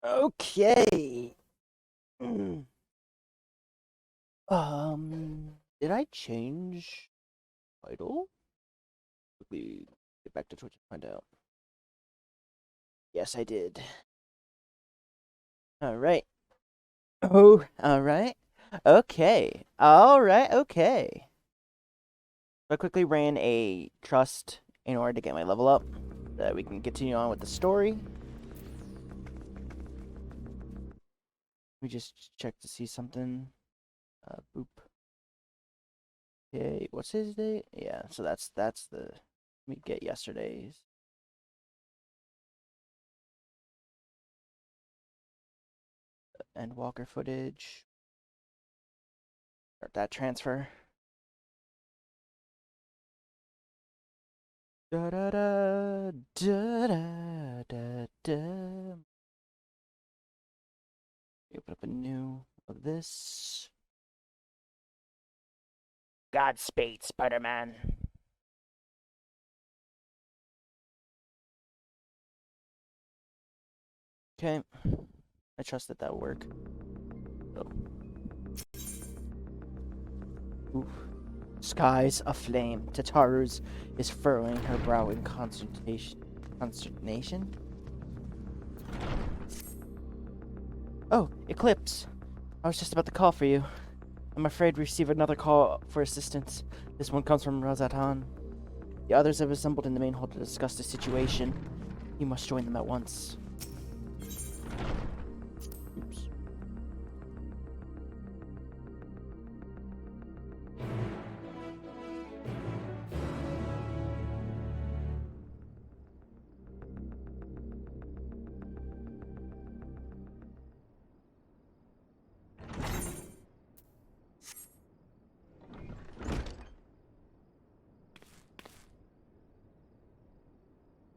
Okay. Did I change title? Quickly get back to Twitch and find out. Yes, I did. All right. Oh, all right. Okay. All right. Okay. So I quickly ran a trust in order to get my level up, so that we can continue on with the story. Let me just check to see something. Boop. Okay, what's his date? Yeah, so that's the. Let me get yesterday's. Endwalker footage. Start that transfer. Da da da da da da da. Open up a new of this. Godspeed, Spider-Man. Okay, I trust that that'll work. Oh. Oof. Skies aflame. Tataru's is furrowing her brow in consternation. Oh, Eclipse. I was just about to call for you. I'm afraid we received another call for assistance. This one comes from Radz. The others have assembled in the main hall to discuss the situation. You must join them at once. Oops.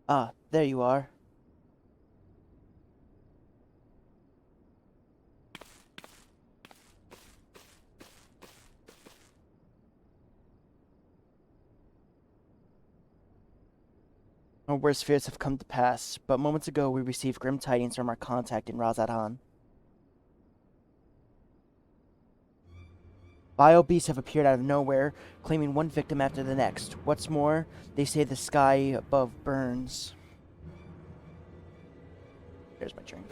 Ah, there you are. Our worst fears have come to pass, but moments ago we received grim tidings from our contact in Radz. Vile beasts have appeared out of nowhere, claiming one victim after the next. What's more, they say the sky above burns. Here's my drink.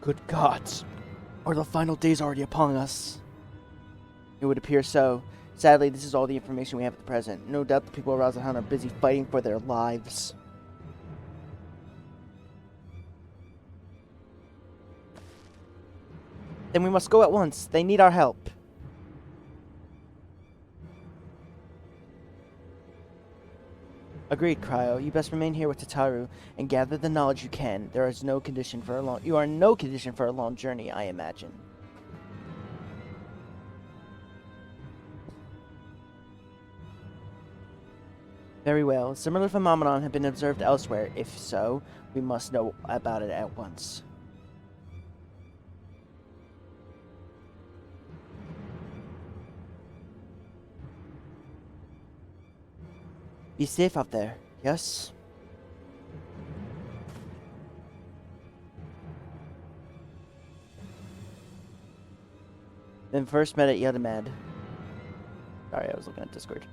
Good gods. Are the final days already upon us? It would appear so. Sadly, this is all the information we have at the present. No doubt the people of Radz are busy fighting for their lives. Then we must go at once. They need our help. Agreed, Cryo. You best remain here with Tataru and gather the knowledge you can. You are no condition for a long journey, I imagine. Very well. Similar phenomenon have been observed elsewhere. If so, we must know about it at once. Be safe out there, yes? Then first met at Yadamad. Sorry, I was looking at Discord.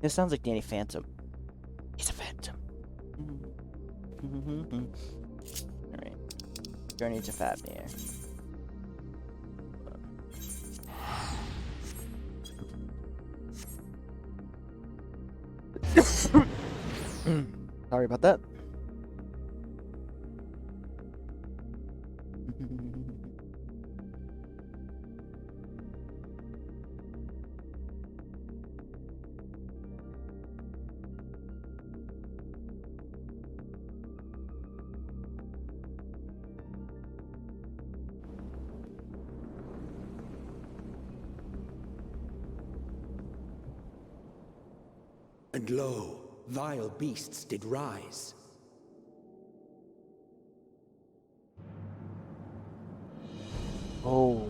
This sounds like Danny Phantom. He's a phantom. Alright. Journey to Fafnir. Sorry about that. And lo, vile beasts did rise. Oh.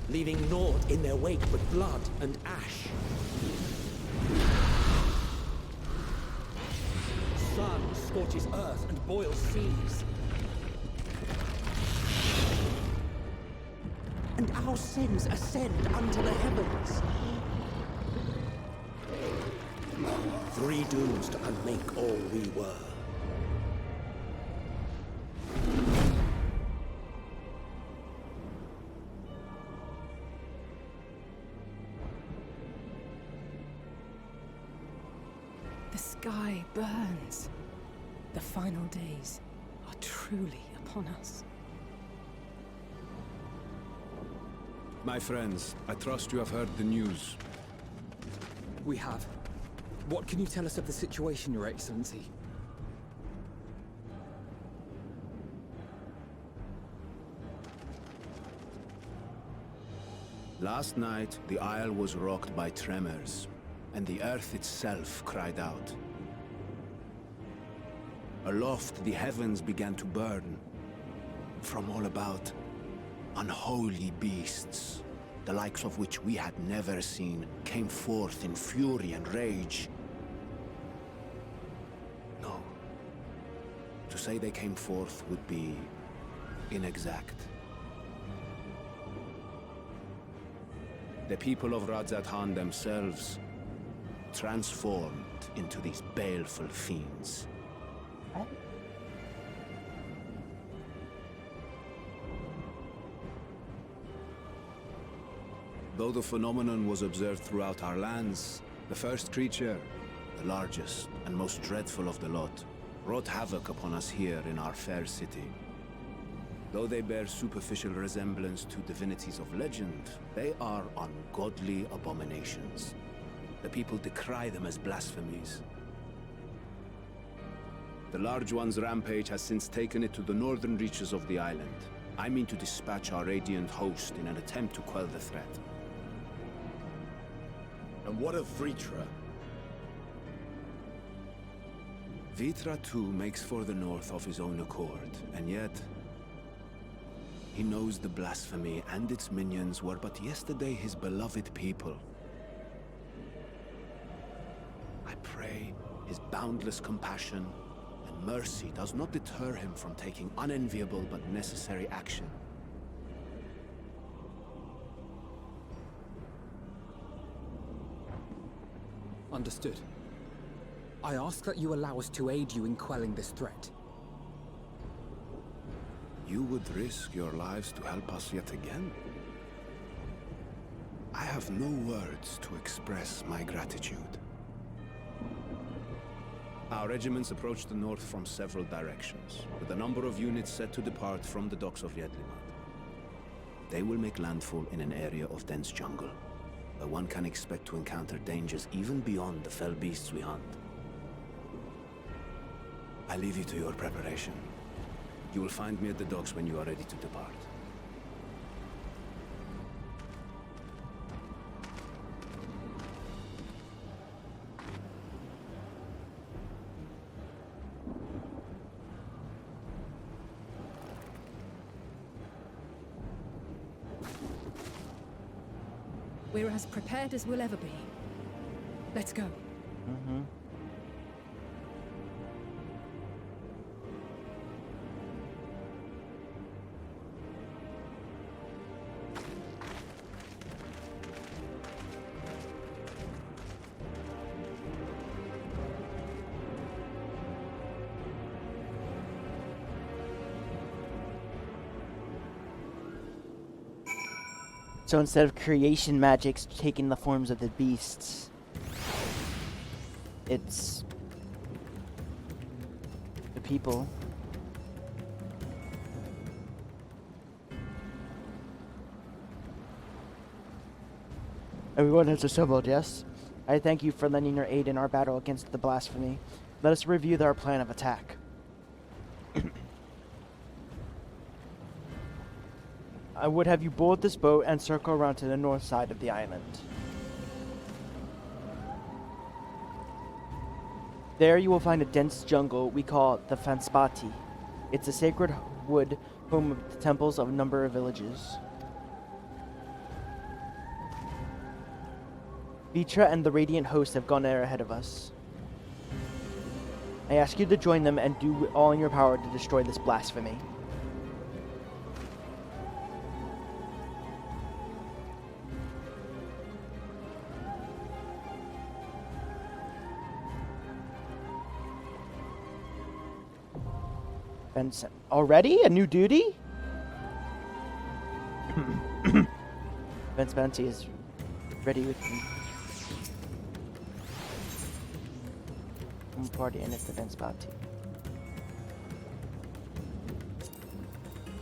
leaving naught in their wake but blood and ash. Sun scorches earth and boils seas. And our sins ascend unto the heavens. 3 dooms to unmake all we were. The sky burns. The final days are truly upon us. My friends, I trust you have heard the news. We have. What can you tell us of the situation, Your Excellency? Last night, the Isle was rocked by tremors, and the earth itself cried out. Aloft, the heavens began to burn. From all about, unholy beasts, the likes of which we had never seen, came forth in fury and rage. No. To say they came forth would be inexact. The people of Radz themselves transformed into these baleful fiends. Though the phenomenon was observed throughout our lands, the first creature, the largest and most dreadful of the lot, wrought havoc upon us here in our fair city. Though they bear superficial resemblance to divinities of legend, they are ungodly abominations. The people decry them as blasphemies. The large one's rampage has since taken it to the northern reaches of the island. I mean to dispatch our radiant host in an attempt to quell the threat. And what of Vritra? Vritra too makes for the north of his own accord, and yet he knows the blasphemy and its minions were but yesterday his beloved people. I pray his boundless compassion and mercy does not deter him from taking unenviable but necessary action. Understood. I ask that you allow us to aid you in quelling this threat. You would risk your lives to help us yet again? I have no words to express my gratitude. Our regiments approach the north from several directions, with a number of units set to depart from the docks of Yedlimat. They will make landfall in an area of dense jungle, where one can expect to encounter dangers even beyond the fell beasts we hunt. I leave you to your preparation. You will find me at the docks when you are ready to depart. We're as prepared as we'll ever be. Let's go. Mm-hmm. So instead of creation magics taking the forms of the beasts, it's the people. Everyone has assembled, yes? I thank you for lending your aid in our battle against the blasphemy. Let us review our plan of attack. I would have you board this boat and circle around to the north side of the island. There you will find a dense jungle we call the Fanspati. It's a sacred wood home of the temples of a number of villages. Vitra and the Radiant Host have gone there ahead of us. I ask you to join them and do all in your power to destroy this blasphemy. Benson. Already? A new duty? Vince Bounty is ready with me. One party and it's the Vince Bounty.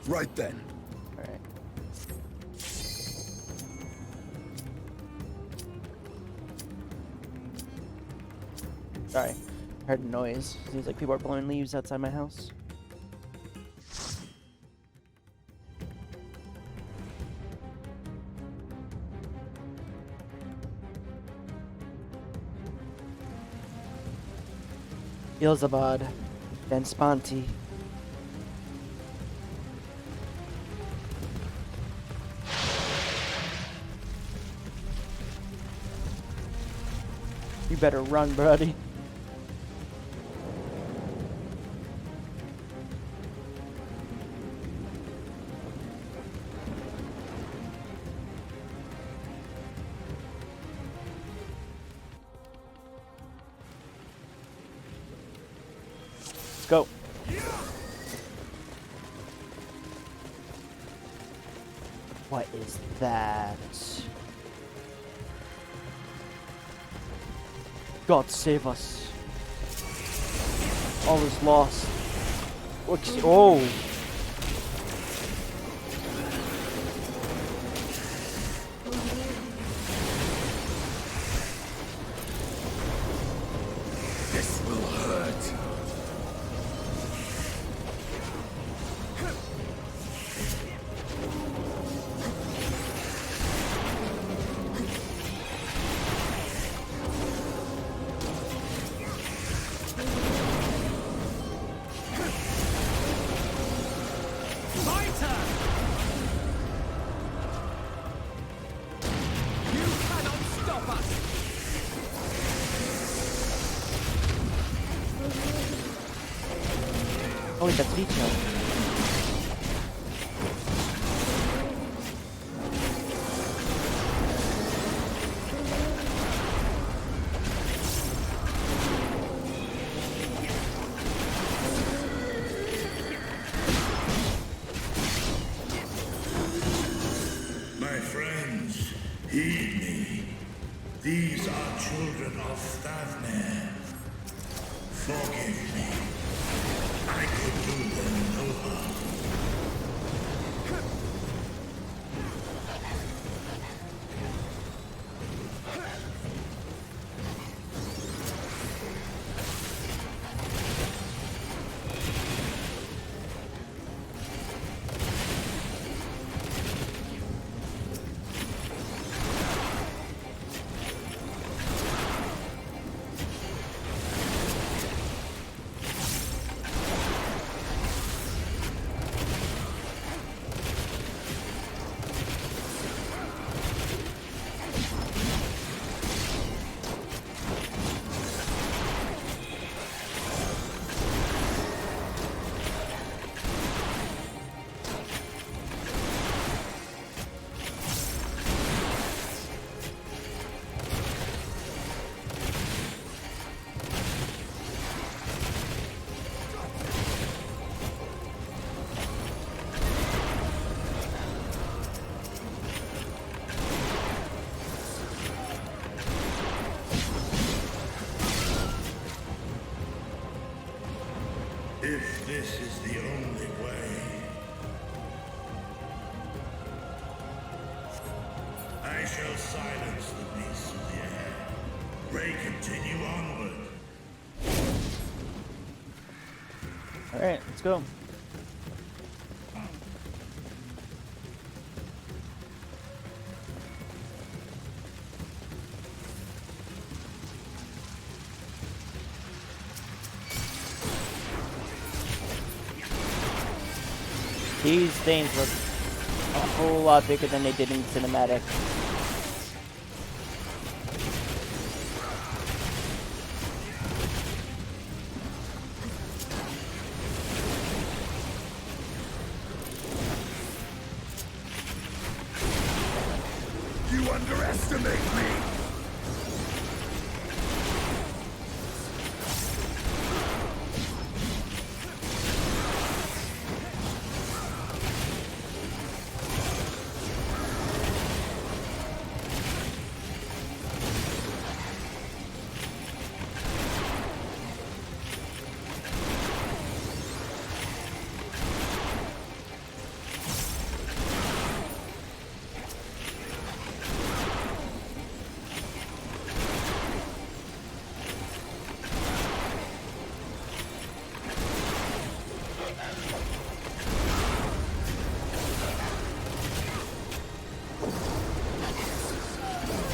Right then. Alright. Sorry. Heard a noise. Seems like people are blowing leaves outside my house. Beelzebub, Ben Sponti. You better run, buddy. Let's go. What is that? God save us. All is lost. Oh. This will hurt. Oh, wait, that's Vitra. My friends, heed me. These are children of Stavner. Forgive me. I could do them no harm. If this is the only way, I shall silence the beasts of the air. Pray continue onward. Alright, let's go. These things look a whole lot bigger than they did in cinematic. You underestimate me!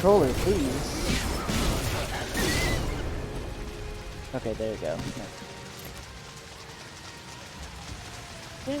Controller, please. Okay, there you go. Yeah.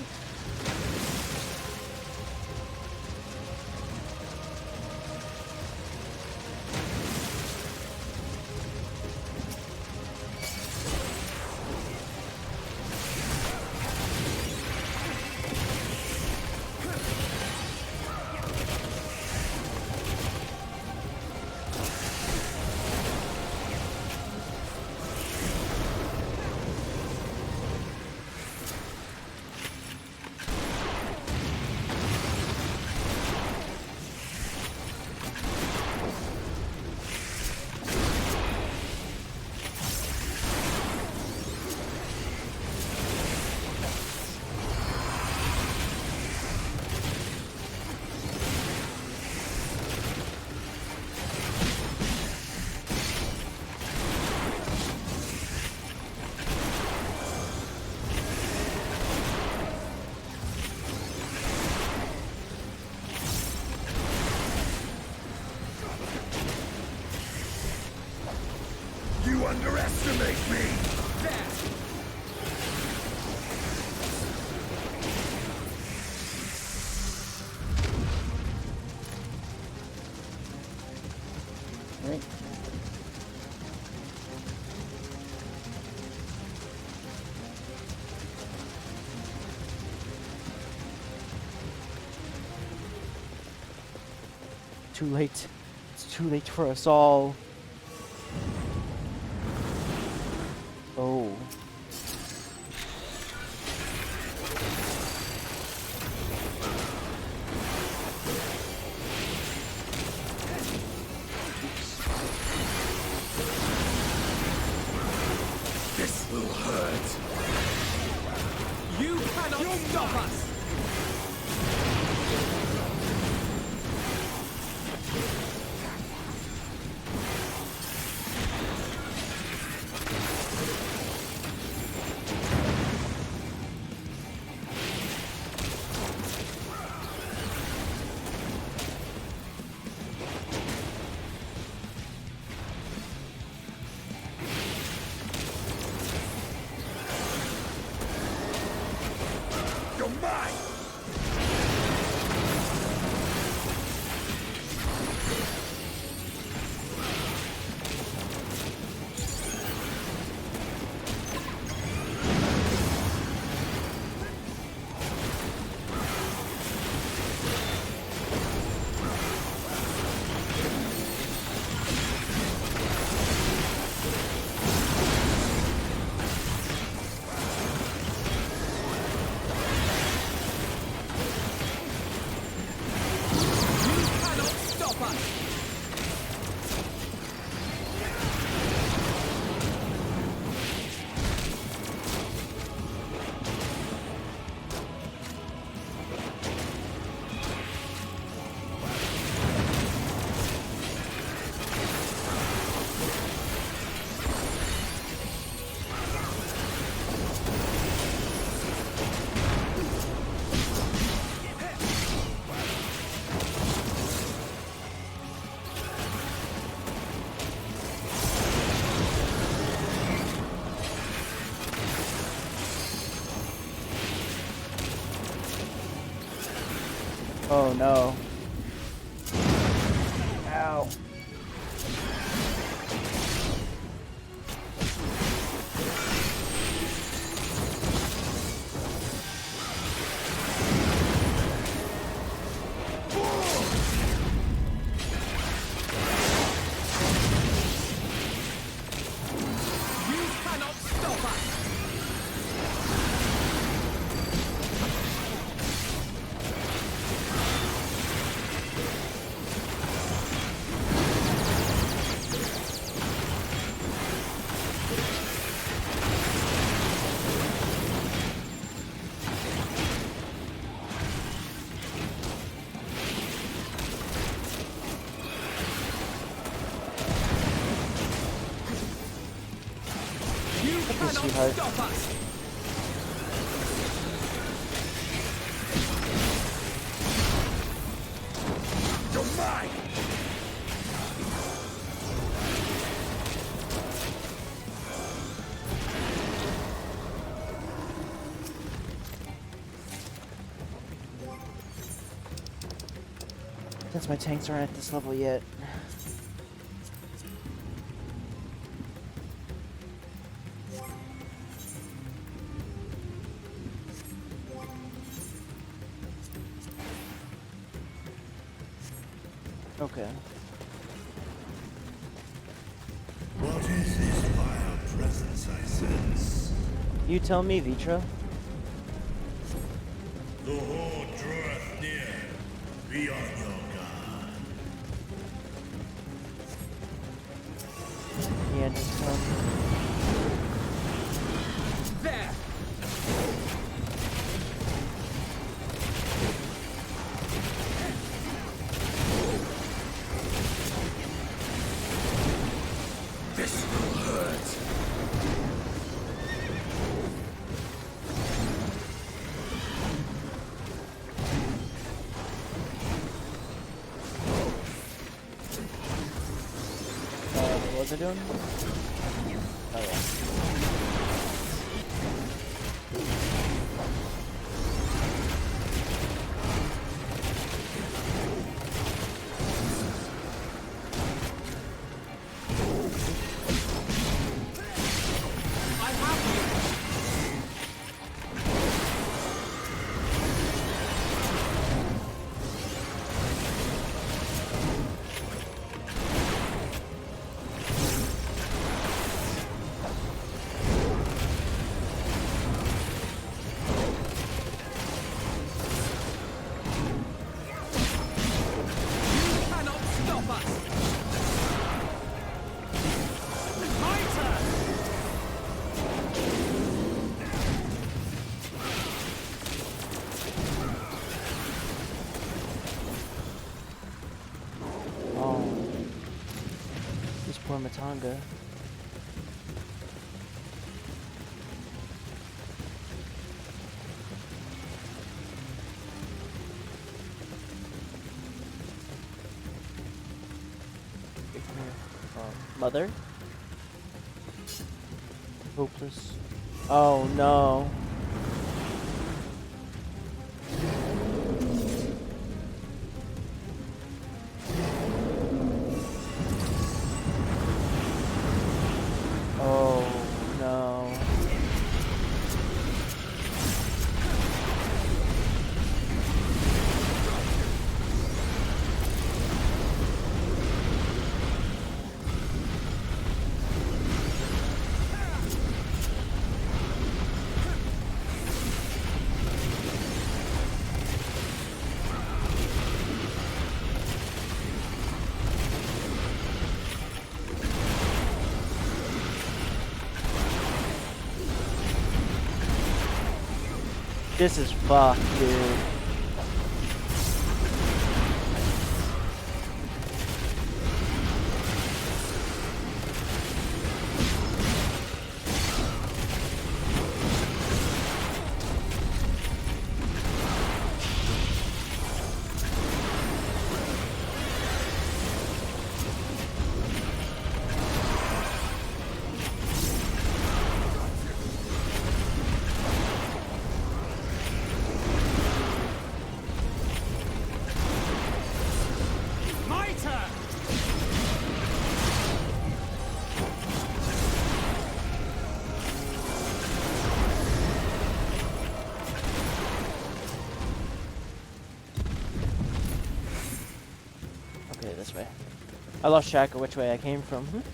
You underestimate me! Right. Too late. It's too late for us all. Oh. This will hurt! You cannot stop us! You're mine! Oh no. Ow. you, sweetheart. Stop us! You're mine! Since my tanks aren't at this level yet. Okay. What is this vile presence I sense? You tell me, Vitra. The horde draweth near. Be on your guard. Yeah, just tell me. There! This will hurt. What was I doing? Oh yeah. I have you! You cannot stop us! My turn! Oh. This poor Matanga. Mother? Hopeless. Oh no. Oh no. This is fucked, dude. My turn! Okay, this way. I lost track of which way I came from. Nope.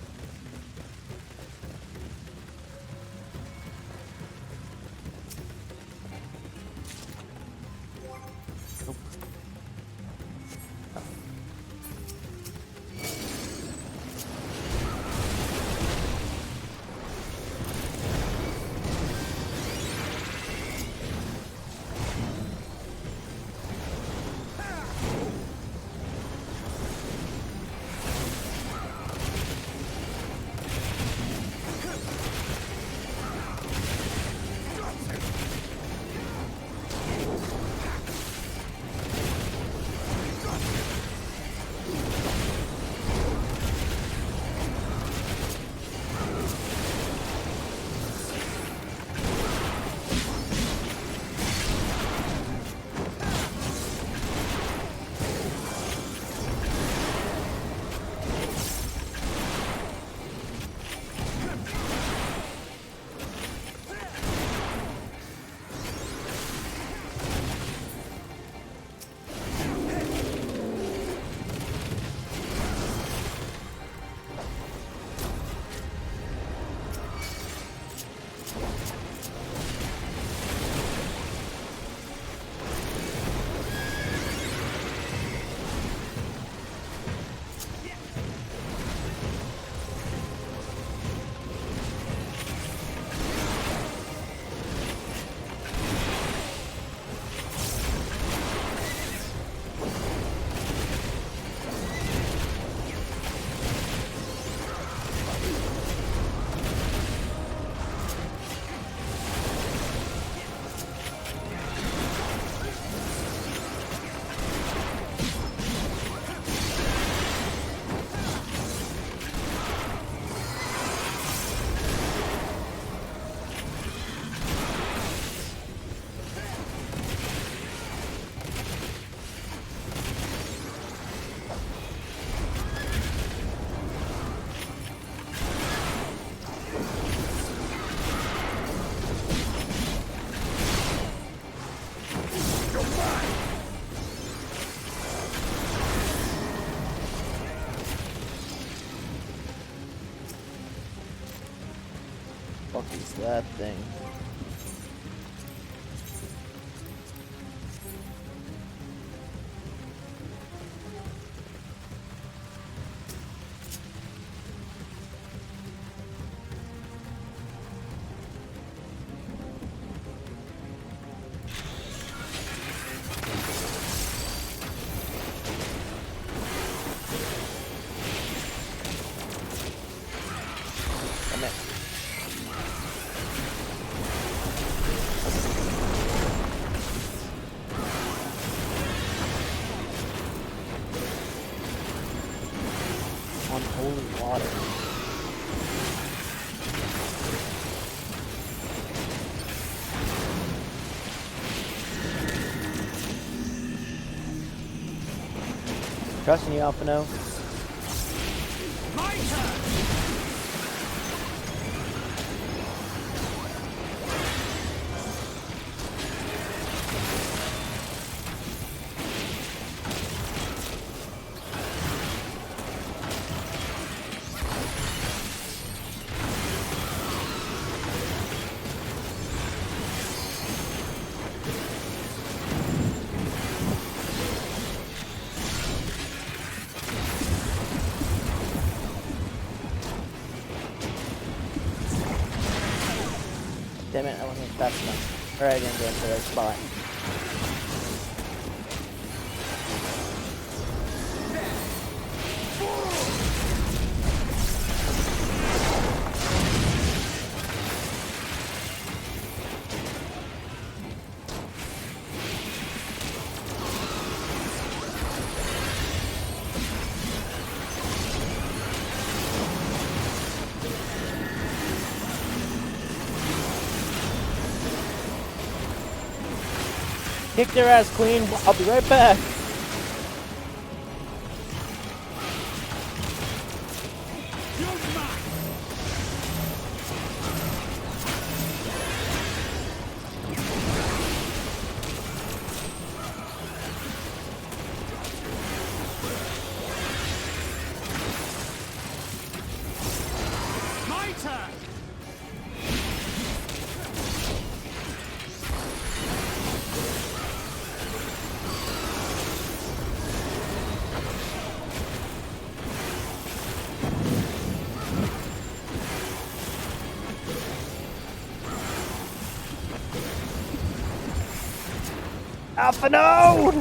fuck is that thing? Damn it. On holy water. Trusting you, Alphino. My turn! Damn it, I wasn't fast enough. Or I didn't get to the right spot. Kick their ass, Queen. I'll be right back. My turn! Alphino!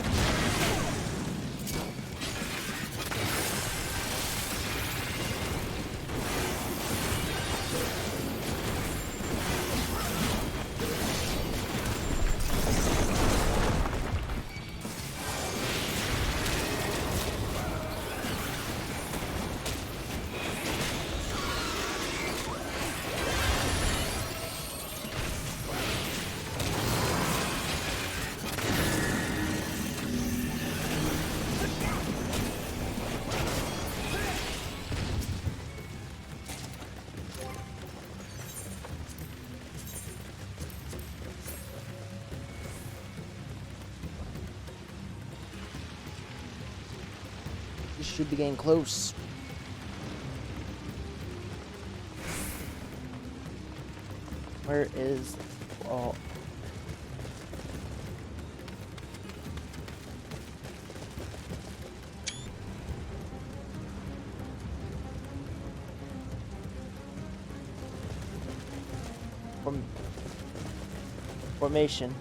This should be getting close. Where is the wall? Formation.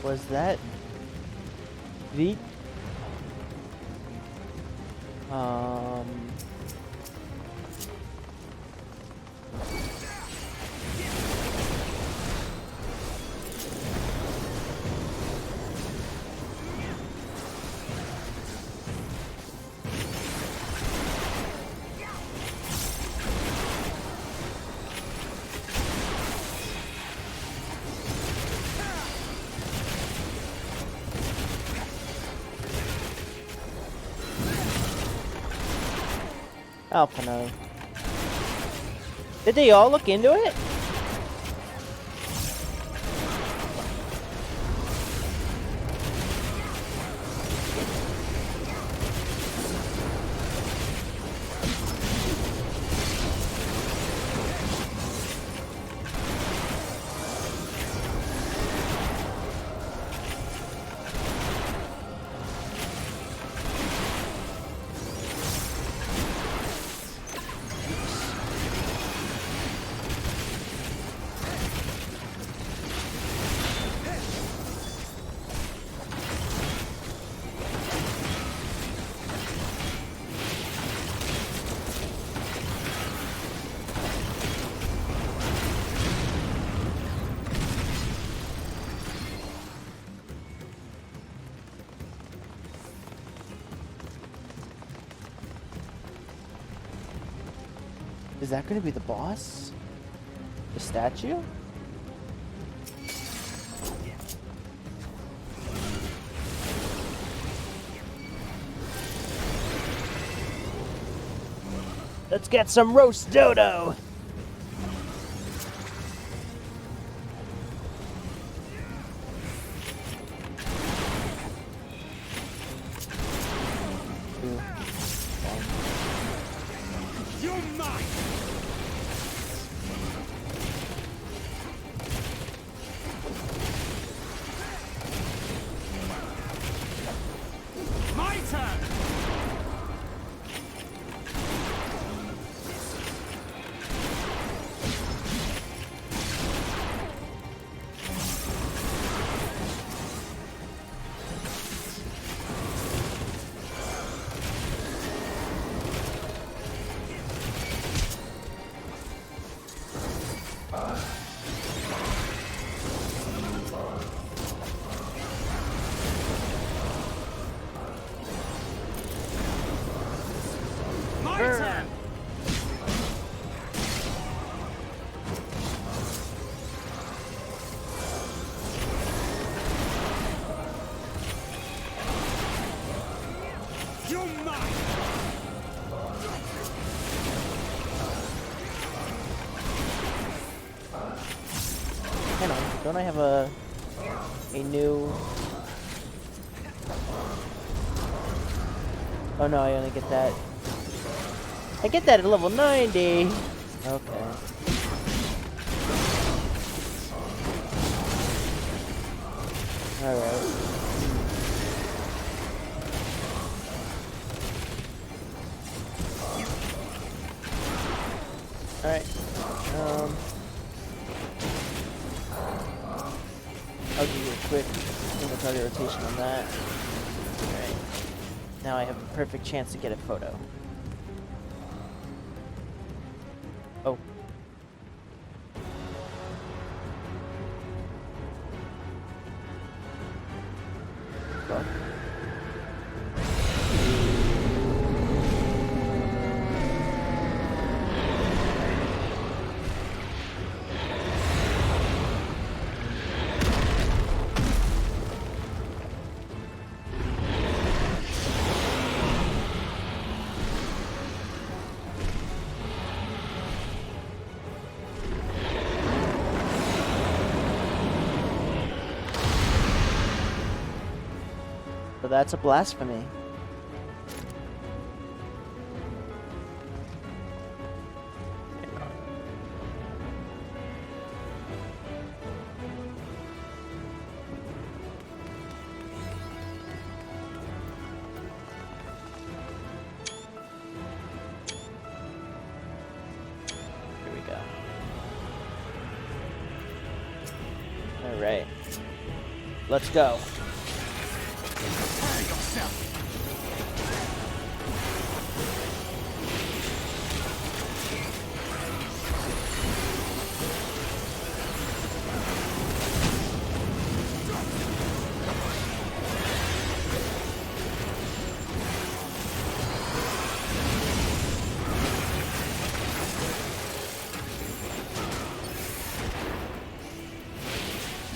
Was that V? Alphino. Did they all look into it? Is that going to be the boss? The statue? Let's get some roast dodo! Hang on, don't I have a new... Oh no, I only get that. I get that at level 90! Okay. Alright. Alright. I'll do a quick single target rotation on that. Alright. Now I have a perfect chance to get a photo. Oh. Fuck. So that's a blasphemy. Here we go. All right. Let's go.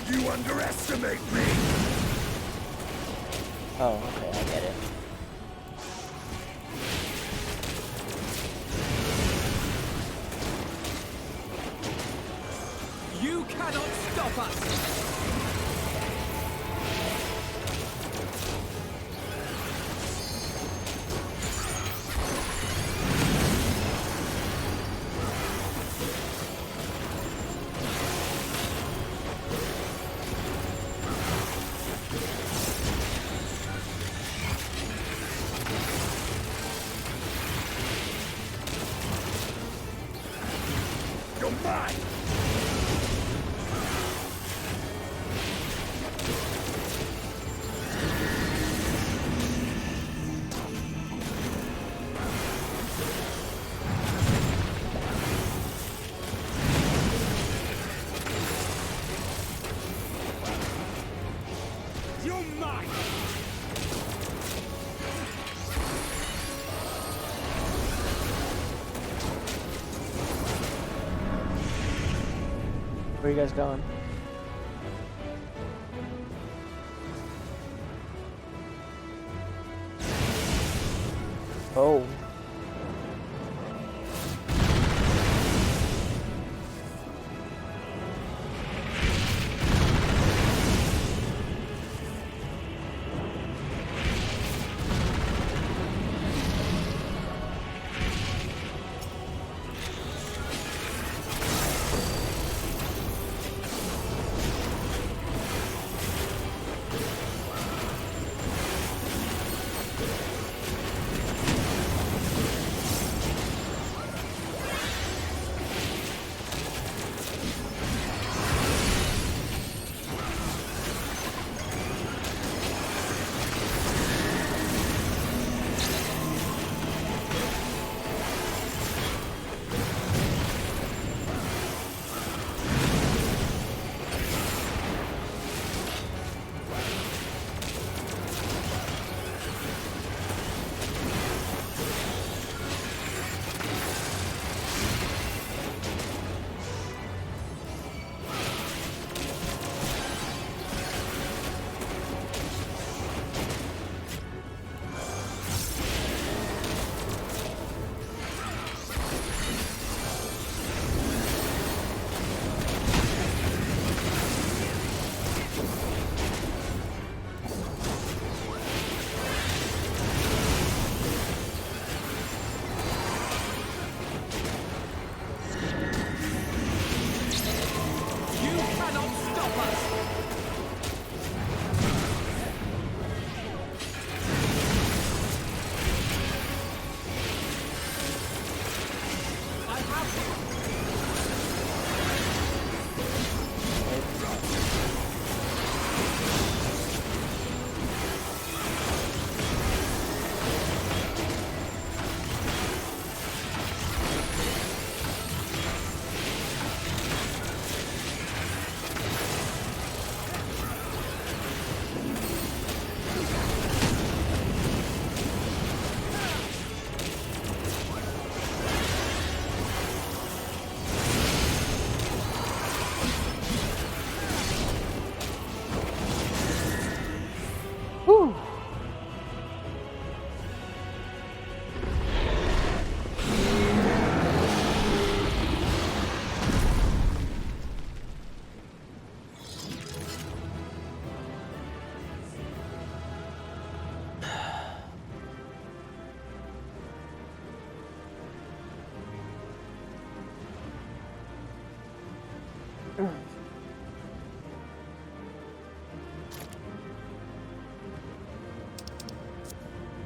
You underestimate me! Oh, okay, I get it. stop us! Where are you guys going? Oh.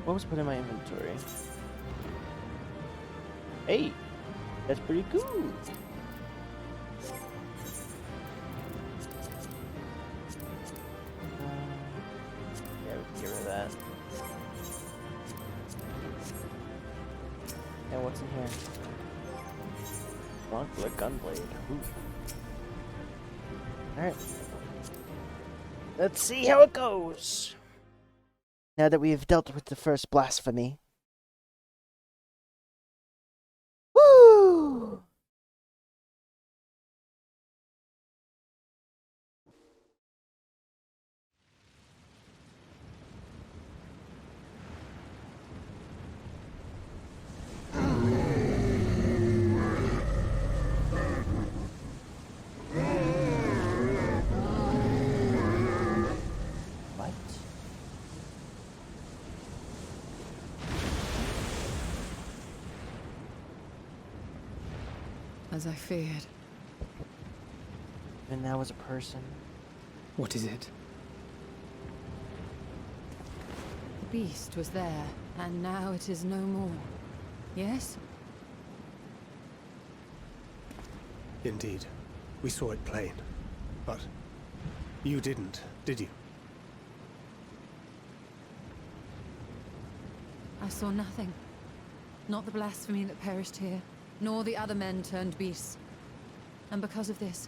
What was put in my inventory? Hey, that's pretty cool. Yeah, we can get rid of that. And what's in here? Bronco gunblade. Ooh. Alright. Let's see how it goes. Now that we've dealt with the first blasphemy. Woo! As I feared. And that was a person. What is it? The beast was there, and now it is no more. Yes? Indeed. We saw it plain. But you didn't, did you? I saw nothing. Not the blasphemy that perished here, nor the other men turned beasts. And because of this,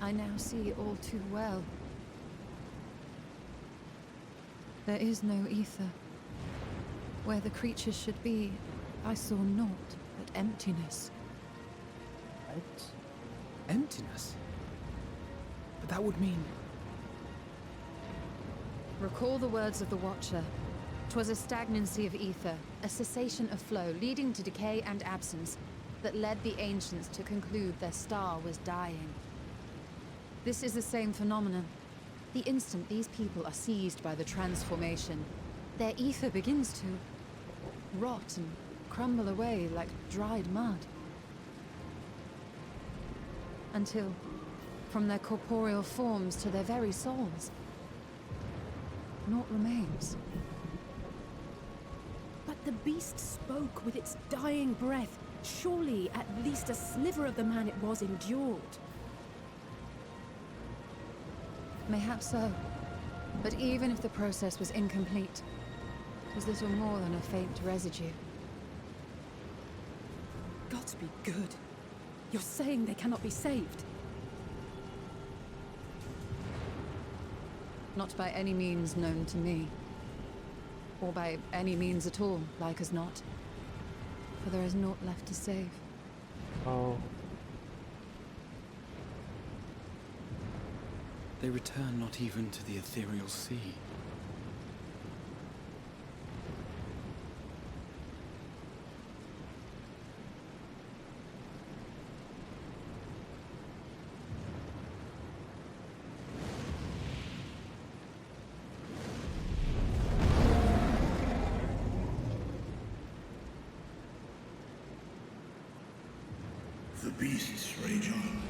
I now see all too well. There is no ether. Where the creatures should be, I saw naught but emptiness. Right? Emptiness? But that would mean... Recall the words of the Watcher. 'Twas a stagnancy of ether, a cessation of flow, leading to decay and absence, that led the ancients to conclude their star was dying. This is the same phenomenon. The instant these people are seized by the transformation, their ether begins to rot and crumble away like dried mud. Until, from their corporeal forms to their very souls, naught remains. But the beast spoke with its dying breath. Surely at least a sliver of the man it was endured. Mayhaps so. But even if the process was incomplete, it was little more than a faint residue. Gods be good. You're saying they cannot be saved? Not by any means known to me. Or by any means at all, like as not. For there is naught left to save. Oh. They return not even to the ethereal sea. The beasts rage on,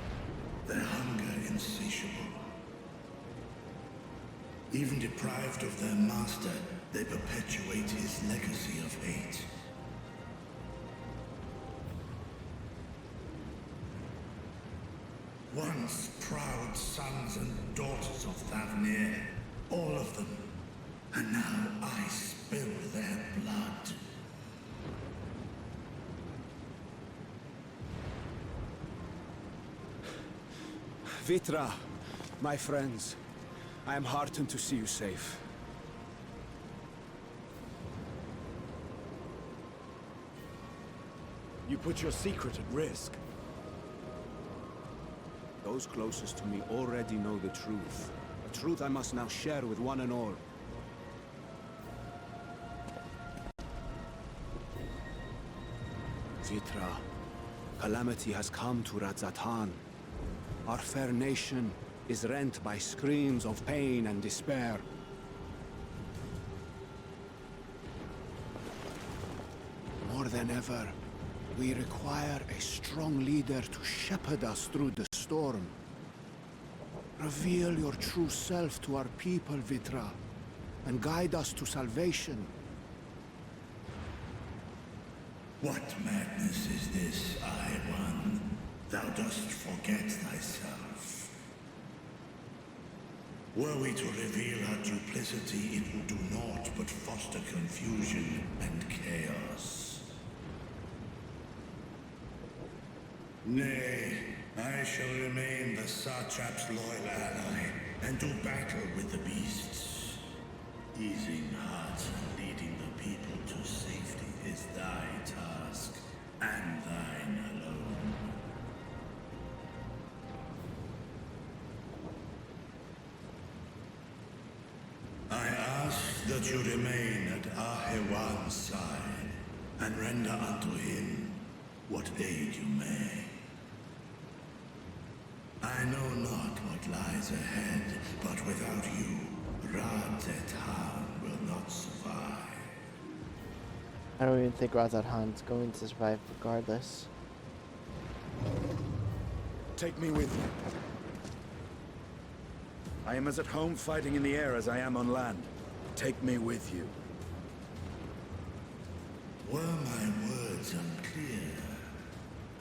their hunger insatiable. Even deprived of their master, they perpetuate his legacy of hate. Once proud sons and daughters of Thavnir, all of them, and now I spill their blood. Vitra, my friends, I am heartened to see you safe. You put your secret at risk. Those closest to me already know the truth. A truth I must now share with one and all. Vitra, calamity has come to Radz. Our fair nation is rent by screams of pain and despair. More than ever, we require a strong leader to shepherd us through the storm. Reveal your true self to our people, Vitra, and guide us to salvation. What madness is this, I One? Thou dost forget thyself. Were we to reveal our duplicity, it would do naught but foster confusion and chaos. Nay, I shall remain the Satrap's loyal ally, and do battle with the beasts. Easing hearts and leading the people to safety is thy task, and thine alone. I ask that you remain at Ahewan's side, and render unto him what aid you may. I know not what lies ahead, but without you, Radz will not survive. I don't even think Radz is going to survive regardless. take me with you. I am as at home fighting in the air as I am on land. Take me with you. Were my words unclear?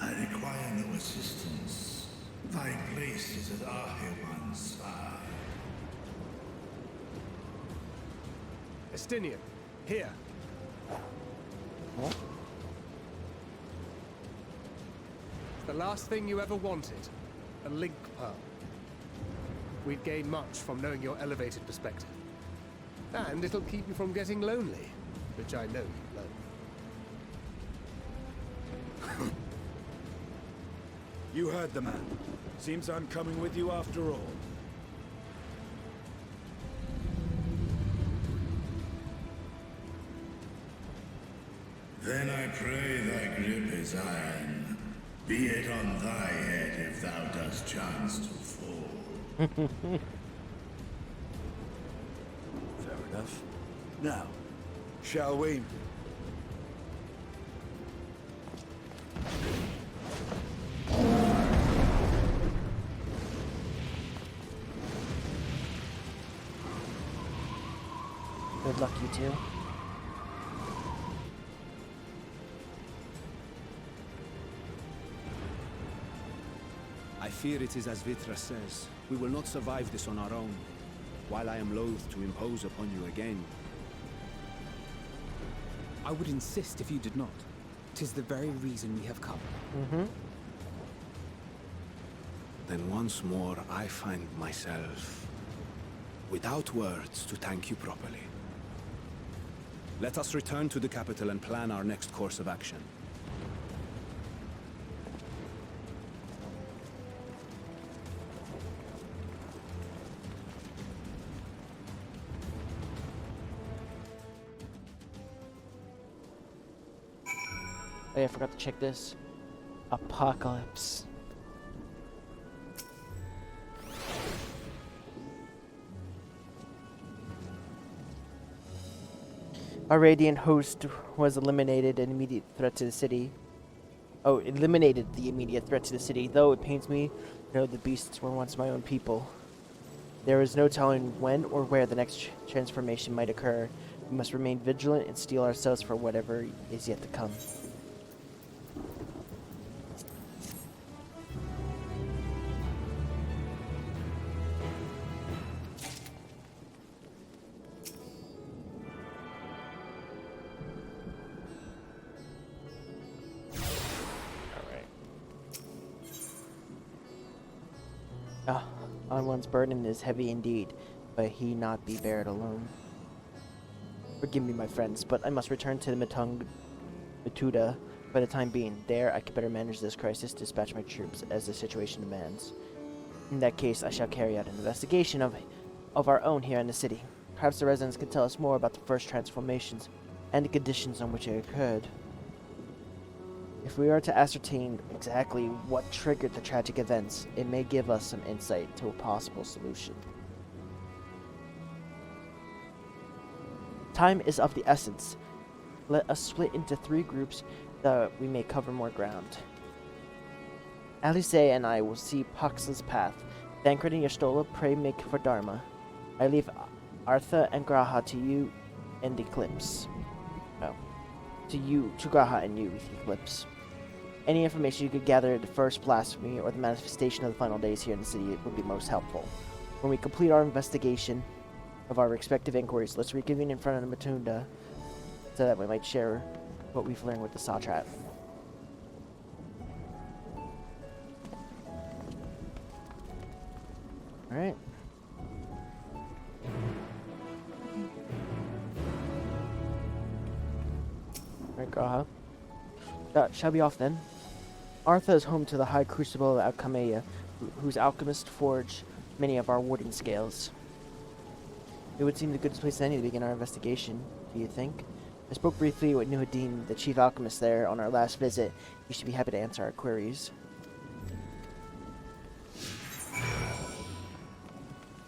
I require no assistance. Thy place is at Ahirwan's side. Estinian, here. What? The last thing you ever wanted. A link pearl. We'd gain much from knowing your elevated perspective. And it'll keep you from getting lonely, which I know you love. You heard the man. Seems I'm coming with you after all. Then I pray thy grip is iron. Be it on thy head if thou dost chance to fall. Fair enough. Now, shall we? Good luck, you two. I fear it is as Vitra says. We will not survive this on our own. While I am loath to impose upon you again. I would insist if you did not. 'Tis the very reason we have come. Then once more I find myself without words to thank you properly. Let us return to the capital and plan our next course of action. Oh yeah, I forgot to check this. Apocalypse. Our radiant host was eliminated an immediate threat to the city. Oh, eliminated the immediate threat to the city, though it pains me to know the beasts were once my own people. There is no telling when or where the next transformation might occur. We must remain vigilant and steel ourselves for whatever is yet to come. On one's burden is heavy indeed, but he not be bared alone. Forgive me, my friends, but I must return to the Matuda for the time being. There, I can better manage this crisis, dispatch my troops as the situation demands. In that case, I shall carry out an investigation of our own here in the city. Perhaps the residents can tell us more about the first transformations and the conditions on which it occurred. If we are to ascertain exactly what triggered the tragic events, it may give us some insight to a possible solution. Time is of the essence. Let us split into 3 groups that we may cover more ground. Alice and I will see Pax's path. Thancred and Yastola pray make for Dharma. I leave Artha and Graha to you and the Eclipse. No. To Graha and you, the Eclipse. Any information you could gather at the first blasphemy or the manifestation of the final days here in the city would be most helpful. When we complete our investigation of our respective inquiries, let's reconvene in front of the Matunda so that we might share what we've learned with the Satrap. Alright. Alright, Graha. Shall be off then. Artha is home to the High Crucible of Alchemia, whose alchemists forge many of our warding scales. It would seem the good place than any to begin our investigation, do you think? I spoke briefly with Nuhaddin, the chief alchemist there, on our last visit. He should be happy to answer our queries.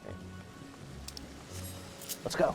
Okay. Let's go.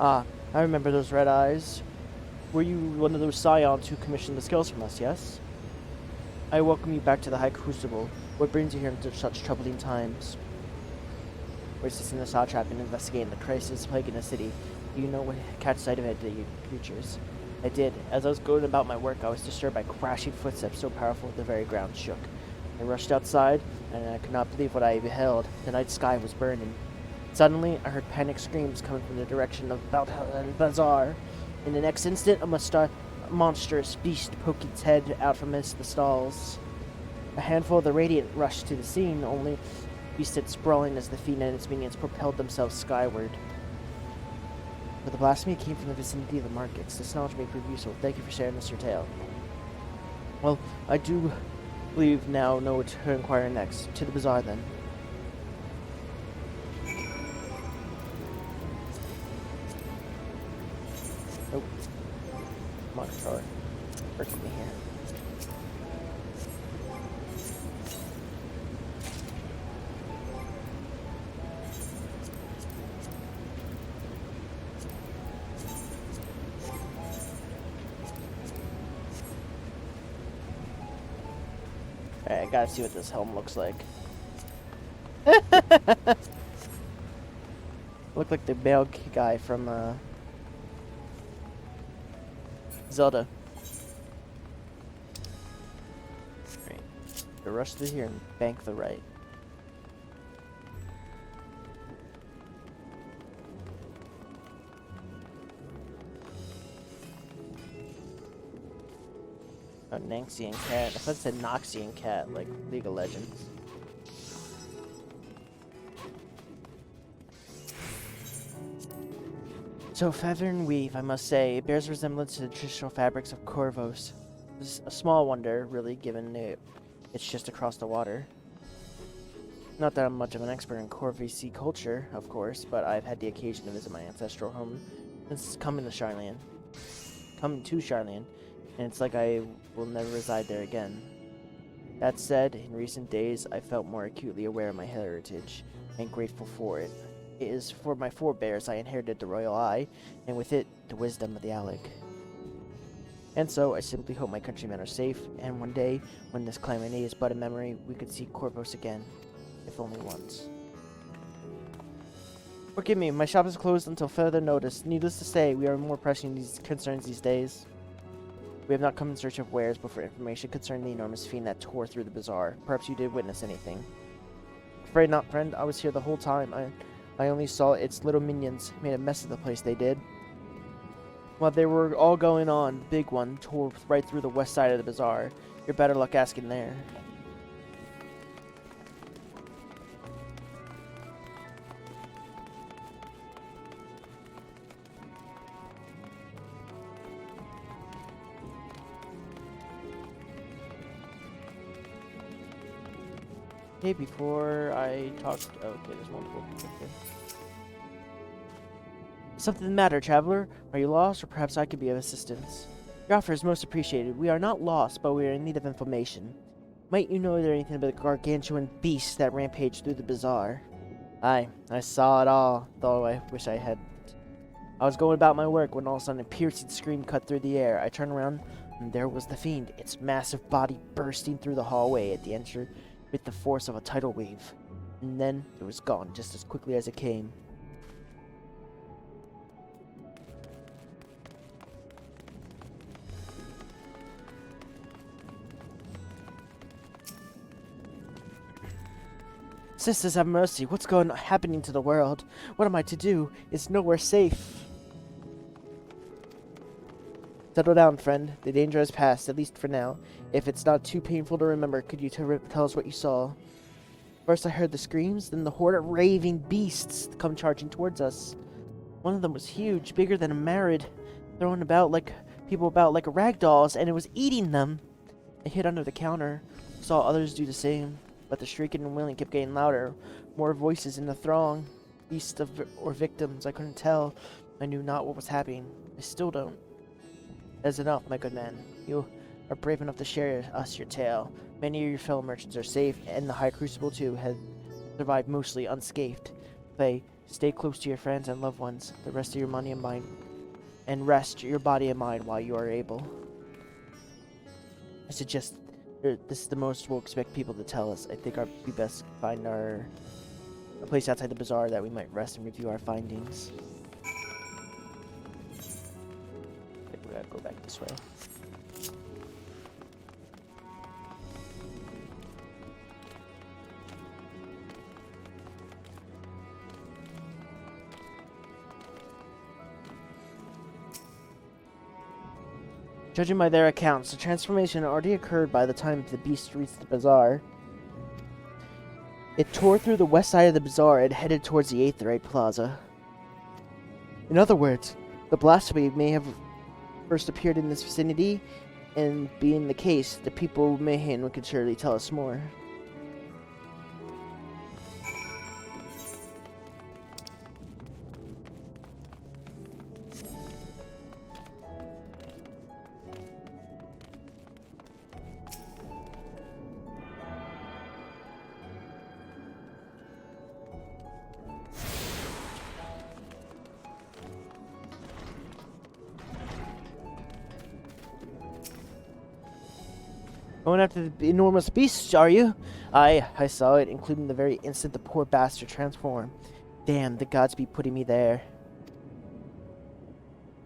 Ah, I remember those red eyes. Were you one of those scions who commissioned the skills from us, yes? I welcome you back to the High Crucible. What brings you here into such troubling times? We're assisting the Satrap in investigating the crisis plaguing the city. Do you know what catch sight of it, the creatures? I did. As I was going about my work, I was disturbed by crashing footsteps so powerful the very ground shook. I rushed outside, and I could not believe what I beheld. The night sky was burning. Suddenly, I heard panic screams coming from the direction of Balthazar Bazaar. In the next instant, a monstrous beast poked its head out from amidst the stalls. A handful of the Radiant rushed to the scene, only the beast stood sprawling as the fiend and its minions propelled themselves skyward. But the blasphemy came from the vicinity of the markets. This knowledge may prove useful. Thank you for sharing this, your tale. Well, I do believe now know what to inquire next. To the bazaar, then. Nope. Come on, controller. Work with me here. Alright, I gotta see what this helm looks like. Look like the male guy from Zelda. Right. So rush through here and bank the right. A Nanxian cat. I thought it said Noxian cat, like League of Legends. So feather and weave, I must say, it bears resemblance to the traditional fabrics of Corvos. This is a small wonder, really, given it's just across the water. Not that I'm much of an expert in Corvisi culture, of course, but I've had the occasion to visit my ancestral home since coming to Charlian. And it's like I will never reside there again. That said, in recent days, I felt more acutely aware of my heritage, and grateful for it. It is for my forebears I inherited the royal eye, and with it, the wisdom of the Alec. And so, I simply hope my countrymen are safe, and one day, when this calamity is but a memory, we could see Corvos again, if only once. Forgive me, my shop is closed until further notice. Needless to say, we are more pressing these concerns these days. We have not come in search of wares, but for information concerning the enormous fiend that tore through the bazaar. Perhaps you did witness anything. Afraid not, friend. I was here the whole time. I only saw its little minions. Made a mess of the place, they did. While they were all going on, the big one tore right through the west side of the bazaar. You're better luck asking there. Okay, before I talk... okay, there's multiple people here. Something the matter, traveler? Are you lost, or perhaps I could be of assistance? Your offer is most appreciated. We are not lost, but we are in need of information. Might you know anything about the gargantuan beast that rampaged through the bazaar? Aye, I saw it all, though I wish I hadn't. I was going about my work when all of a sudden a piercing scream cut through the air. I turned around, and there was the fiend, its massive body bursting through the hallway at the entrance with the force of a tidal wave. And then it was gone just as quickly as it came. Sisters, have mercy. What's happening to the world? What am I to do? It's nowhere safe. Settle down, friend. The danger has passed, at least for now. If it's not too painful to remember, could you tell us what you saw? First I heard the screams, then the horde of raving beasts come charging towards us. One of them was huge, bigger than a Marid, throwing people about like rag dolls, and it was eating them. I hid under the counter, saw others do the same, but the shrieking and wailing kept getting louder. More voices in the throng. Beasts or victims, I couldn't tell. I knew not what was happening. I still don't. That's enough, my good man. You are brave enough to share us your tale. Many of your fellow merchants are safe, and the High Crucible too has survived mostly unscathed. But Stay close to your friends and loved ones. The rest of your money and mind, and rest your body and mind while you are able. I suggest this is the most we'll expect people to tell us. I think we best find a place outside the bazaar that we might rest and review our findings. I think we gotta go back this way. Judging by their accounts, the transformation already occurred by the time the beast reached the bazaar. It tore through the west side of the bazaar and headed towards the Aetherite Plaza. In other words, the blasphemy may have first appeared in this vicinity, and being the case, the people Mayhem could surely tell us more. Going after the enormous beast, are you? I saw it, including the very instant the poor bastard transformed. Damn, the gods be putting me there.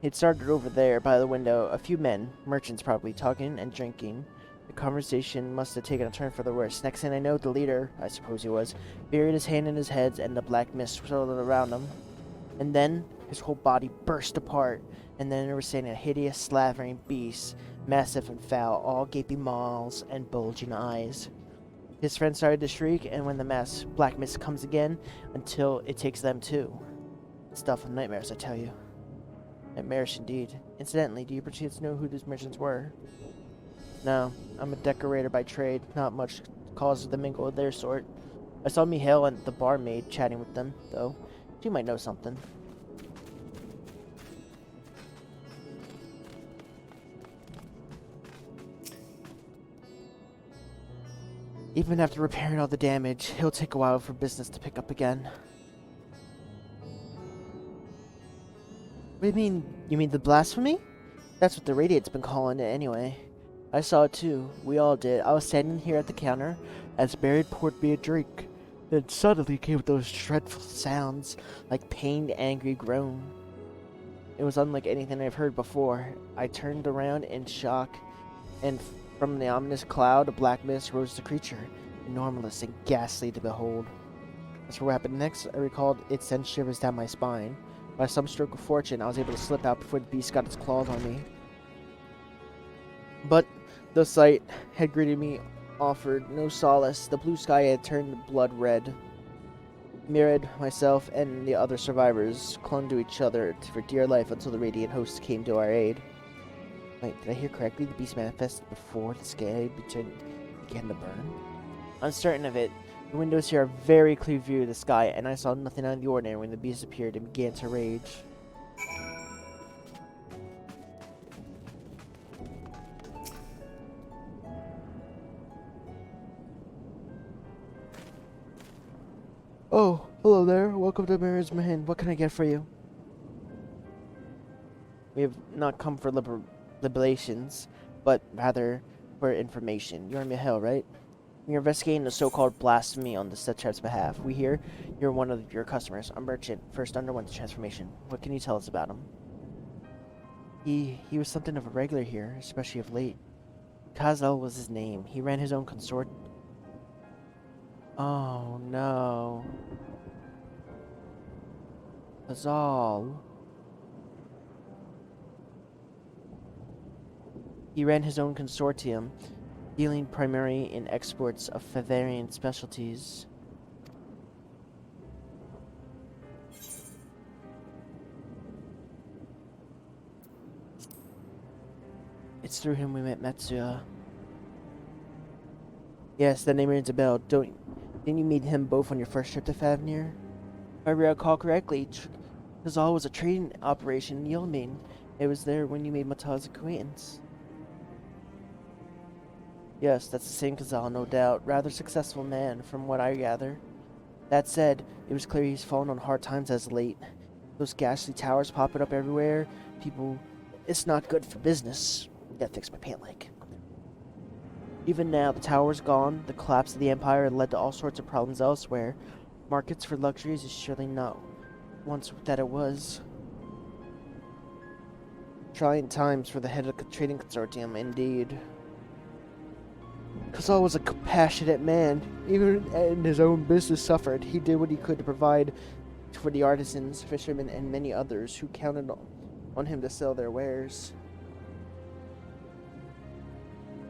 It started over there, by the window. A few men, merchants probably, talking and drinking. The conversation must have taken a turn for the worse. Next thing I know, the leader, I suppose he was, buried his hand in his head and the black mist swirled around him. And then, his whole body burst apart, and then there was standing a hideous, slavering beast, massive and foul, all gaping maws and bulging eyes. His friend started to shriek, and when the black mist comes again, until it takes them too. Stuff of nightmares, I tell you. Nightmarish indeed. Incidentally, do you perchance know who these merchants were? No, I'm a decorator by trade. Not much cause to mingle with their sort. I saw Mihail and the barmaid chatting with them, though. She might know something. Even after repairing all the damage, it'll take a while for business to pick up again. What do you mean? You mean the blasphemy? That's what the Radiant's been calling it anyway. I saw it too. We all did. I was standing here at the counter as Barrett poured me a drink. Then suddenly came those dreadful sounds, like pained, angry groan. It was unlike anything I've heard before. I turned around in shock, and from the ominous cloud of black mist rose the creature, enormous and ghastly to behold. As for what happened next, I recalled it sent shivers down my spine. By some stroke of fortune, I was able to slip out before the beast got its claws on me. But the sight had greeted me offered no solace. The blue sky had turned blood red. Mirad, myself, and the other survivors clung to each other for dear life until the Radiant hosts came to our aid. Wait, did I hear correctly? The beast manifested before the sky began to burn? Uncertain of it, the windows here are a very clear view of the sky, and I saw nothing out of the ordinary when the beast appeared and began to rage. Oh, hello there. Welcome to Mirror's Mahin. What can I get for you? We have not come for liberations, but rather for information. You're Mihail, right? You're investigating the so-called blasphemy on the Satrap's behalf. We hear you're one of your customers, a merchant, first underwent the transformation. What can you tell us about him? He was something of a regular here, especially of late. Kazel was his name. He ran his own consort. Oh no. Kazal. He ran his own consortium, dealing primarily in exports of Favarian specialties. It's through him we met Metsuya. Yes, that name rings a bell. Didn't you meet him both on your first trip to Favnir? If I recall correctly, Kazal was a trading operation in Yilmain. It was there when you made Mataz's acquaintance. Yes, that's the same Kazal, no doubt. Rather successful man, from what I gather. That said, it was clear he's fallen on hard times as of late. Those ghastly towers popping up everywhere. People, it's not good for business. Gotta fix my pant leg. Even now, the tower's gone. The collapse of the Empire led to all sorts of problems elsewhere. Markets for luxuries is surely not once that it was. Trying times for the head of the trading consortium, indeed. Kazal was a compassionate man. Even in his own business suffered, he did what he could to provide for the artisans, fishermen, and many others who counted on him to sell their wares.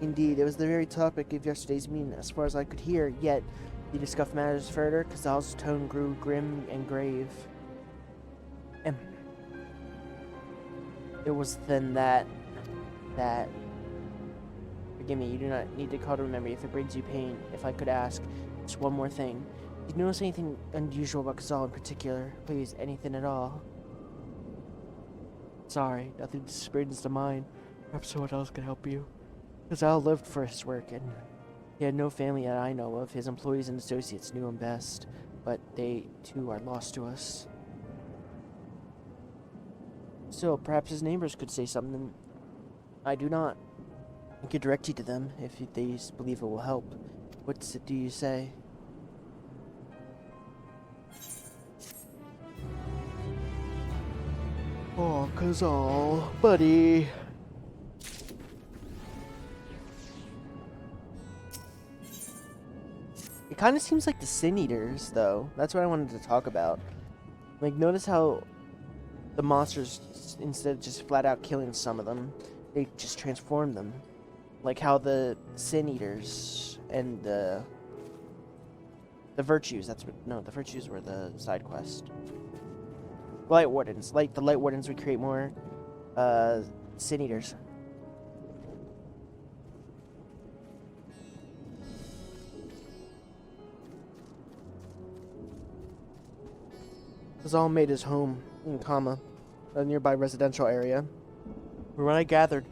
Indeed, it was the very topic of yesterday's meeting, as far as I could hear, yet, he discussed matters further. Kazal's tone grew grim and grave. It was then that... Forgive me, you do not need to call to remember if it brings you pain. If I could ask, just one more thing. Did you notice anything unusual about Kazal in particular? Please, anything at all? Sorry, nothing springs to mind. Perhaps someone else can help you. Kazal lived for his work, and he had no family that I know of. His employees and associates knew him best, but they, too, are lost to us. Still, perhaps his neighbors could say something. I do not. I could direct you to them, if they believe it will help. What do you say? Oh, Kazal, buddy. It kind of seems like the Sin Eaters, though. That's what I wanted to talk about. Like, notice how the monsters, instead of just flat out killing some of them, they just transform them. Like how the Sin Eaters and the Virtues, the Virtues were the side quest. Light Wardens. Like the Light Wardens would create more Sin Eaters. Kazal made his home in Kama, a nearby residential area. From what I gathered,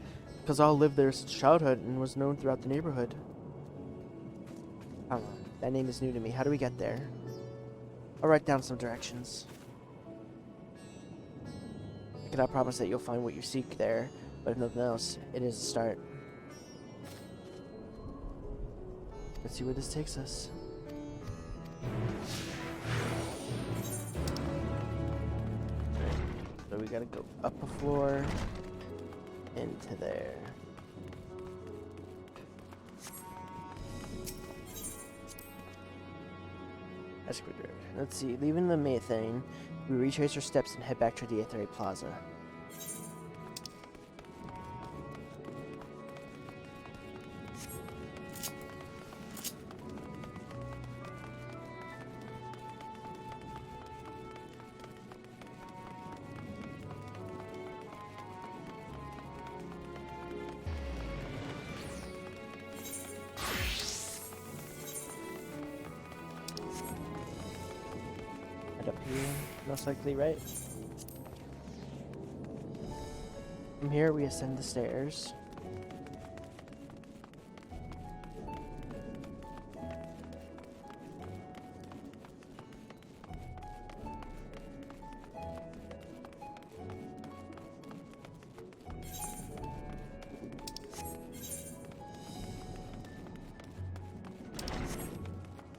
Kazal lived there since childhood and was known throughout the neighborhood. I don't know. That name is new to me. How do we get there? I'll write down some directions. I cannot promise that you'll find what you seek there, but if nothing else, it is a start. Let's see where this takes us. So we gotta go up a floor, into there. That's good. Let's see, leaving the methane, we retrace our steps and head back to the Aetheri Plaza. Up here, most likely, right? From here, we ascend the stairs.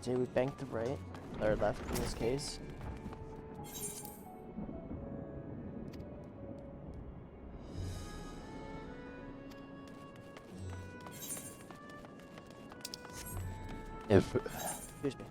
So we bank the right, or left in this case. Excuse me.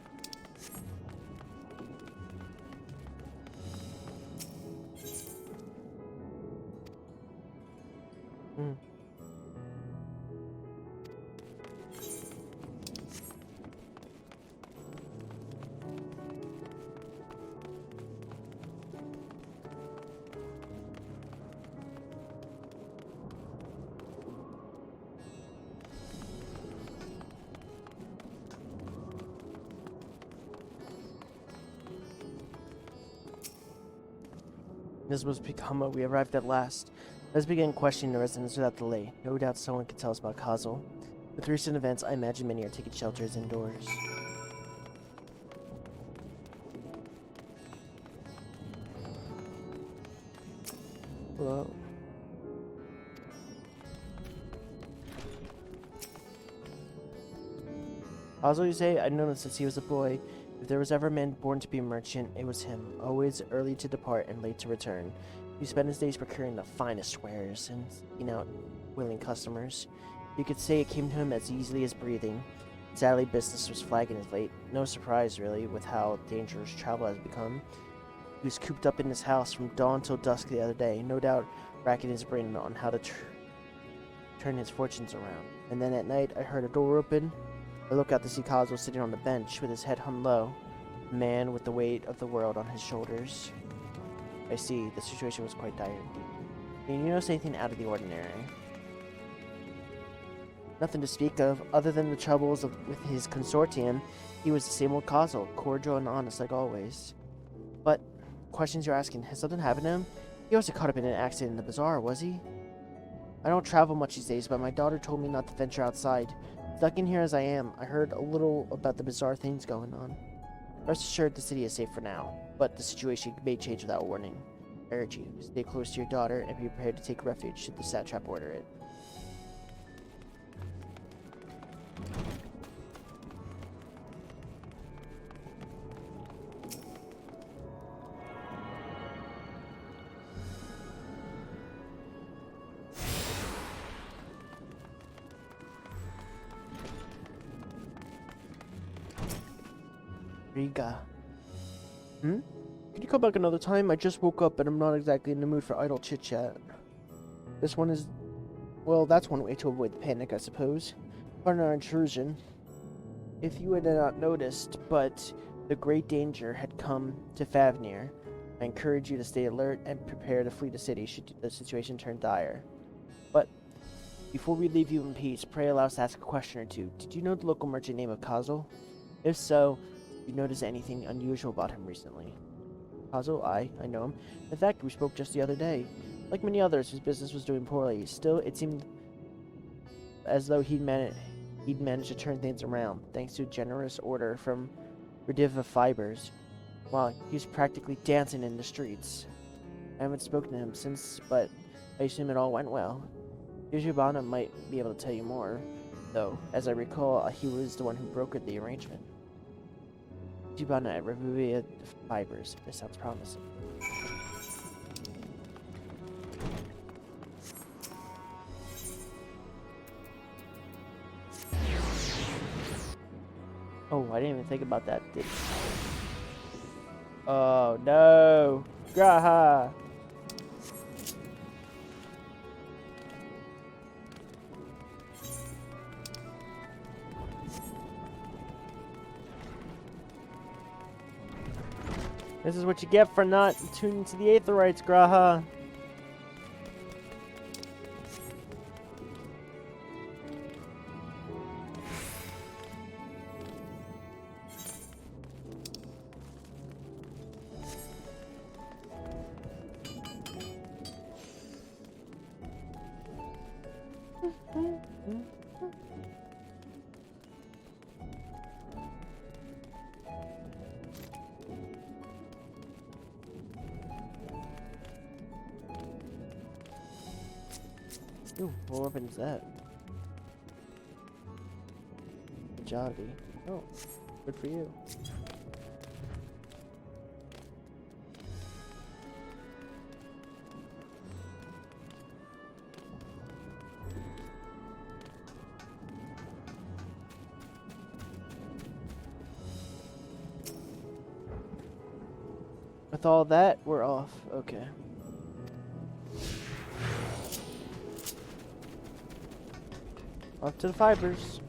This was Pikama. We arrived at last. Let's begin questioning the residents without delay. No doubt someone can tell us about Kazal. With recent events, I imagine many are taking shelters indoors. Hello. Also, you say, I noticed since he was a boy, if there was ever a man born to be a merchant, it was him. Always early to depart and late to return. He spent his days procuring the finest wares and seeking out willing customers. You could say it came to him as easily as breathing. Sadly, business was flagging as late. No surprise, really, with how dangerous travel has become. He was cooped up in his house from dawn till dusk the other day, no doubt racking his brain on how to turn his fortunes around. And then at night, I heard a door open. I look out to see Kazuo sitting on the bench with his head hung low, a man with the weight of the world on his shoulders. I see, the situation was quite dire indeed. Did you notice anything out of the ordinary? Nothing to speak of, other than the troubles with his consortium. He was the same old Kazuo, cordial and honest like always. But, questions you're asking, has something happened to him? He wasn't caught up in an accident in the bazaar, was he? I don't travel much these days, but my daughter told me not to venture outside. Stuck in here as I am, I heard a little about the bizarre things going on. Rest assured the city is safe for now, but the situation may change without warning. I urge you, stay close to your daughter and be prepared to take refuge should the satrap order it. Riga. Could you come back another time? I just woke up and I'm not exactly in the mood for idle chit-chat. This one is... well, that's one way to avoid the panic, I suppose. Pardon our intrusion. If you had not noticed, but the great danger had come to Favnir. I encourage you to stay alert and prepare to flee the city should the situation turn dire. But, before we leave you in peace, pray allow us to ask a question or two. Did you know the local merchant named Kazuo? If so, you notice anything unusual about him recently? Kazuo, I know him. In fact, we spoke just the other day. Like many others, his business was doing poorly. Still, it seemed as though he'd managed to turn things around, thanks to a generous order from Radiva Fibers. Wow, he was practically dancing in the streets. I haven't spoken to him since, but I assume it all went well. Yujibana might be able to tell you more, though. As I recall, he was the one who brokered the arrangement. Yujibana at Radiva Fibers. This sounds promising. Oh, I didn't even think about that, did I? Oh, no! Graha! This is what you get for not tuning to the Aetherites, Graha! Ooh, what weapon is that? Jolly. Oh, good for you. With all that, we're off. Okay. Off to the fibers.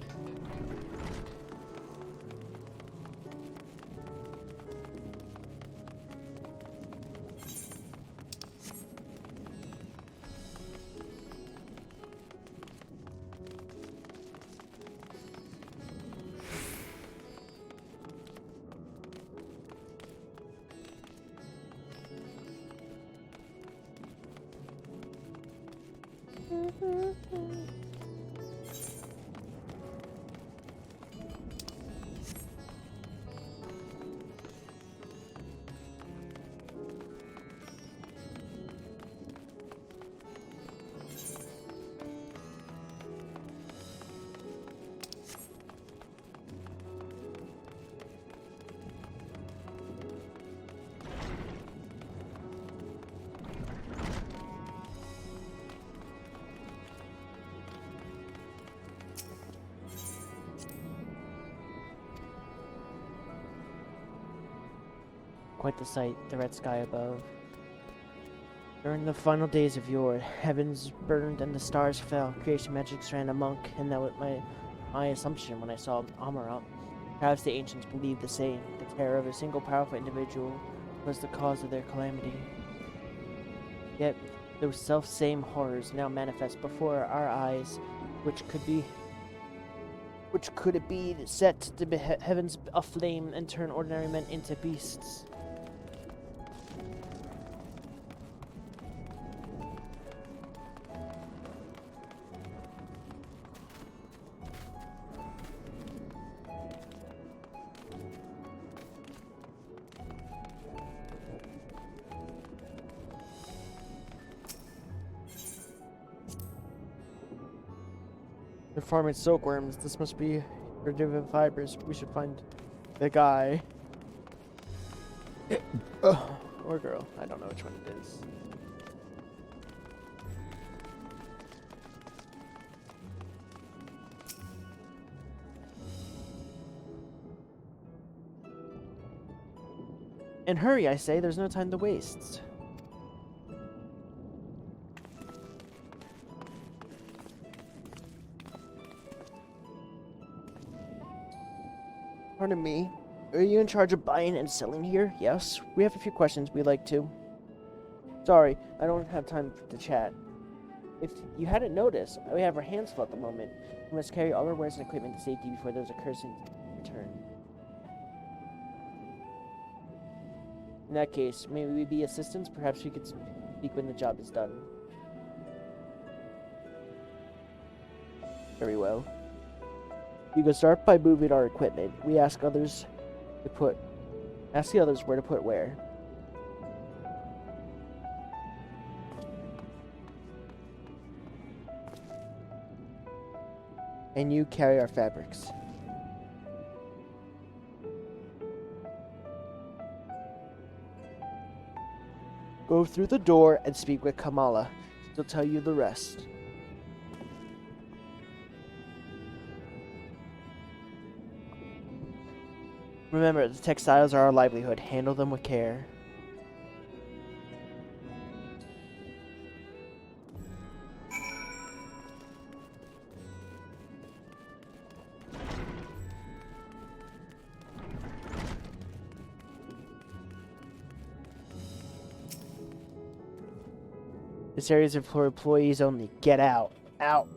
Quite the sight, the red sky above. During the final days of yore, heavens burned and the stars fell. Creation magic ran amok, and that was my assumption when I saw Amaranth. Perhaps the ancients believed the same. The terror of a single powerful individual was the cause of their calamity. Yet, those self-same horrors now manifest before our eyes, which could it be set to be heavens aflame and turn ordinary men into beasts? They're farming silkworms. This must be regenerative fibers. We should find the guy. Or girl. I don't know which one it is. And hurry, I say. There's no time to waste. Pardon me. Are you in charge of buying and selling here? Yes. We have a few questions we'd like to. Sorry, I don't have time to chat. If you hadn't noticed, we have our hands full at the moment. We must carry all our wares and equipment to safety before those occurs in return. In that case, may we be assistants? Perhaps we could speak when the job is done. Very well. You can start by moving our equipment. We ask the others where to put where. And you carry our fabrics. Go through the door and speak with Kamala. She'll tell you the rest. Remember, the textiles are our livelihood. Handle them with care. This area is for employees only. Get out. Out.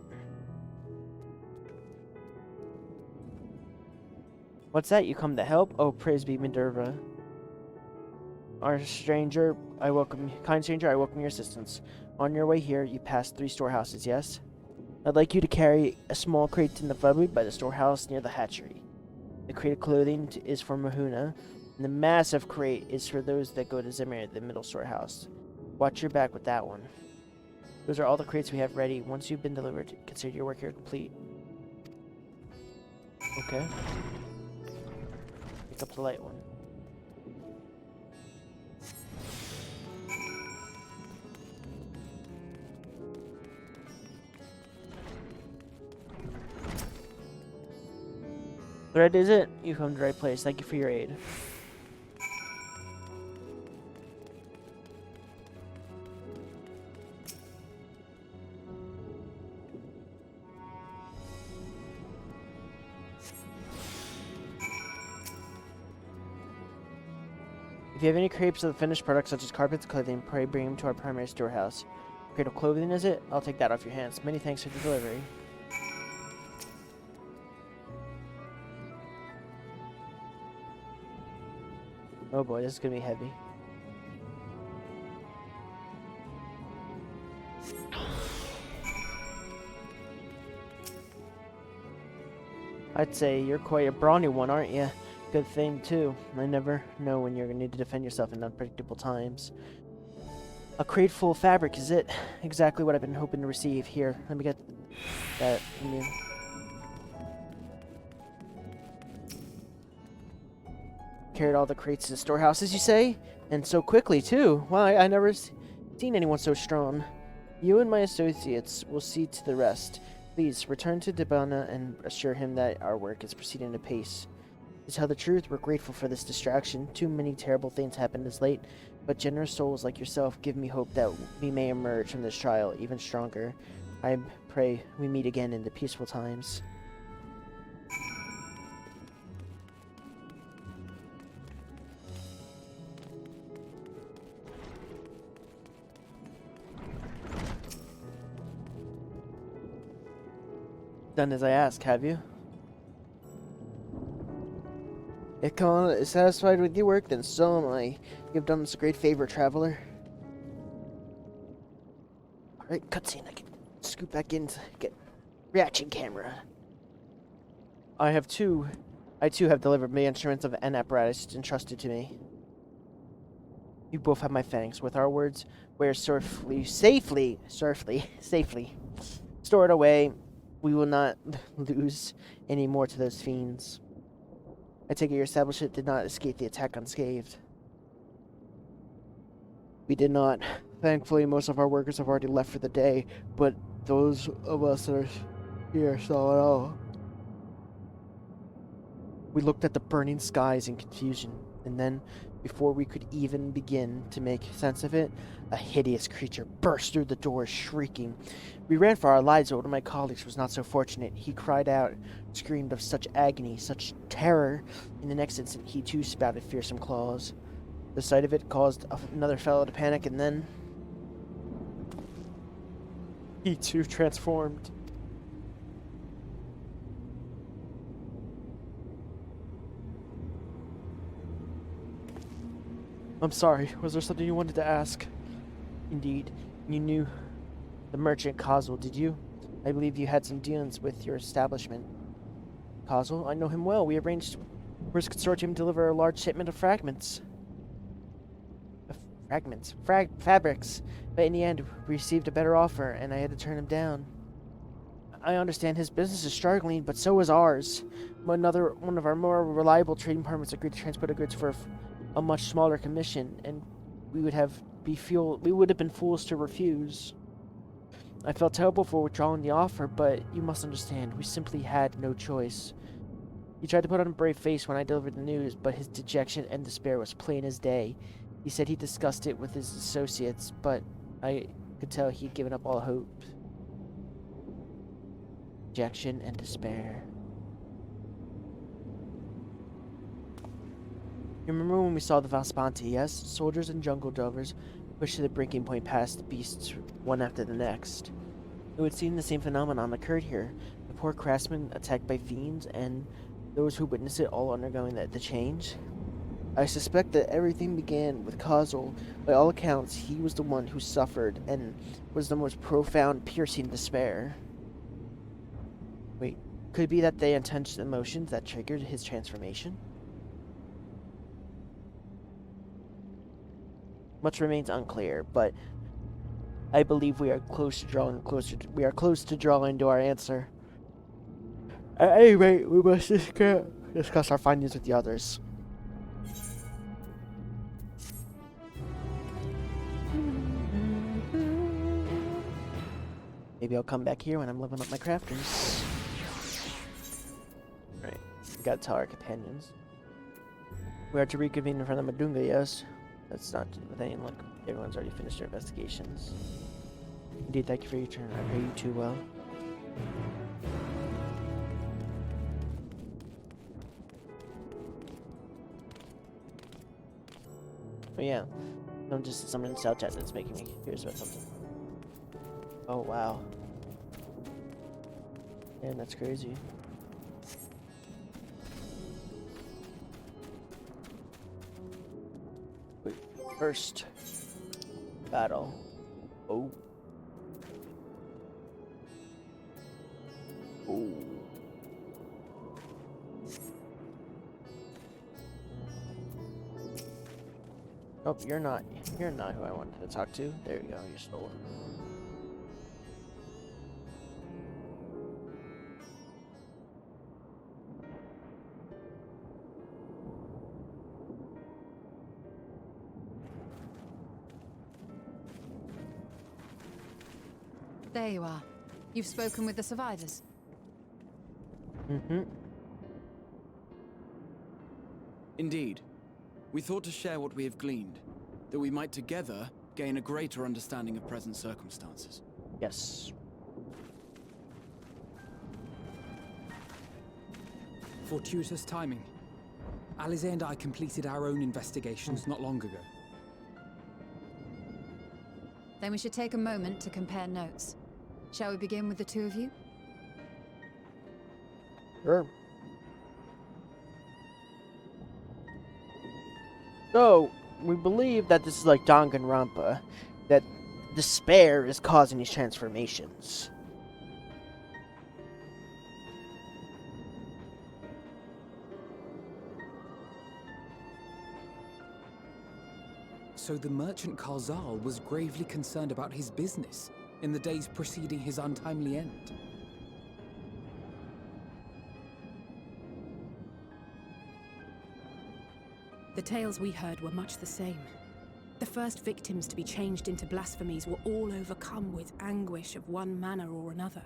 What's that? You come to help? Oh, praise be Minerva. Kind stranger, I welcome your assistance. On your way here, you pass 3 storehouses, yes? I'd like you to carry a small crate in the food by the storehouse near the hatchery. The crate of clothing is for Mahuna, and the massive crate is for those that go to Zemir, the middle storehouse. Watch your back with that one. Those are all the crates we have ready. Once you've been delivered, consider your work here complete. Okay. Pick up the light one. Thread, is it? You come to the right place. Thank you for your aid. If you have any crepes of the finished products such as carpets and clothing, pray bring them to our primary storehouse. Crate of clothing, is it? I'll take that off your hands. Many thanks for the delivery. Oh boy, this is gonna be heavy. I'd say you're quite a brawny one, aren't you? Good thing, too. I never know when you're going to need to defend yourself in unpredictable times. A crate full of fabric, is it? Exactly what I've been hoping to receive. Here, let me get that from you. Carried all the crates to the storehouses, you say? And so quickly, too. Why, I never seen anyone so strong. You and my associates will see to the rest. Please, return to Debana and assure him that our work is proceeding at a pace. To tell the truth, we're grateful for this distraction. Too many terrible things happened as late, but generous souls like yourself give me hope that we may emerge from this trial even stronger. I pray we meet again in the peaceful times. Done as I ask, have you? If Khan is satisfied with your work, then so am I. You've done us a great favor, traveler. Alright, cutscene. I can scoot back in to get reaction camera. I too have delivered the instruments of an apparatus entrusted to me. You both have my thanks. With our words, we're safely stored away. We will not lose any more to those fiends. I take it your establishment did not escape the attack unscathed. We did not. Thankfully, most of our workers have already left for the day, but those of us that are here saw it all. We looked at the burning skies in confusion, and then, before we could even begin to make sense of it, a hideous creature burst through the door, shrieking. We ran for our lives, but one of my colleagues was not so fortunate. He cried out, screamed of such agony, such terror. In the next instant, he too spouted fearsome claws. The sight of it caused another fellow to panic, and then he too transformed. I'm sorry, was there something you wanted to ask? Indeed, you knew the merchant Kazel, did you? I believe you had some dealings with your establishment. Kazel? I know him well. We arranged for his consortium to deliver a large shipment of fragments. Fabrics. But in the end, we received a better offer, and I had to turn him down. I understand his business is struggling, but so is ours. One of our more reliable trading partners agreed to transport the goods for a much smaller commission, and we would have been fools to refuse. I felt terrible for withdrawing the offer, but you must understand, we simply had no choice. He tried to put on a brave face when I delivered the news, but his dejection and despair was plain as day. He said he discussed it with his associates, but I could tell he'd given up all hope. Dejection and despair. You remember when we saw the Valspanti, yes? Soldiers and jungle drovers pushed to the breaking point past the beasts one after the next. It would seem the same phenomenon occurred here. The poor craftsmen attacked by fiends, and those who witnessed it all undergoing the change. I suspect that everything began with Kazel. By all accounts, he was the one who suffered, and was the most profound, piercing despair. Wait, could it be that the intense emotions that triggered his transformation? Much remains unclear, but I believe we are close to drawing to our answer. At any rate, we must discuss our findings with the others. Maybe I'll come back here when I'm leveling up my crafters. Right, we gotta tell our companions. We are to reconvene in front of Madunga, yes? That's not with any luck. Everyone's already finished their investigations. Indeed, thank you for your turn. I pray you too well. Oh yeah, I'm just summoning cell chat that's making me curious about something. Oh wow. Man, that's crazy. Wait, first battle. Oh. Oh. Oh, you're not who I wanted to talk to. There you go, you're stolen. There you are. You've spoken with the survivors. Mm-hmm. Indeed. We thought to share what we have gleaned, that we might together gain a greater understanding of present circumstances. Yes. Fortuitous timing. Alize and I completed our own investigations not long ago. Then we should take a moment to compare notes. Shall we begin with the two of you? Sure. So, we believe that this is like Danganronpa, that despair is causing these transformations. So the merchant Karzal was gravely concerned about his business in the days preceding his untimely end. The tales we heard were much the same. The first victims to be changed into blasphemies were all overcome with anguish of one manner or another.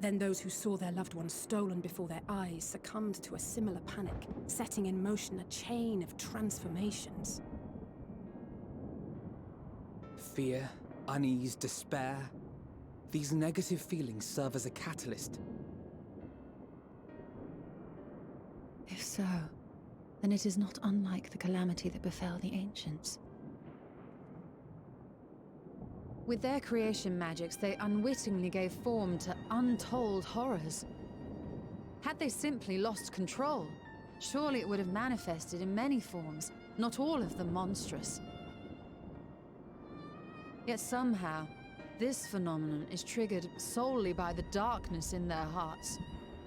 Then those who saw their loved ones stolen before their eyes succumbed to a similar panic, setting in motion a chain of transformations. Fear, unease, despair. These negative feelings serve as a catalyst. If so, then it is not unlike the calamity that befell the ancients. With their creation magics, they unwittingly gave form to untold horrors. Had they simply lost control, surely it would have manifested in many forms, not all of them monstrous. Yet somehow, this phenomenon is triggered solely by the darkness in their hearts,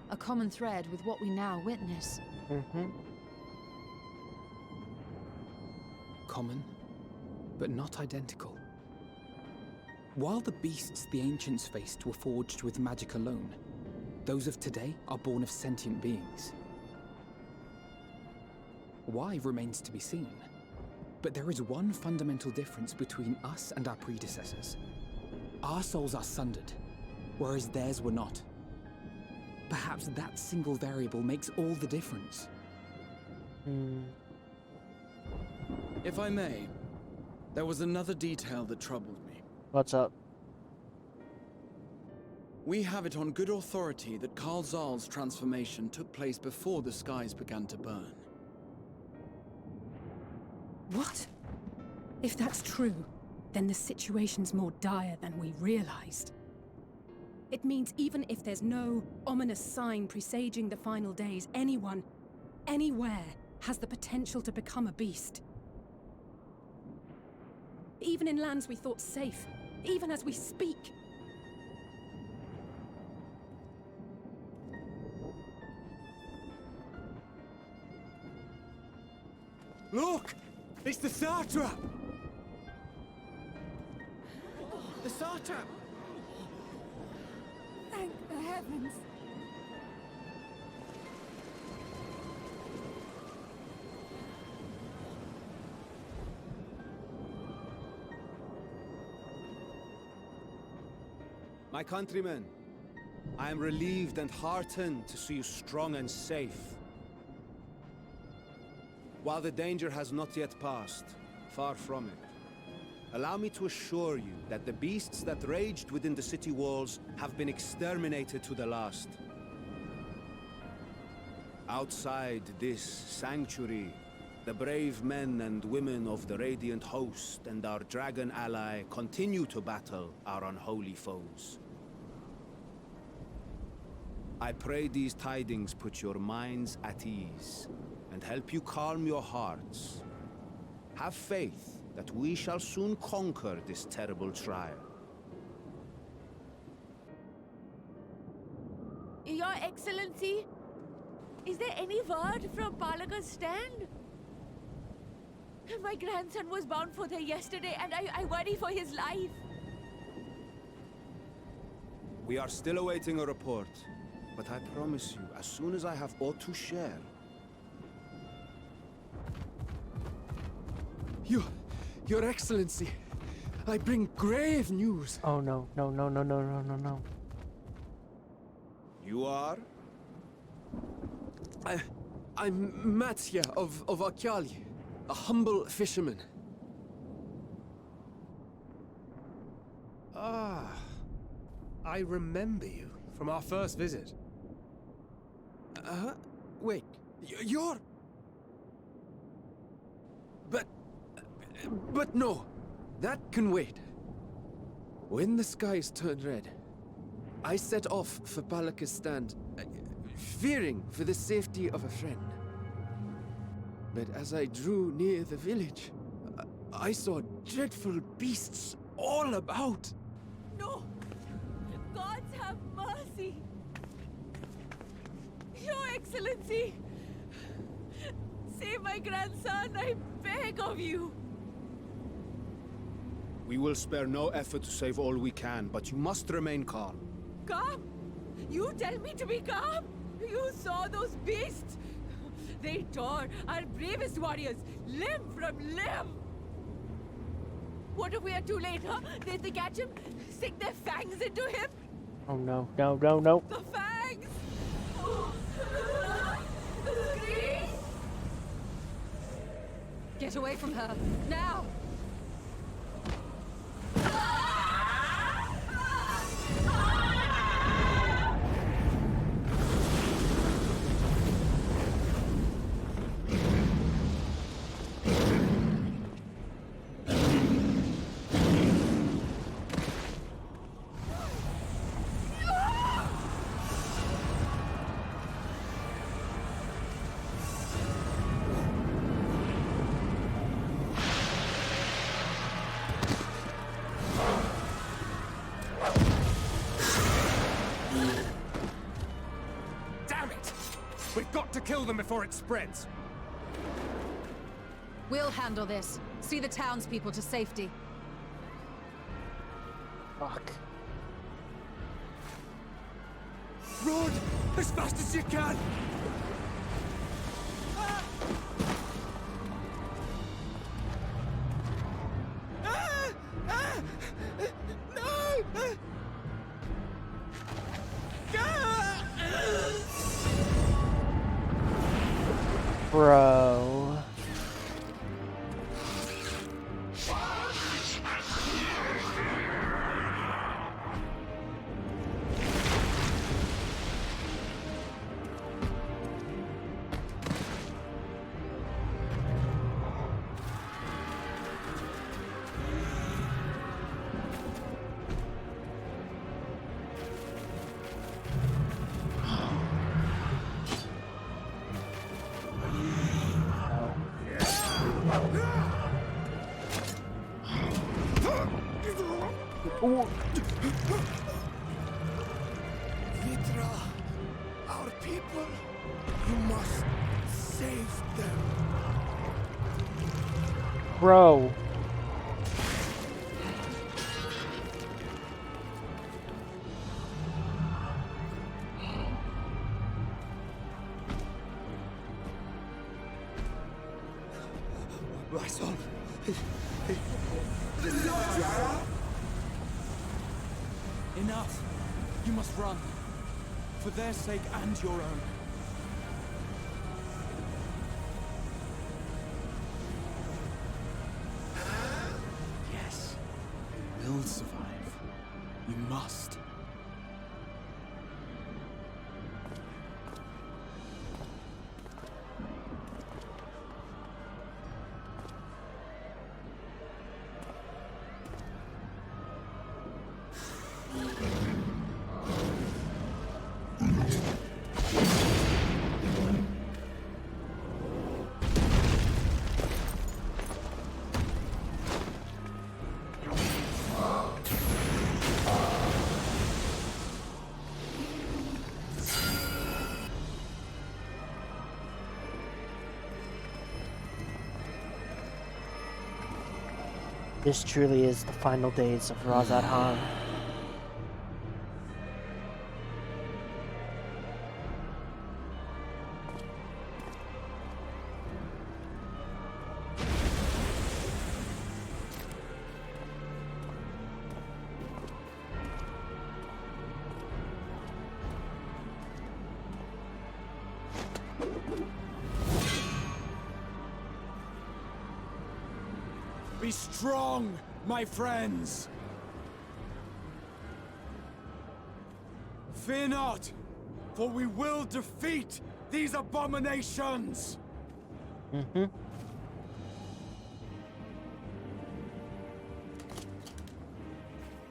a common thread with what we now witness. Common, but not identical. While the beasts the ancients faced were forged with magic alone, those of today are born of sentient beings. Why remains to be seen, but there is one fundamental difference between us and our predecessors. Our souls are sundered, whereas theirs were not. Perhaps that single variable makes all the difference. If I may, there was another detail that troubled me. What's up? We have it on good authority that Karzal's transformation took place before the skies began to burn. What? If that's true, then the situation's more dire than we realized. It means even if there's no ominous sign presaging the final days, anyone, anywhere, has the potential to become a beast. Even in lands we thought safe, even as we speak. Look! It's the satrap! The satrap! Thank the heavens! My countrymen, I am relieved and heartened to see you strong and safe. While the danger has not yet passed, far from it, allow me to assure you that the beasts that raged within the city walls have been exterminated to the last. Outside this sanctuary, the brave men and women of the Radiant Host and our dragon ally continue to battle our unholy foes. I pray these tidings put your minds at ease and help you calm your hearts. Have faith that we shall soon conquer this terrible trial. Your Excellency, is there any word from Palaka's stand? My grandson was bound for there yesterday, and I worry for his life. We are still awaiting a report, but I promise you, as soon as I have aught to share... Your Excellency, I bring grave news. Oh no, no, no, no, no, no, no, no. You are? I'm Matsya of Akyali, a humble fisherman. Ah, I remember you from our first visit. Wait, you're... But no, that can wait. When the skies turned red, I set off for Palaka's stand, fearing for the safety of a friend. But as I drew near the village, I saw dreadful beasts all about. No! Gods have mercy! Your Excellency! Save my grandson, I beg of you! We will spare no effort to save all we can, but you must remain calm. Calm? You tell me to be calm? You saw those beasts? They tore our bravest warriors limb from limb! What if we are too late, huh? They catch him, stick their fangs into him? Oh no, no, no, no. The fangs! The screams! Get away from her, now! We've got to kill them before it spreads. We'll handle this. See the townspeople to safety. Fuck. Run! As fast as you can! Bro. Vitra, our people, you must save them. Bro. My son. Enough! You must run. For their sake and your own. Yes, you will survive. You must. This truly is the final days of Radz. Be strong, my friends! Fear not, for we will defeat these abominations! Mm-hmm.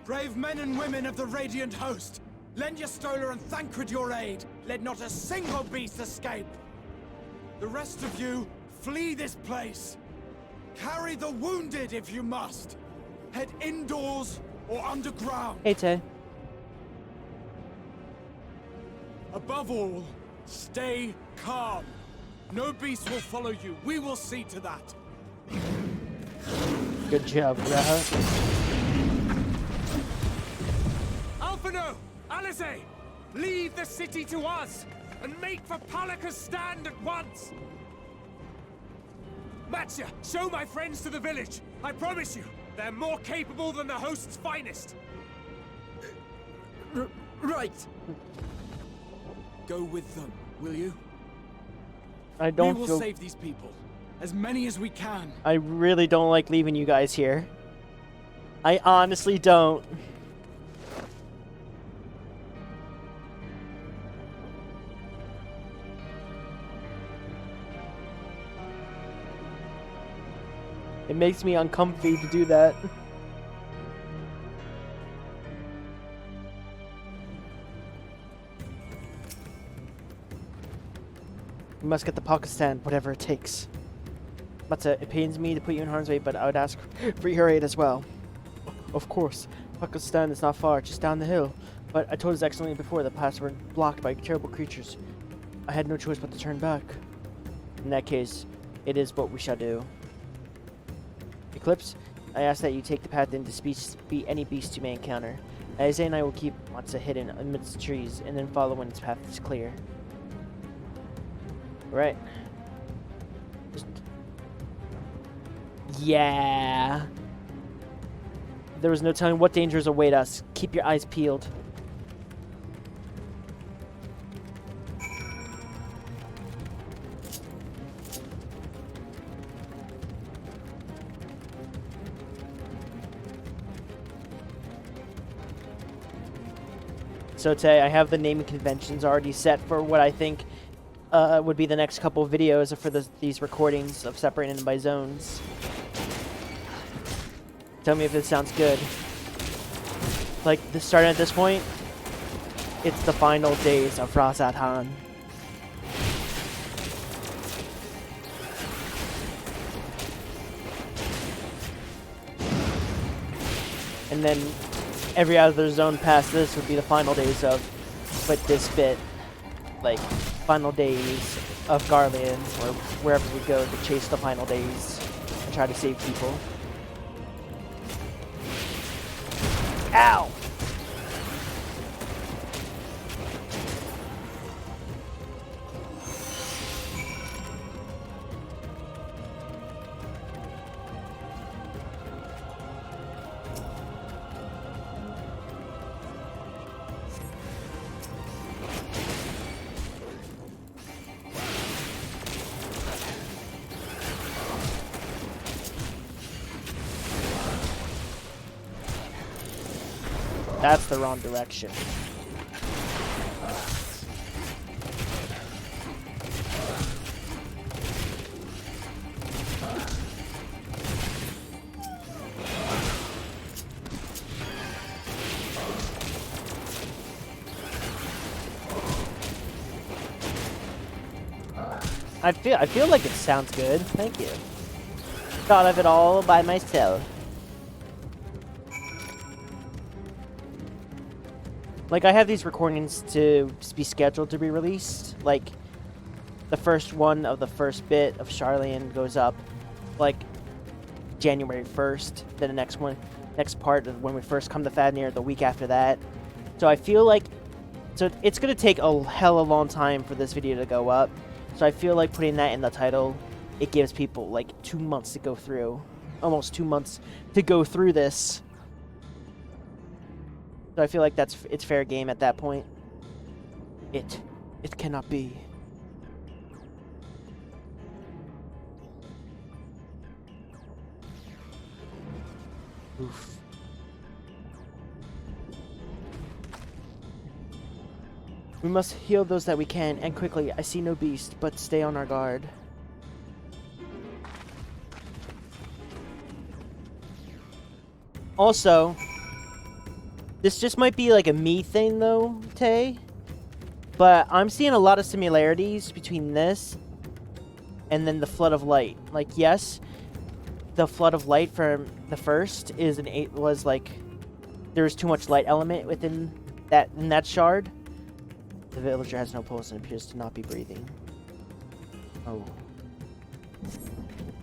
Brave men and women of the Radiant Host, lend your Stola and Thancred your aid. Let not a single beast escape. The rest of you, flee this place. Carry the wounded if you must. Head indoors or underground. Hey, Tay. Above all, stay calm. No beast will follow you. We will see to that. Good job, Raha. Alphino! Alice! Leave the city to us, and make for Palaka's stand at once! Matcha, show my friends to the village. I promise you, they're more capable than the host's finest. Right. Go with them, will you? I don't We will feel... save these people. As many as we can. I really don't like leaving you guys here. I honestly don't. It makes me uncomfy to do that. We must get the Pakistan, whatever it takes. Matza, it pains me to put you in harm's way, but I would ask for your aid as well. Of course, Pakistan is not far, just down the hill. But I told His Excellency before the paths were blocked by terrible creatures. I had no choice but to turn back. In that case, it is what we shall do. Eclipse, I ask that you take the path in to beat any beast you may encounter. Isaiah and I will keep Matza hidden amidst the trees, and then follow when its path is clear. Right. Yeah. There was no telling what dangers await us. Keep your eyes peeled. So Tay, I have the naming conventions already set for what I think would be the next couple of videos for these recordings of separating them by zones. Tell me if it sounds good. Like, starting at this point, it's the final days of Radz. And then every other zone past this would be the final days of, but this bit, like, final days of Garland, or wherever we go to chase the final days and try to save people. Ow! That's the wrong direction. I feel like it sounds good. Thank you. Thought of it all by myself. Like, I have these recordings to be scheduled to be released. Like, the first one of the first bit of Charlene goes up, like, January 1st. Then the next part of when we first come to Fadnir, the week after that. So I feel like, so it's going to take a hella long time for this video to go up. So I feel like putting that in the title, it gives people, like, 2 months to go through. Almost 2 months to go through this. So I feel like it's fair game at that point. It cannot be. Oof. We must heal those that we can, and quickly. I see no beast, but stay on our guard. Also, this just might be like a me thing though, Tay. But I'm seeing a lot of similarities between this and then the Flood of Light. Like, yes, the Flood of Light from the first was like there was too much light element within that shard. The villager has no pulse and appears to not be breathing. Oh.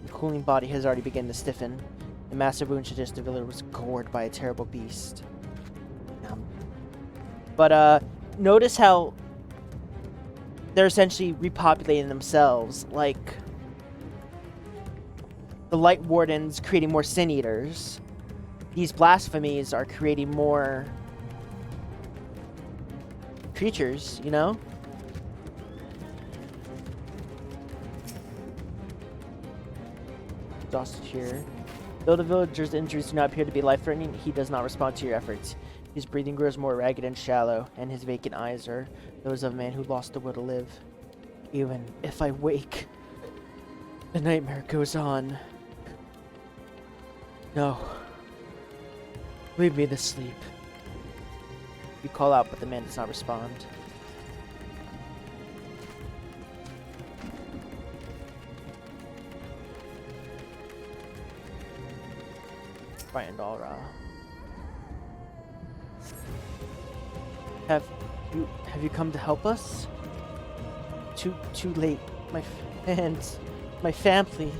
The cooling body has already begun to stiffen. The massive wound suggests the villager was gored by a terrible beast. But notice how they're essentially repopulating themselves. Like, the Light Wardens creating more Sin Eaters. These blasphemies are creating more creatures, you know? Exhausted here. Though the villager's injuries do not appear to be life-threatening, he does not respond to your efforts. His breathing grows more ragged and shallow, and his vacant eyes are those of a man who lost the will to live. Even if I wake, the nightmare goes on. No. Leave me to sleep. You call out, but the man does not respond. Frightened Alra. Have you come to help us? Too late. My fans, my family.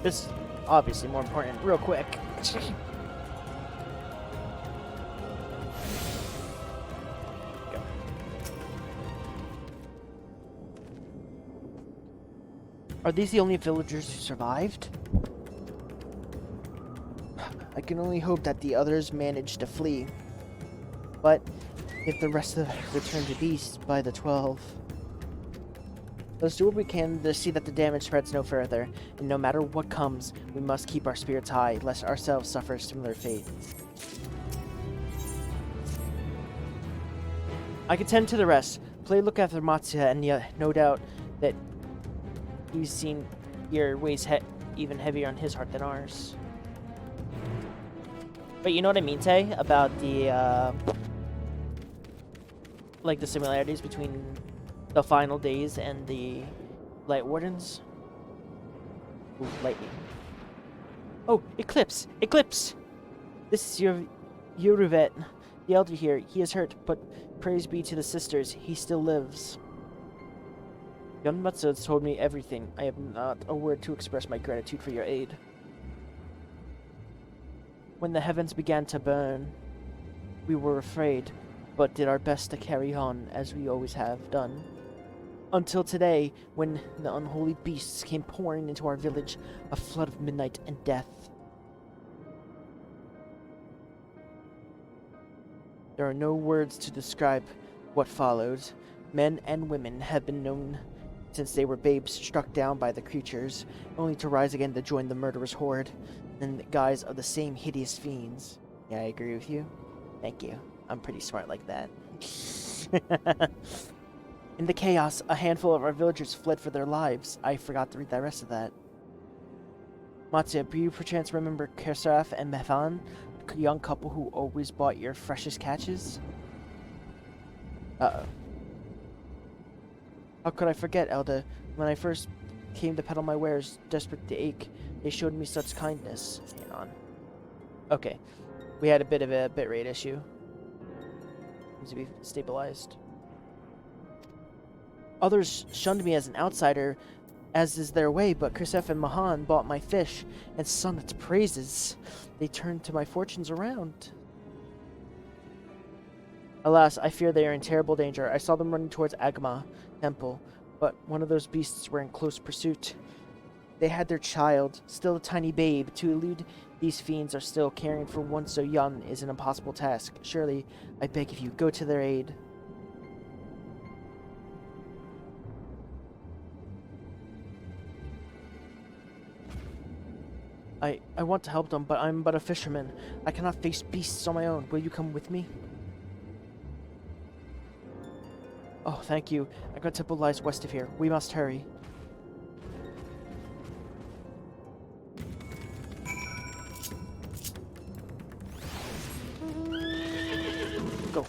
This is obviously more important. Real quick. Are these the only villagers who survived? I can only hope that the others managed to flee. But if the rest of them return to beasts by the 12... Let's do what we can to see that the damage spreads no further, and no matter what comes, we must keep our spirits high, lest ourselves suffer a similar fate. I can tend to the rest. Play look after Matsuya, and no doubt that he's seen your weighs even heavier on his heart than ours. But you know what I mean, Tay? About the, like the similarities between the final days and the Light Wardens? Ooh, lightning. Oh, Eclipse! Eclipse! This is your Yuruvet, the elder here. He is hurt, but praise be to the sisters, he still lives. Yonmatsu has told me everything. I have not a word to express my gratitude for your aid. When the heavens began to burn, we were afraid, but did our best to carry on as we always have done. Until today, when the unholy beasts came pouring into our village, a flood of midnight and death. There are no words to describe what followed. Men and women have been known since they were babes struck down by the creatures, only to rise again to join the murderous horde in the guise of the same hideous fiends. Yeah, I agree with you. Thank you. I'm pretty smart like that. In the chaos, a handful of our villagers fled for their lives. I forgot to read the rest of that. Matsuya, do you perchance remember Kersaraf and Mefan, the young couple who always bought your freshest catches? Uh-oh. How could I forget, Elda? When I first came to peddle my wares, desperate to ache, they showed me such kindness. Hang on. Okay. We had a bit of a bitrate issue. Seems to be stabilized. Others shunned me as an outsider, as is their way, but Kursef and Mahan bought my fish and sung its praises. They turned to my fortunes around. Alas, I fear they are in terrible danger. I saw them running towards Agama Temple, but one of those beasts were in close pursuit. They had their child, still a tiny babe. To elude these fiends are still caring for one so young is an impossible task. Surely, I beg of you, go to their aid. I want to help them, but I'm but a fisherman. I cannot face beasts on my own. Will you come with me? Oh, thank you. Our temple lies west of here. We must hurry. Go.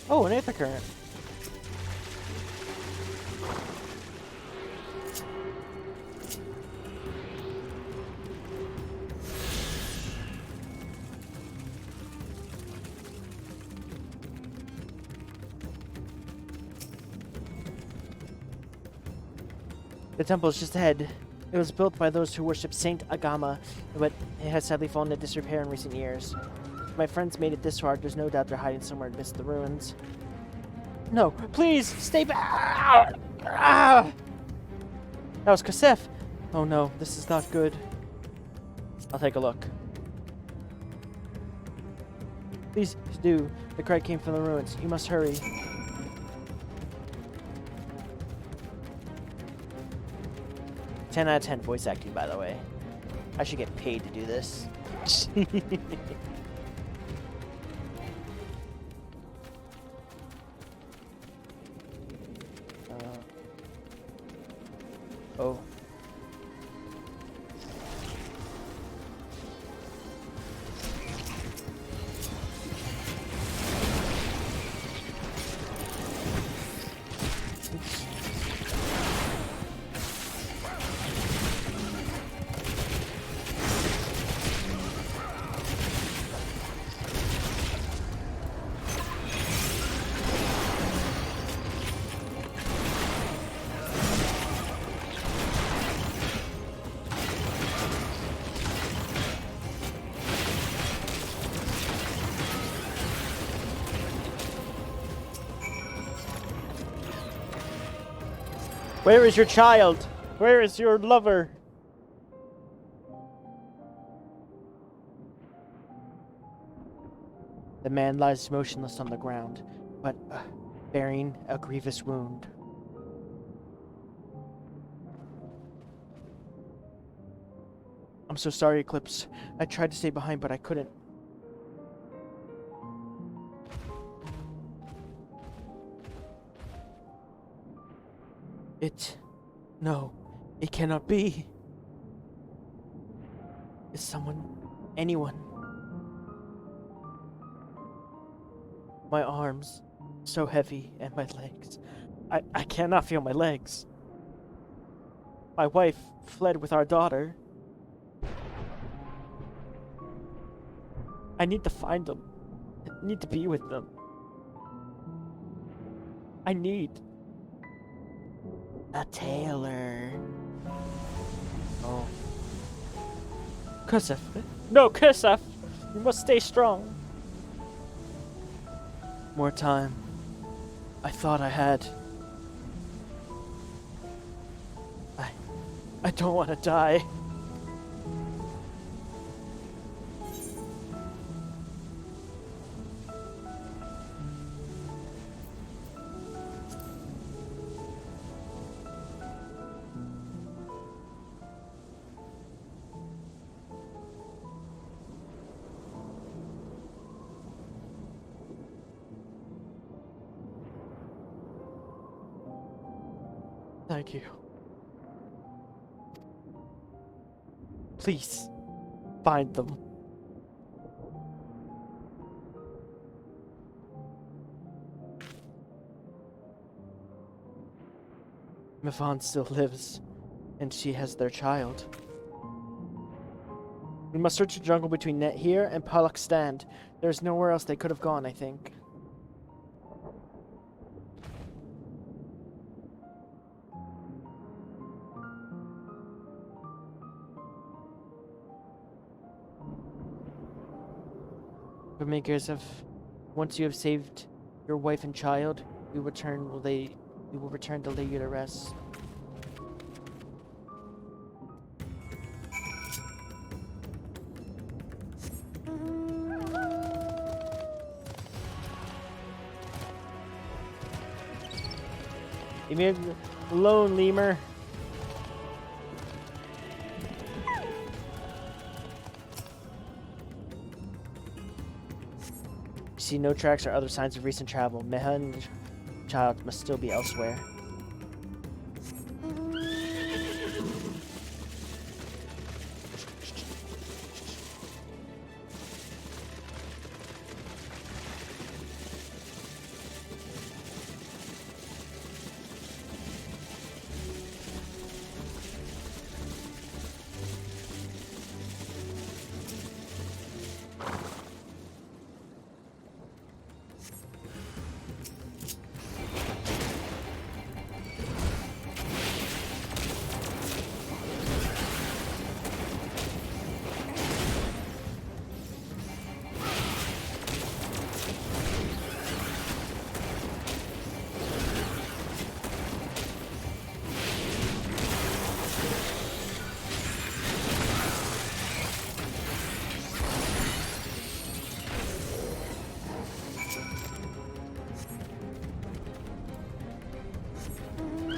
Oh, an aether current. The temple is just ahead. It was built by those who worship Saint Agama, but it has sadly fallen into disrepair in recent years. My friends made it this far. There's no doubt they're hiding somewhere amidst the ruins. No, please, stay back! Ah! That was Kasef. Oh no, this is not good. I'll take a look. Please do. The cry came from the ruins. You must hurry. Ten out of 10 voice acting, by the way. I should get paid to do this. Oh. Where is your child? Where is your lover? The man lies motionless on the ground, but bearing a grievous wound. I'm so sorry, Eclipse. I tried to stay behind, but I couldn't. No, it cannot be. Is someone, anyone? My arms, so heavy, and my legs. I cannot feel my legs. My wife fled with our daughter. I need to find them. I need to be with them. I need a tailor. Oh. Kusef. No, Kusef! You must stay strong. More time. I thought I had. I don't want to die. Thank you. Please, find them. Mifan still lives, and she has their child. We must search the jungle between Net here and Palak Stand. There's nowhere else they could have gone, I think. Makers of, once you have saved your wife and child, we will return to lay you to rest. Leave me alone, lemur. See no tracks or other signs of recent travel. Meha and child must still be elsewhere.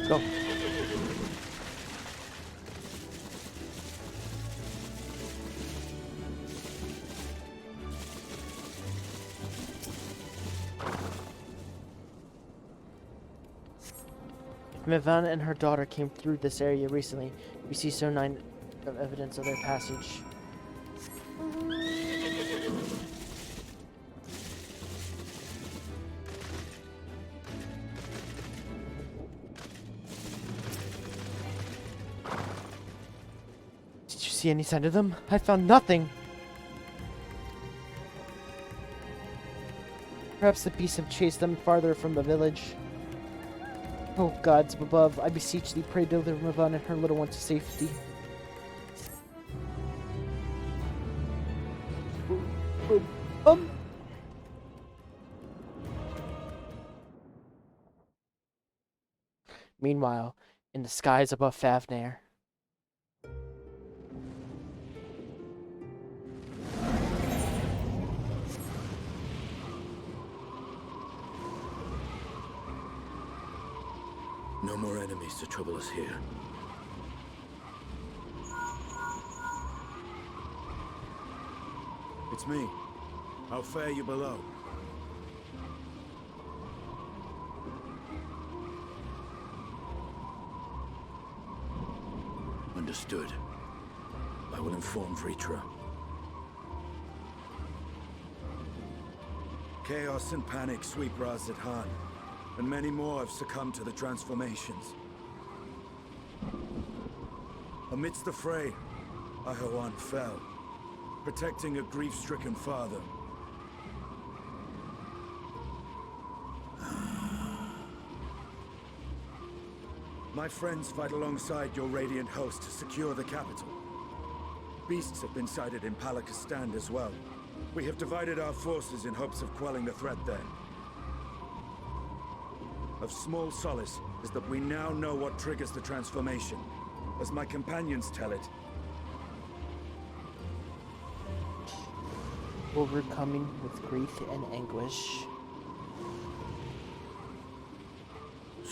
Go. Mevan and her daughter came through this area recently. We see so nine of evidence of their passage. Did you see any sign of them? I found nothing. Perhaps the beasts have chased them farther from the village. Oh, gods above, I beseech thee, pray deliver Mevan and her little one to safety. Meanwhile, in the skies above Fafnir. No more enemies to trouble us here. It's me. How fare you below? Understood. I will inform Vritra. Chaos and panic sweep Radz, and many more have succumbed to the transformations. Amidst the fray, Ahawan fell, protecting a grief-stricken father. My friends fight alongside your Radiant host to secure the capital. Beasts have been sighted in Palakistan as well. We have divided our forces in hopes of quelling the threat there. Of small solace is that we now know what triggers the transformation. As my companions tell it, overcoming with grief and anguish.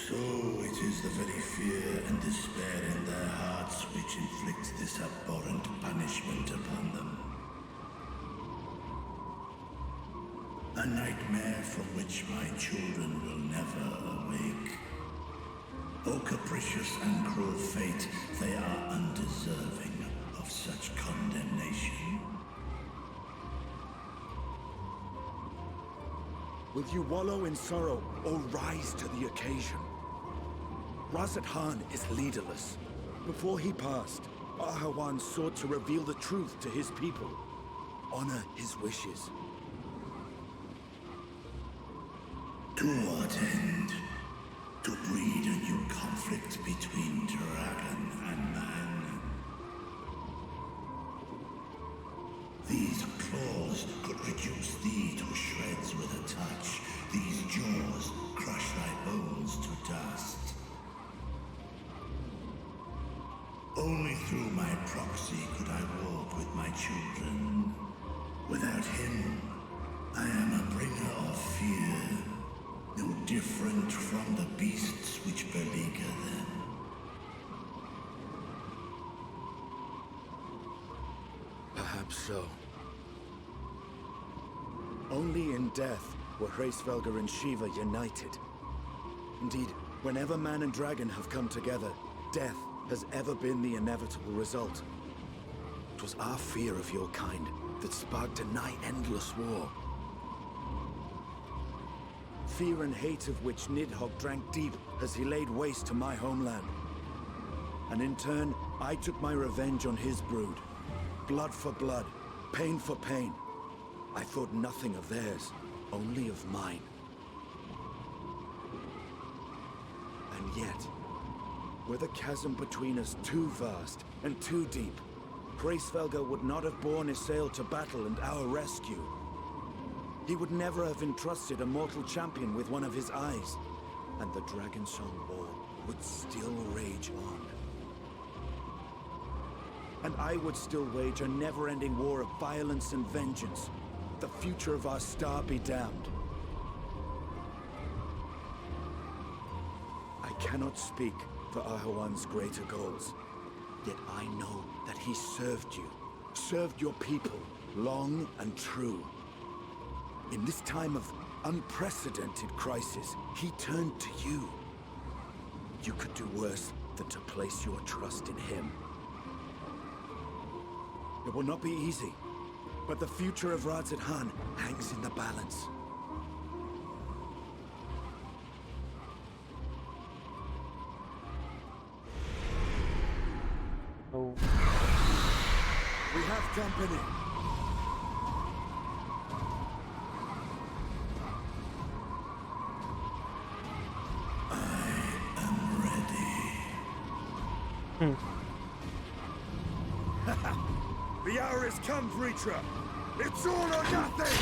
so it is the very fear and despair in their hearts which inflicts this abhorrent punishment upon them. A nightmare from which my children will never awake. O capricious and cruel fate, they are undeserving of such condemnation. Will you wallow in sorrow or rise to the occasion? Radz is leaderless. Before he passed, Ahawan sought to reveal the truth to his people. Honor his wishes. To what end? To breed a new conflict between dragon and man. These claws could reduce thee different from the beasts which beleaguer them. Perhaps so. Only in death were Hraesvelgr and Shiva united. Indeed, whenever man and dragon have come together, death has ever been the inevitable result. It was our fear of your kind that sparked a nigh-endless war. Fear and hate of which Nidhogg drank deep as he laid waste to my homeland. And in turn, I took my revenge on his brood. Blood for blood, pain for pain. I thought nothing of theirs, only of mine. And yet, were the chasm between us too vast and too deep, Hraesvelgr would not have borne Isael to battle and our rescue. He would never have entrusted a mortal champion with one of his eyes, and the Dragonsong War would still rage on. And I would still wage a never-ending war of violence and vengeance. The future of our star be damned. I cannot speak for Ahawan's greater goals, yet I know that he served you, served your people, long and true. In this time of unprecedented crisis, he turned to you. You could do worse than to place your trust in him. It will not be easy, but the future of Radz hangs in the balance. Oh. We have company. The hour has come, Breacher! It's all or nothing!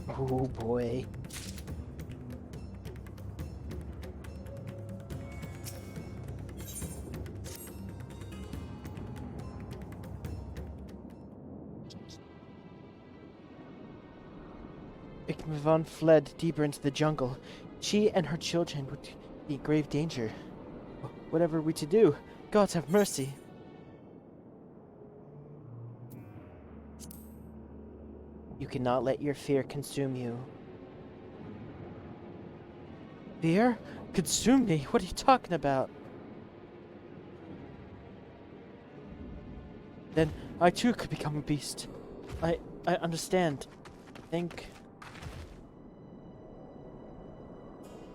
Oh boy. If Mavon fled deeper into the jungle, she and her children would be in grave danger. Whatever are we to do? Gods have mercy. You cannot let your fear consume you. Fear? Consume me? What are you talking about? Then I too could become a beast. I understand.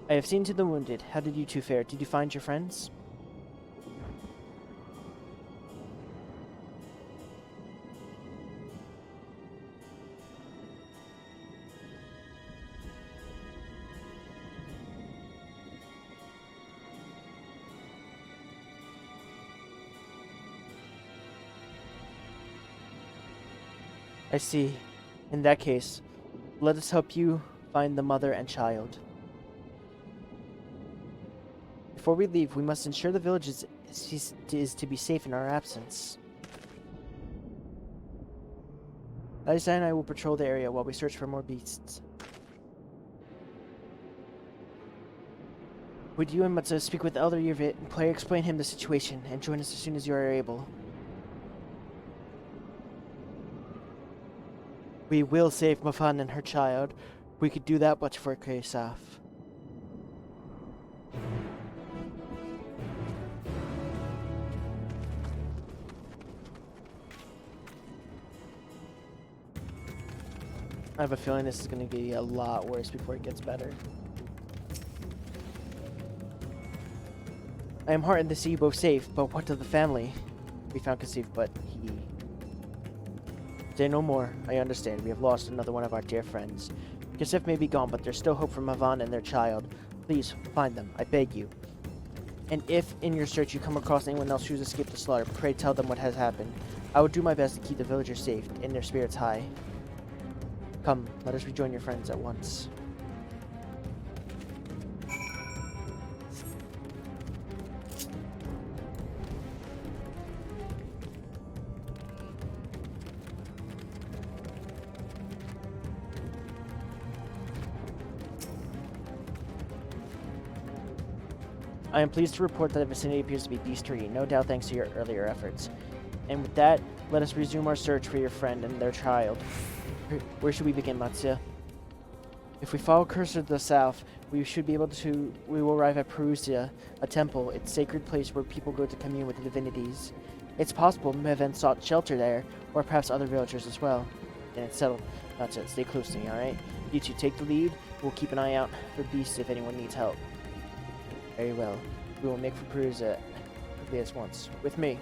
I have seen to the wounded. How did you two fare? Did you find your friends? I see. In that case, let us help you find the mother and child. Before we leave, we must ensure the village is to be safe in our absence. Lisa and I will patrol the area while we search for more beasts. Would you and Matsu speak with Elder Yurvit and explain him the situation, and join us as soon as you are able? We will save Mafan and her child. We could do that much for Kesaf. I have a feeling this is going to be a lot worse before it gets better. I am heartened to see you both safe, but what of the family? We found Kasif, but he... Say no more. I understand. We have lost another one of our dear friends. Kasif may be gone, but there's still hope for Mavan and their child. Please, find them. I beg you. And if, in your search, you come across anyone else who's escaped the slaughter, pray tell them what has happened. I will do my best to keep the villagers safe and their spirits high. Come, let us rejoin your friends at once. I am pleased to report that the vicinity appears to be beast-free, no doubt thanks to your earlier efforts. And with that, let us resume our search for your friend and their child. Where should we begin, Matsuya? If we follow cursor to the south, we will arrive at Perusia, a temple, its sacred place where people go to commune with the divinities. It's possible Meven sought shelter there, or perhaps other villagers as well. Then it's settled. Matsuya, stay close to me, alright? You two take the lead, we'll keep an eye out for beasts if anyone needs help. Very well. We will make for Perusia quickly as once. With me.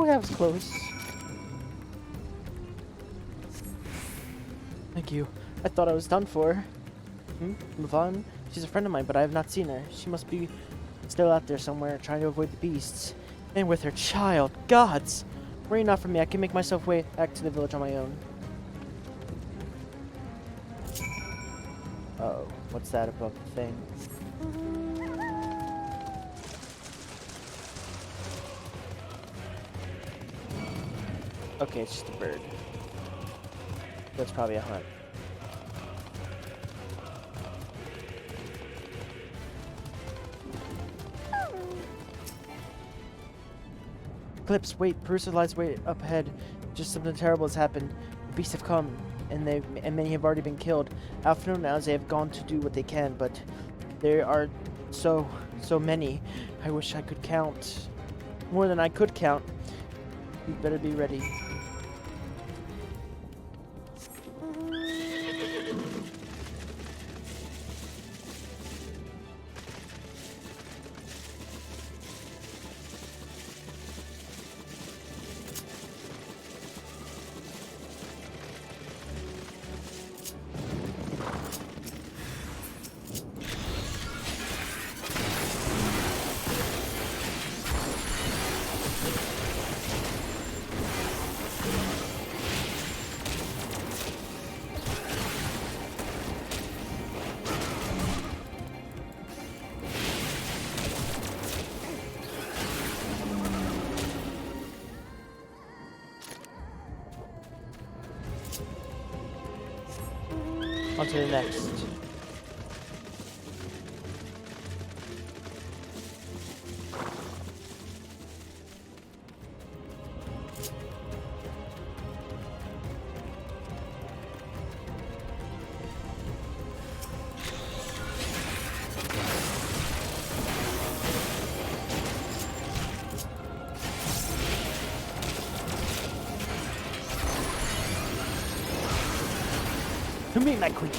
That was close. Thank you. I thought I was done for. Move on. She's a friend of mine, but I have not seen her. She must be still out there somewhere, trying to avoid the beasts. And with her child. Gods! Worry not for me. I can make myself way back to the village on my own. Uh-oh. What's that above the thing? Okay, it's just a bird. That's probably a hunt. Eclipse, wait, Perusia lies way up ahead. Just something terrible has happened. The beasts have come, and many have already been killed. Alpha and As they have gone to do what they can, but there are so many. I wish I could count. More than I could count. You better be ready. On to the next. To me, my queen.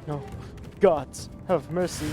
No. Gods, have mercy.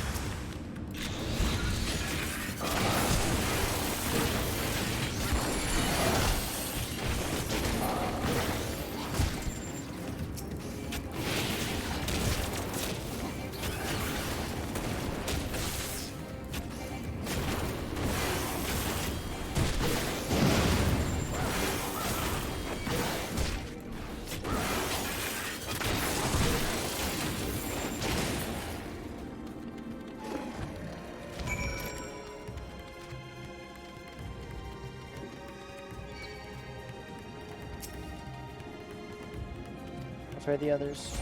fare the others?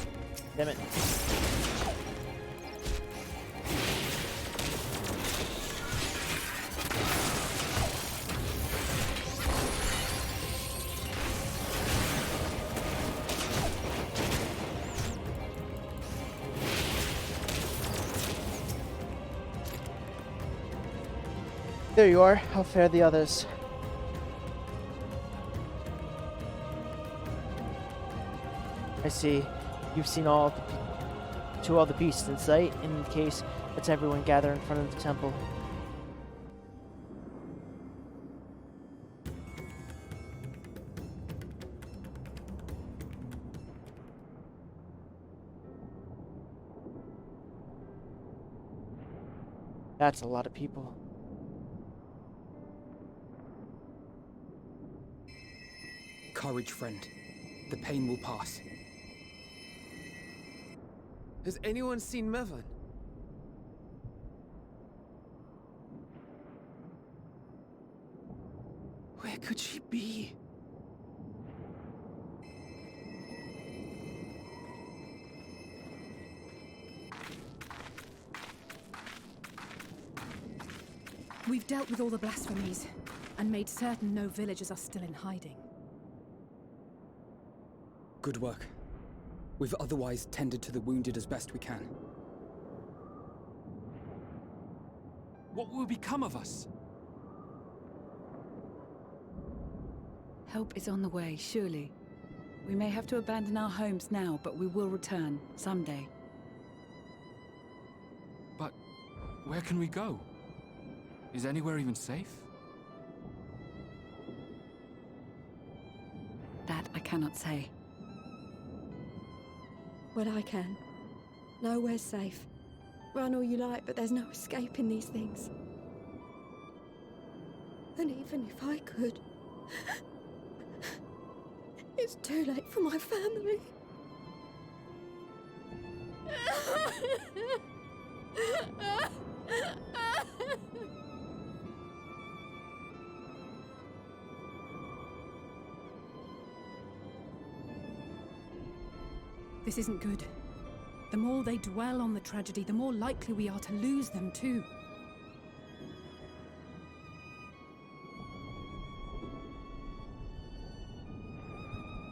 Damn it. There you are. How fare the others? I see. You've seen all the beasts in sight. In case, let's everyone gather in front of the temple. That's a lot of people. Courage, friend. The pain will pass. Has anyone seen Mevan? Where could she be? We've dealt with all the blasphemies, and made certain no villagers are still in hiding. Good work. We've otherwise tended to the wounded as best we can. What will become of us? Help is on the way, surely. We may have to abandon our homes now, but we will return someday. But where can we go? Is anywhere even safe? That I cannot say. Well, I can. Nowhere's safe. Run all you like, but there's no escaping these things. And even if I could, it's too late for my family. This isn't good. The more they dwell on the tragedy, the more likely we are to lose them too.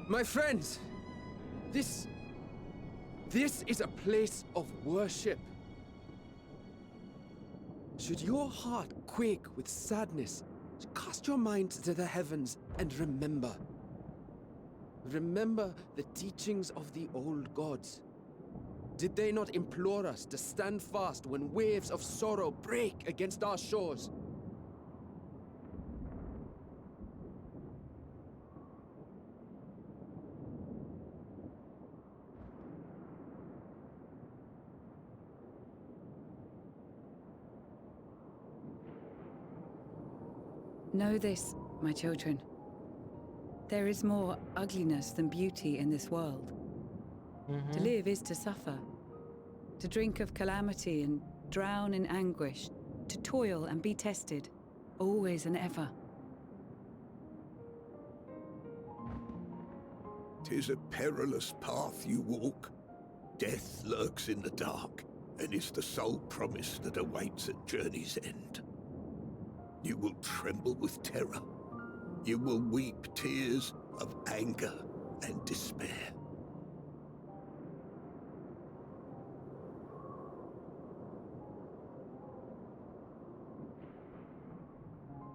My friends, this is a place of worship. Should your heart quake with sadness, cast your mind to the heavens and remember. Remember the teachings of the old gods. Did they not implore us to stand fast when waves of sorrow break against our shores? Know this, my children. There is more ugliness than beauty in this world. To live is to suffer. To drink of calamity and drown in anguish. To toil and be tested, always and ever. 'Tis a perilous path you walk. Death lurks in the dark, and is the sole promise that awaits at journey's end. You will tremble with terror. You will weep tears of anger and despair.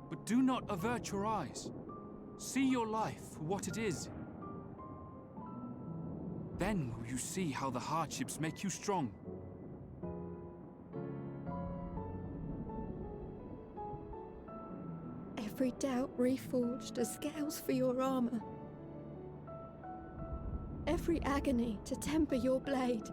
But do not avert your eyes. See your life for what it is. Then will you see how the hardships make you strong. Every doubt reforged as scales for your armor. Every agony to temper your blade.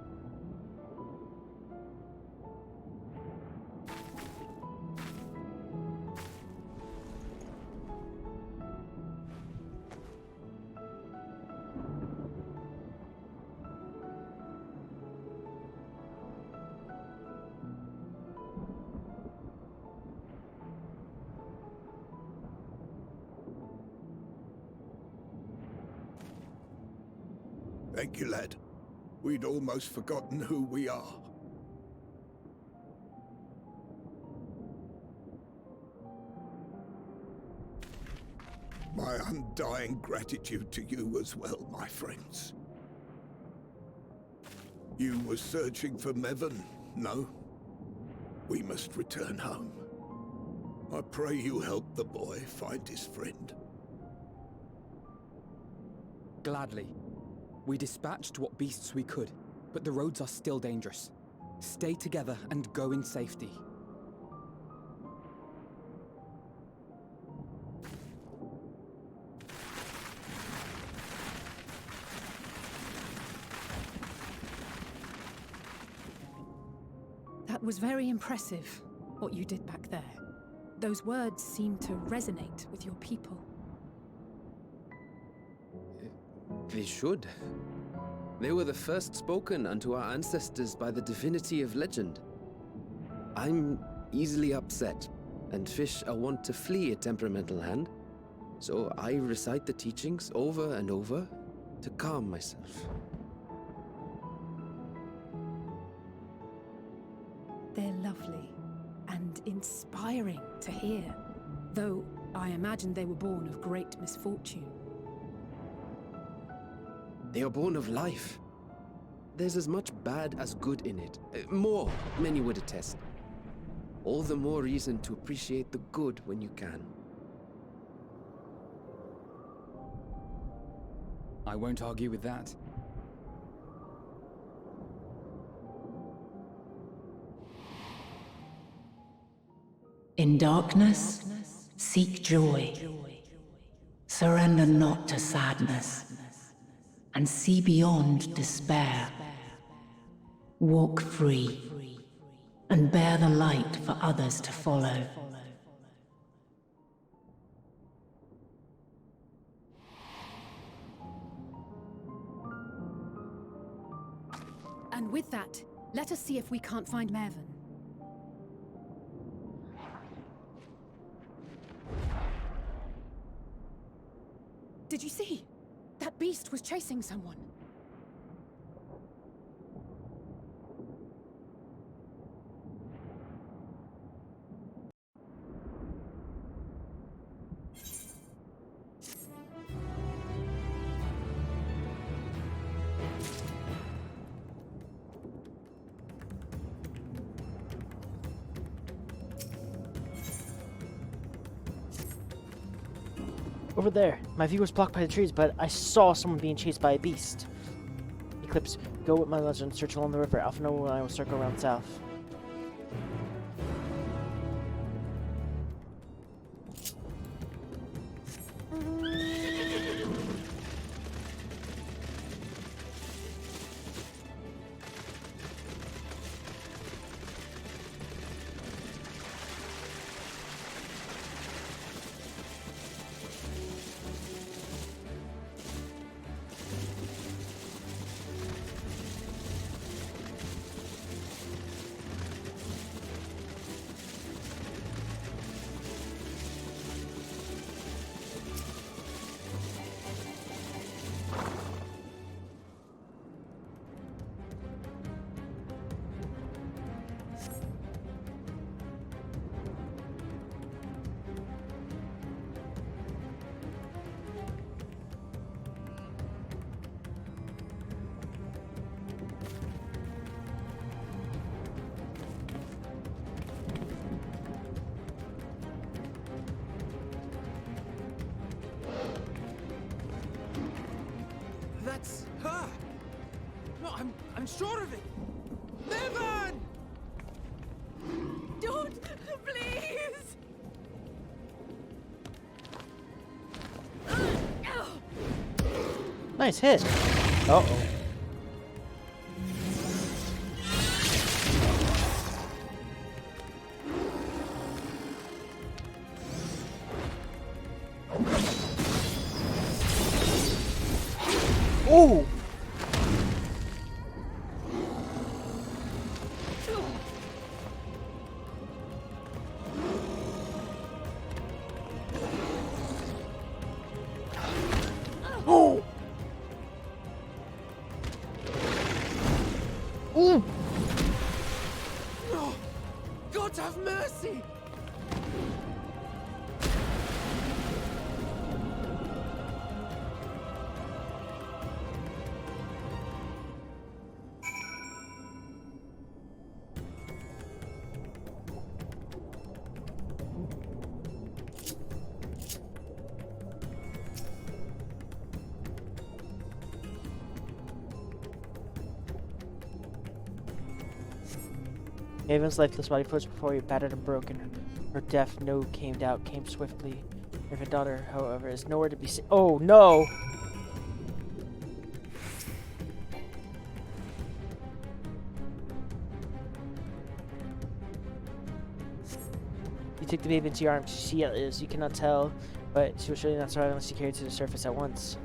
Thank you, lad. We'd almost forgotten who we are. My undying gratitude to you as well, my friends. You were searching for Mevin, no? We must return home. I pray you help the boy find his friend. Gladly. We dispatched what beasts we could, but the roads are still dangerous. Stay together and go in safety. That was very impressive, what you did back there. Those words seem to resonate with your people. They should. They were the first spoken unto our ancestors by the divinity of legend. I'm easily upset, and fish are wont to flee a temperamental hand, so I recite the teachings over and over to calm myself. They're lovely and inspiring to hear, though I imagine they were born of great misfortune. They are born of life. There's as much bad as good in it. More, many would attest. All the more reason to appreciate the good when you can. I won't argue with that. In darkness, seek joy. Surrender not to sadness, and see beyond despair. Walk free, and bear the light for others to follow. And with that, let us see if we can't find Mervyn. Did you see? That beast was chasing someone. Over there. My view was blocked by the trees, but I saw someone being chased by a beast. Eclipse, go with my legend, search along the river. Alpha Nova and I will circle around south. That's her! No, I'm sure of it! Mevin! Don't! Please! Nice hit. Uh-oh. Oh! Oh! Haven's lifeless body floats before you, battered and broken. Her death came swiftly. Her daughter, however, is nowhere to be seen. Oh no! You take the baby into your arms. You see it is. You cannot tell, but she will surely not survive unless you carry it to the surface at once.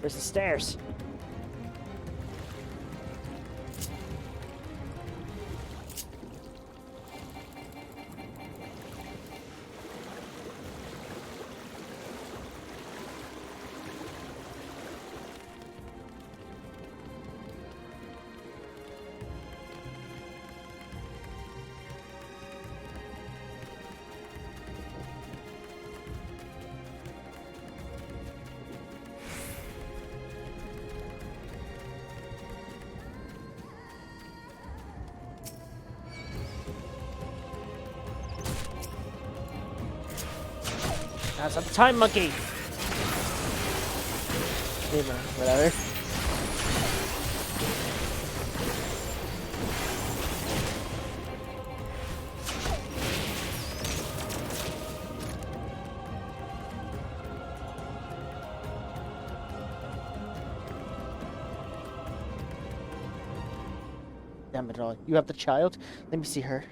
Where's the stairs? That's a time monkey. Whatever. Damn it all. You have the child? Let me see her.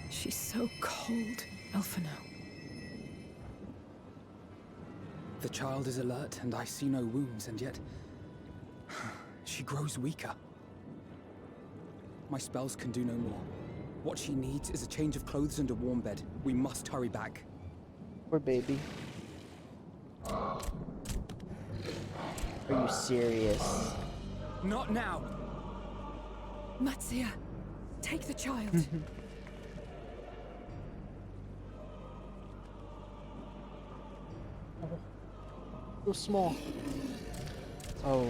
She's so cold, Elfino. The child is alert, and I see no wounds, and yet she grows weaker. My spells can do no more. What she needs is a change of clothes and a warm bed. We must hurry back. Poor baby. Are you serious? Not now! Matsia, take the child. So small. Oh.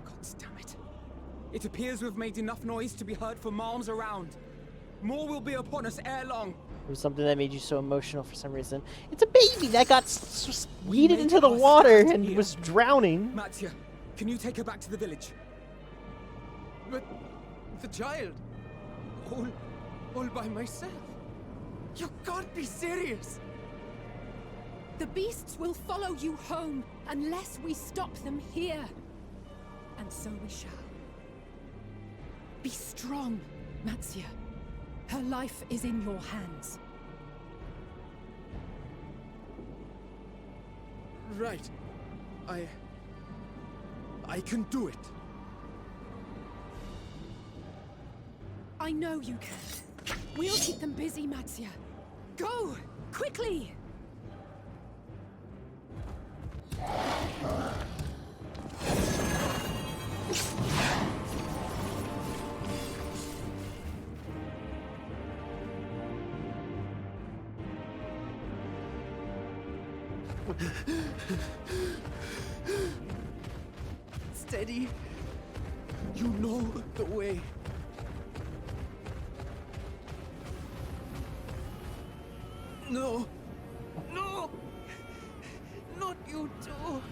God damn it. It appears we've made enough noise to be heard for miles around. More will be upon us ere long. It was something that made you so emotional for some reason. It's a baby that got yeeted into the water and was drowning. Matsia, can you take her back to the village? But the child, all by myself. You can't be serious. The beasts will follow you home unless we stop them here. And so we shall. Be strong, Matsia. Her life is in your hands. Right. I can do it. I know you can. We'll keep them busy, Matsia. Go! Quickly! Steady. You know the way. No. No! Not you too.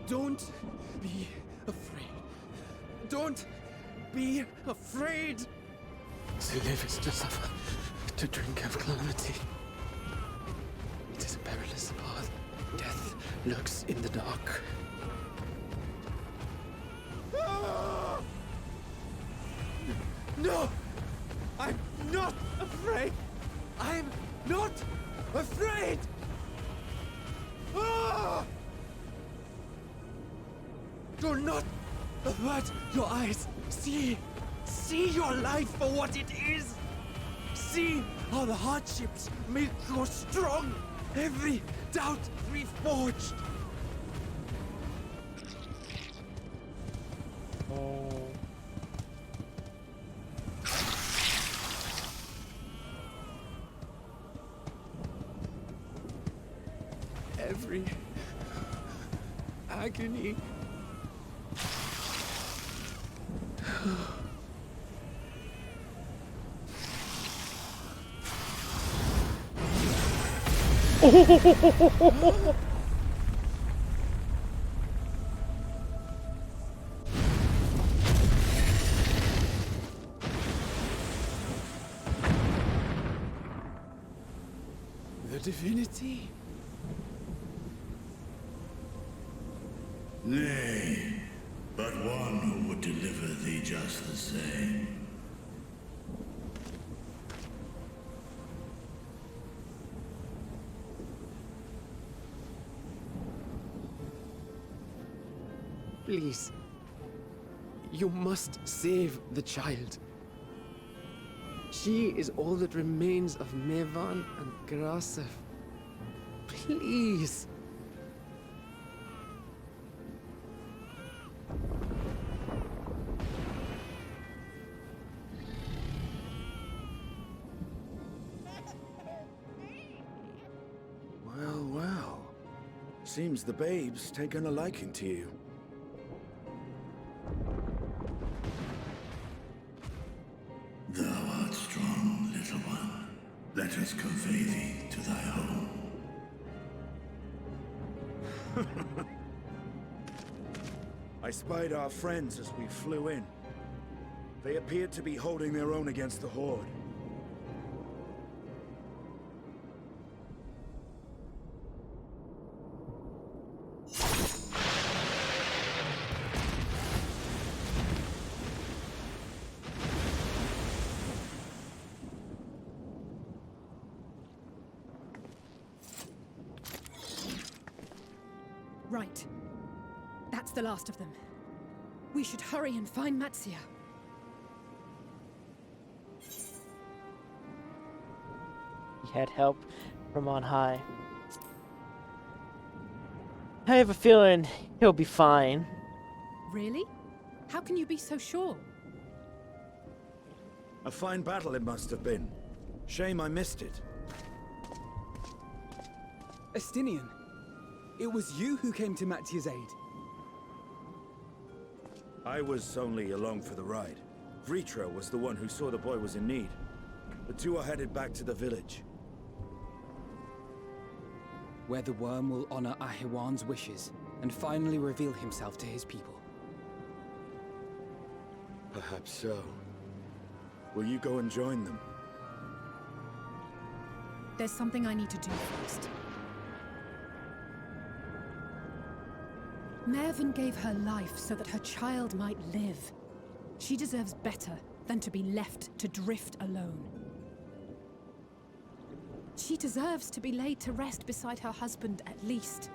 Don't be afraid. Don't be afraid. To live is to suffer, to drink of calamity. It is a perilous path. Death lurks in the dark. No! I'm not afraid! I'm not afraid! Ah! Do not avert your eyes. See your life for what it is. see how the hardships make you strong. Every doubt reforged. Oh. Every agony. The divinity? Nay, but one who would deliver thee just the same. Please. You must save the child. She is all that remains of Mevan and Grasef. Please. Well, well. Seems the babe's taken a liking to you. Thou art strong, little one. Let us convey thee to thy home. I spied our friends as we flew in. They appeared to be holding their own against the Horde. Right. That's the last of them. We should hurry and find Matsia. He had help from on high. I have a feeling he'll be fine. Really? How can you be so sure? A fine battle it must have been. Shame I missed it. Estinian, it was you who came to Matia's aid. I was only along for the ride. Vritra was the one who saw the boy was in need. The two are headed back to the village. Where the worm will honor Ahiwan's wishes and finally reveal himself to his people. Perhaps so. Will you go and join them? There's something I need to do first. Mervyn gave her life so that her child might live. She deserves better than to be left to drift alone. She deserves to be laid to rest beside her husband at least.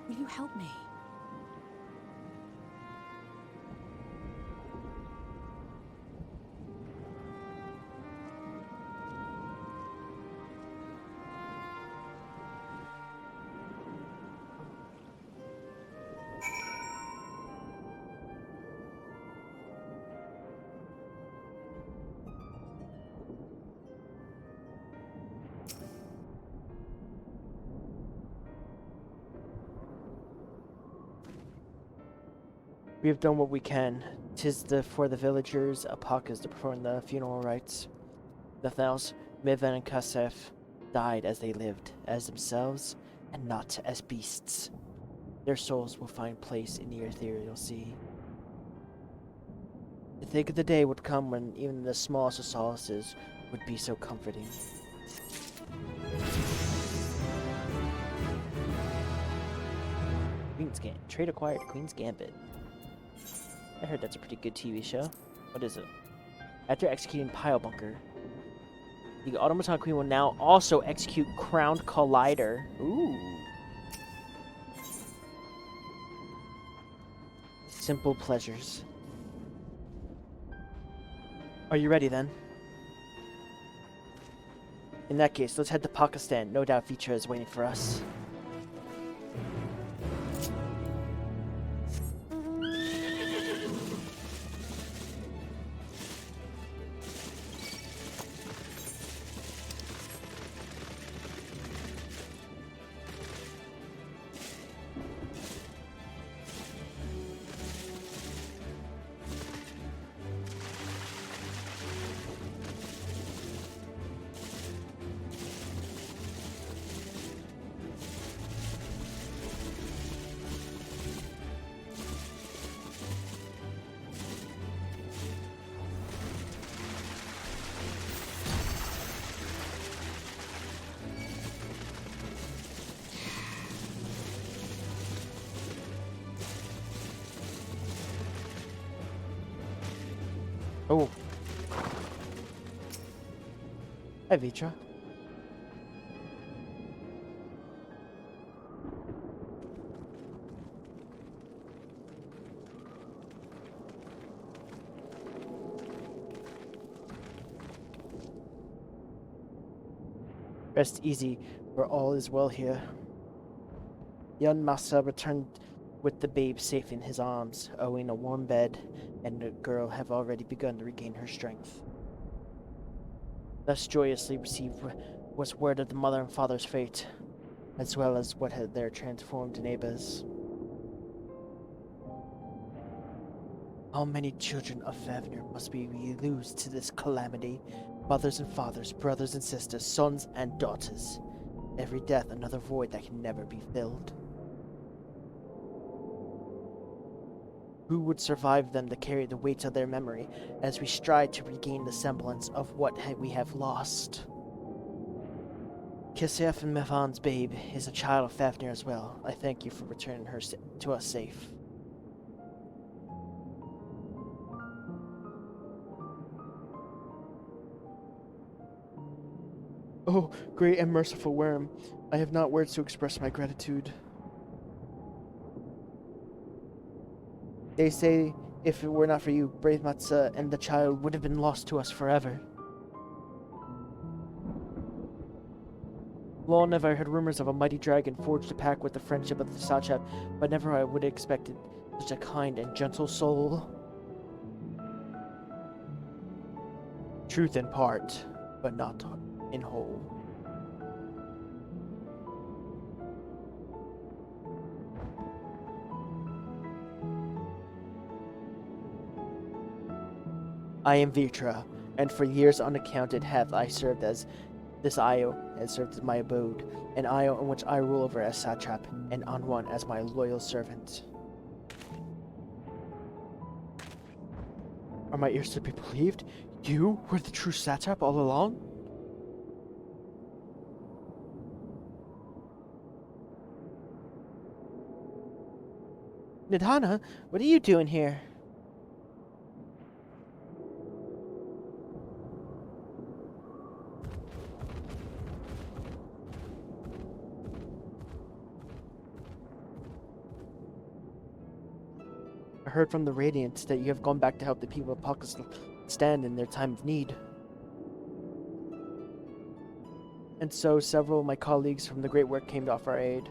Will you help me? We have done what we can. 'Tis for the villagers, Apak is to perform the funeral rites. Nothing else. Mivan and Kasef died as they lived, as themselves, and not as beasts. Their souls will find place in the ethereal sea. To think of the day would come when even the smallest of solaces would be so comforting. Queen's Gambit. Trade acquired Queen's Gambit. I heard that's a pretty good TV show. What is it? After executing Pile Bunker, the Automaton Queen will now also execute Crowned Collider. Ooh. Simple pleasures. Are you ready then? In that case, let's head to Pakistan. No doubt Vitra is waiting for us. Oh. Hi, Vitra. Rest easy, for all is well here. Young Masa returned with the babe safe in his arms, owing a warm bed, and the girl have already begun to regain her strength. Thus joyously received was word of the mother and father's fate, as well as what had their transformed neighbors. How many children of Fafnir must we lose to this calamity? Mothers and fathers, brothers and sisters, sons and daughters. Every death another void that can never be filled. Who would survive them to carry the weight of their memory as we strive to regain the semblance of what we have lost? Kisef and Mevan's babe is a child of Fafnir as well. I thank you for returning her to us safe. Oh, great and merciful worm, I have not words to express my gratitude. They say if it were not for you, brave Matza and the child would have been lost to us forever. Long have I heard rumors of a mighty dragon forged a pact with the friendship of the Sachap, but never I would have expected such a kind and gentle soul. Truth in part, but not in whole. I am Vitra, and for years unaccounted hath I served as this Io has served as my abode, an Io in which I rule over as Satrap, and Anwan as my loyal servant. Are my ears to be believed? You were the true Satrap all along? Nidhana, what are you doing here? I heard from the Radiant that you have gone back to help the people of Pakistan stand in their time of need. And so several of my colleagues from the Great Work came to offer aid.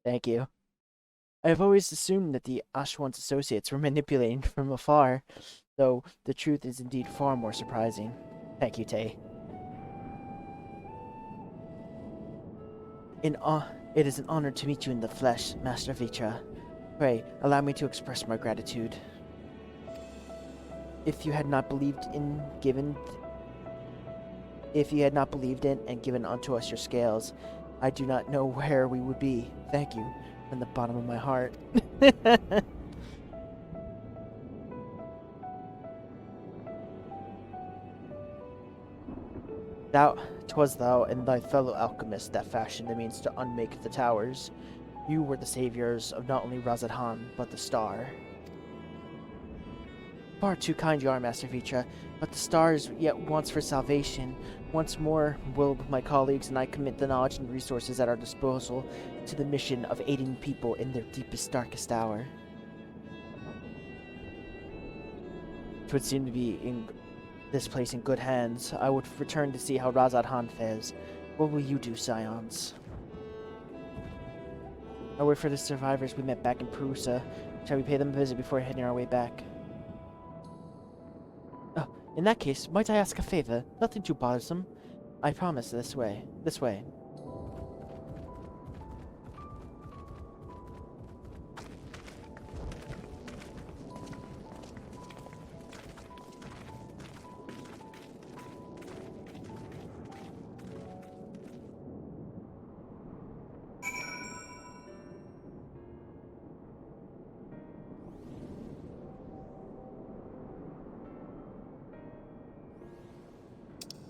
Thank you. I have always assumed that the Ashwan's associates were manipulating from afar, though the truth is indeed far more surprising. Thank you, Tay. It is an honor to meet you in the flesh, Master Vitra. Pray, allow me to express my gratitude. If you had not believed in and given unto us your scales, I do not know where we would be. Thank you, from the bottom of my heart. Twas thou and thy fellow alchemist that fashioned the means to unmake the towers. You were the saviors of not only Razathan, but the star. Far too kind you are, Master Vitra, but the star is yet once for salvation. Once more will my colleagues and I commit the knowledge and resources at our disposal to the mission of aiding people in their deepest, darkest hour. It would seem to be in this place in good hands. I would return to see how Razathan fares. What will you do, Scions? I wait for the survivors we met back in Prusa. Shall we pay them a visit before heading our way back? Oh, in that case, might I ask a favor? Nothing too bothersome. I promise, this way. This way.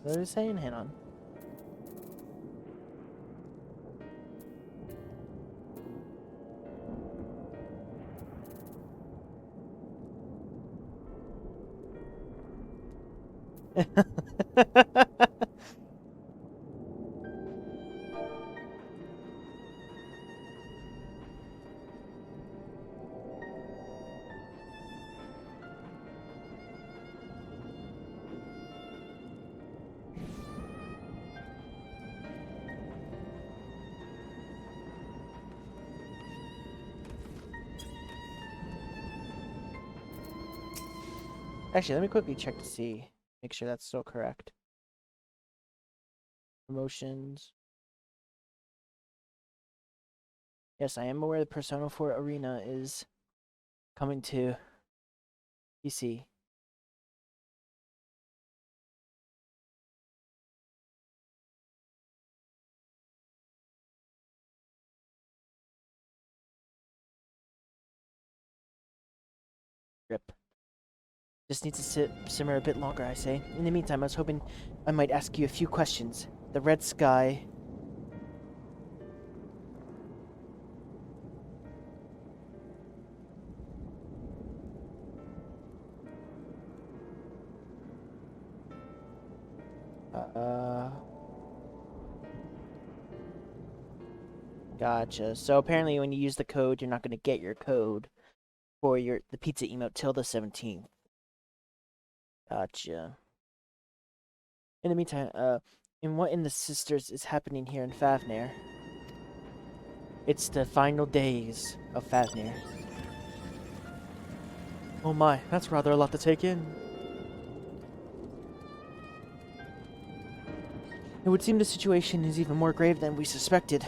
What are you saying? Hang on. Actually, let me quickly check to see. Make sure that's still correct. Promotions. Yes, I am aware the Persona 4 Arena is coming to PC. Rip. Just needs to simmer a bit longer, I say. In the meantime, I was hoping I might ask you a few questions. The red sky... Gotcha. So apparently when you use the code, you're not going to get your code for the pizza emote till the 17th. Gotcha. In the meantime, in what in the Sisters is happening here in Fafnir? It's the final days of Fafnir. Oh my, that's rather a lot to take in. It would seem the situation is even more grave than we suspected.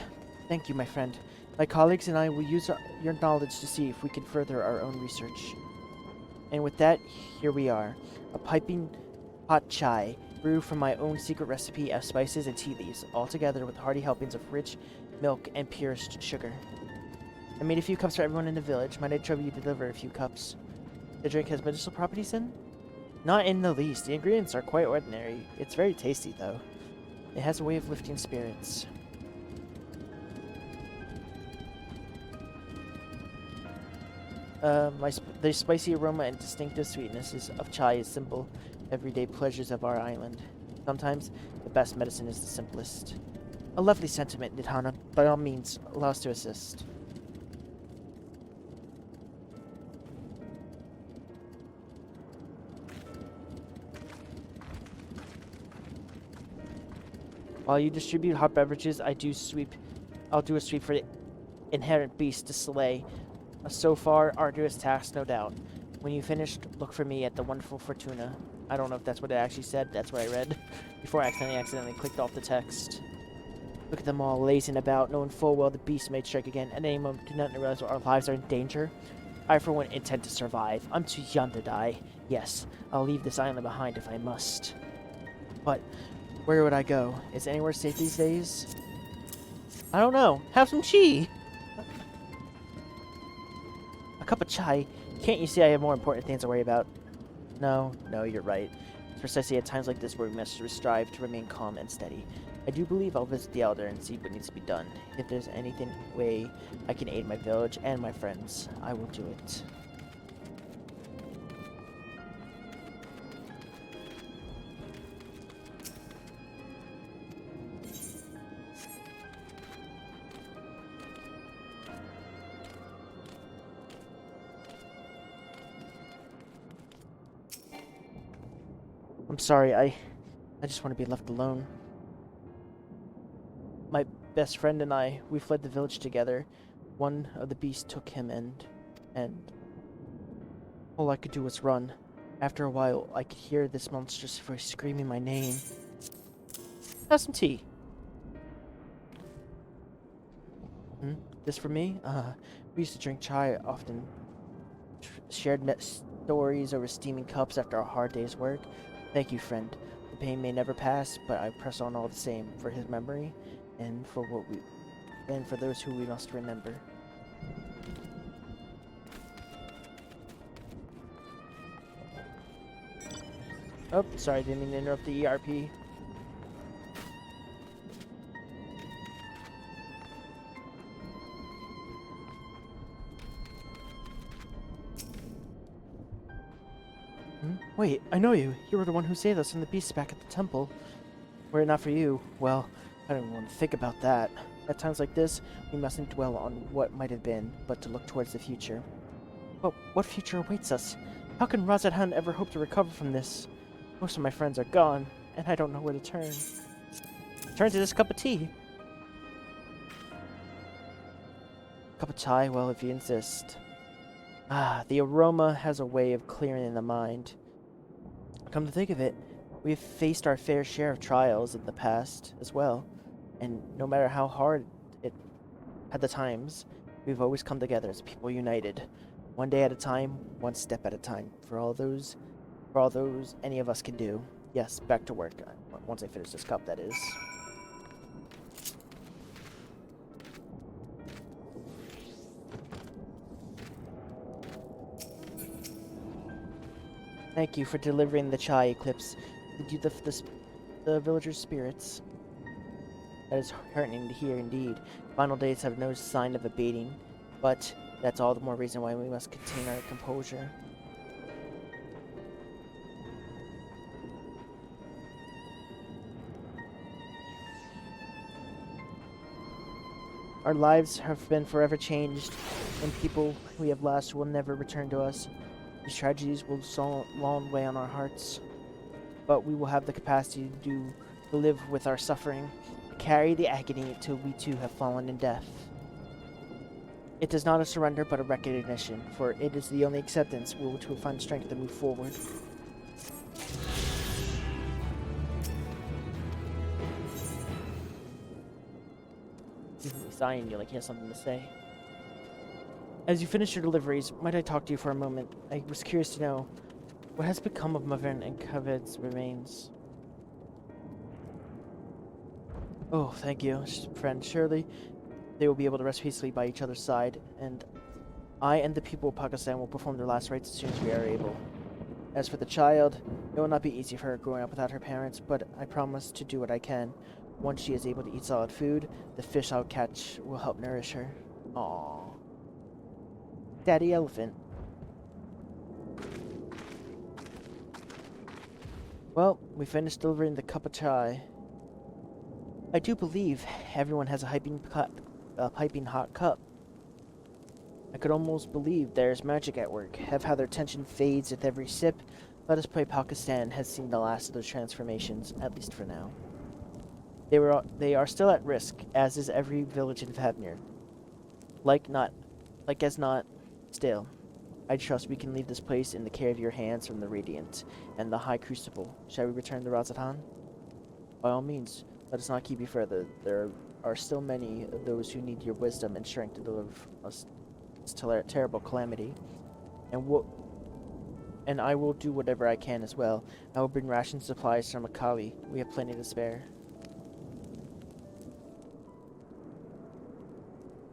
Thank you, my friend. My colleagues and I will use your knowledge to see if we can further our own research. And with that, here we are. A piping hot chai, brewed from my own secret recipe of spices and tea leaves, all together with hearty helpings of rich milk and purest sugar. I made a few cups for everyone in the village. Might I trouble you to deliver a few cups? The drink has medicinal properties in? Not in the least. The ingredients are quite ordinary. It's very tasty, though. It has a way of lifting spirits. The spicy aroma and distinctive sweetnesses of chai is simple, everyday pleasures of our island. Sometimes, the best medicine is the simplest. A lovely sentiment, Nidhana. By all means, allow us to assist. While you distribute hot beverages, I'll do a sweep for the inherent beast to slay. A so far arduous task, no doubt. When you finished, look for me at the wonderful Fortuna. I don't know if that's what it actually said. That's what I read before I accidentally clicked off the text. Look at them all lazing about, knowing full well the beast may strike again. At any moment, do not realize our lives are in danger. I, for one, intend to survive. I'm too young to die. Yes, I'll leave this island behind if I must. But where would I go? Is anywhere safe these days? I don't know. Have some tea. A cup of chai. Can't you see I have more important things to worry about? No, you're right. It's precisely at times like this where we must strive to remain calm and steady. I do believe I'll visit the Elder and see what needs to be done. If there's anything way I can aid my village and my friends, I will do it. I'm sorry, I just want to be left alone. My best friend and I, we fled the village together. One of the beasts took him and all I could do was run. After a while, I could hear this monstrous voice screaming my name. Have some tea. This for me? We used to drink chai often. Shared stories over steaming cups after a hard day's work. Thank you, friend. The pain may never pass, but I press on all the same for his memory, and for those who we must remember. Oh, sorry, didn't mean to interrupt the ERP. Wait, I know you. You were the one who saved us from the beasts back at the temple. Were it not for you, well, I don't even want to think about that. At times like this, we mustn't dwell on what might have been, but to look towards the future. But what future awaits us? How can Radz ever hope to recover from this? Most of my friends are gone, and I don't know where to turn. Turn to this cup of tea. Cup of chai, well, if you insist. The aroma has a way of clearing the mind. Come to think of it, we've faced our fair share of trials in the past as well, and no matter how hard it had the times, we've always come together as people united, one day at a time, one step at a time. For all those any of us can do. Yes, back to work. Once I finish this cup, that is. Thank you for delivering the chai, Eclipse. Did you lift the villagers' spirits? That is heartening to hear indeed. Final days have no sign of abating, but that's all the more reason why we must contain our composure. Our lives have been forever changed, and people we have lost will never return to us. These tragedies will so long weigh on our hearts, but we will have the capacity to live with our suffering, to carry the agony till we too have fallen in death. It is not a surrender, but a recognition, for it is the only acceptance we will find strength to move forward. Sighing, you have something to say. As you finish your deliveries, might I talk to you for a moment? I was curious to know, what has become of Mavern and Kavad's remains? Oh, thank you, friend. Surely they will be able to rest peacefully by each other's side, and I and the people of Pakistan will perform their last rites as soon as we are able. As for the child, it will not be easy for her growing up without her parents, but I promise to do what I can. Once she is able to eat solid food, the fish I'll catch will help nourish her. Aww. Daddy Elephant. Well, we finished delivering the cup of chai. I do believe everyone has a piping hot cup. I could almost believe there's magic at work. Have how their tension fades with every sip. Let us pray Pakistan has seen the last of those transformations, at least for now. They are still at risk, as is every village in Vabnir. Like as not, still, I trust we can leave this place in the care of your hands from the Radiant and the High Crucible. Shall we return to Razatan? By all means, let us not keep you further. There are still many of those who need your wisdom and strength to deliver us this terrible calamity. And I will do whatever I can as well. I will bring ration supplies from Akali. We have plenty to spare.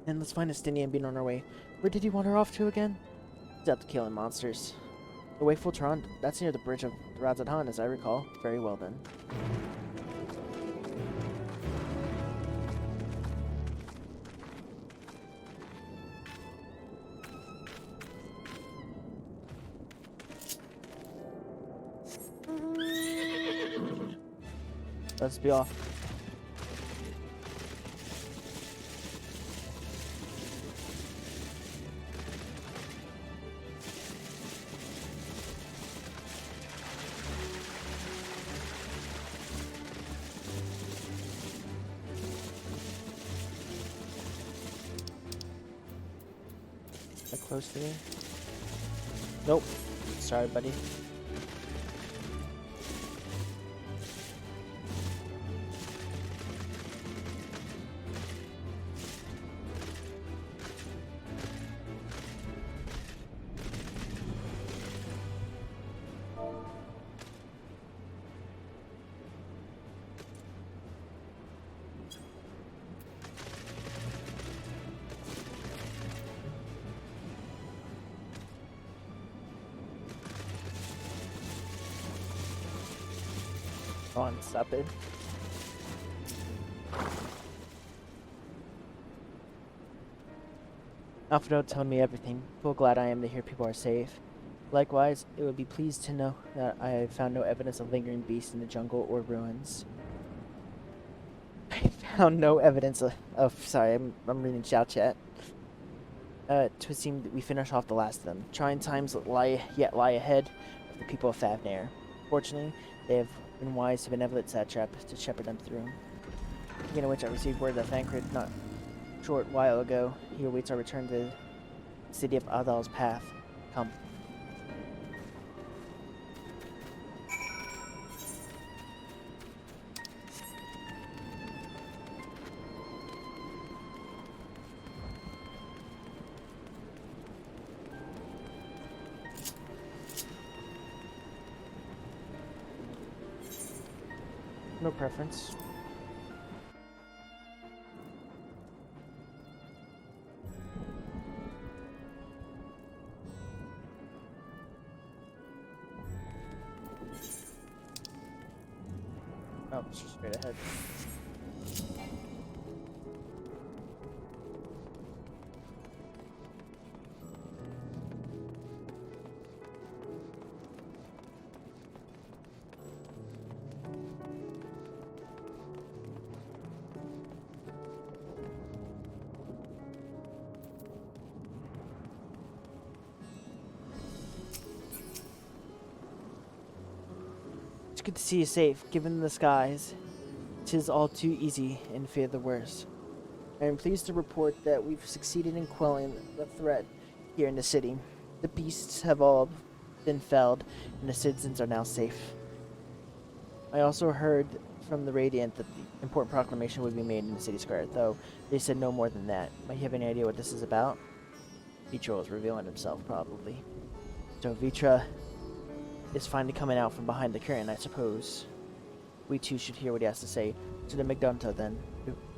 And let's find Astinia and be on our way. Where did you wander off to again? It's out to killing monsters. The way Fultron, that's near the bridge of Radz, as I recall. Very well then. Let's be off. That close to me? Nope. Sorry, buddy. Come on, stop it. Alfredo told me everything. Full glad I am to hear people are safe. Likewise, it would be pleased to know that I have found no evidence of lingering beasts in the jungle or ruins. I found no evidence of sorry, I'm reading chat. It would seem that we finished off the last of them. Trying times lie ahead of the people of Favnair. Fortunately, they have been wise to benevolent satrap to shepherd them through. Speaking of which, I received word that Thancred not a short while ago. He awaits our return to the city of Adal's path. Come. No preference. Oh, it's just straight ahead. It's good to see you safe. Given the skies, 'tis all too easy and fear the worst. I am pleased to report that we've succeeded in quelling the threat here in the city. The beasts have all been felled, and the citizens are now safe. I also heard from the Radiant that the important proclamation would be made in the city square, though they said no more than that. Might you have any idea what this is about? Vitra is revealing himself, probably. So Vitra is finally coming out from behind the curtain, I suppose. We too should hear what he has to say. To the Magdunta, then.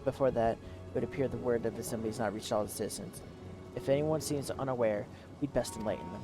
Before that, it would appear the word of assembly has not reached all the citizens. If anyone seems unaware, we'd best enlighten them.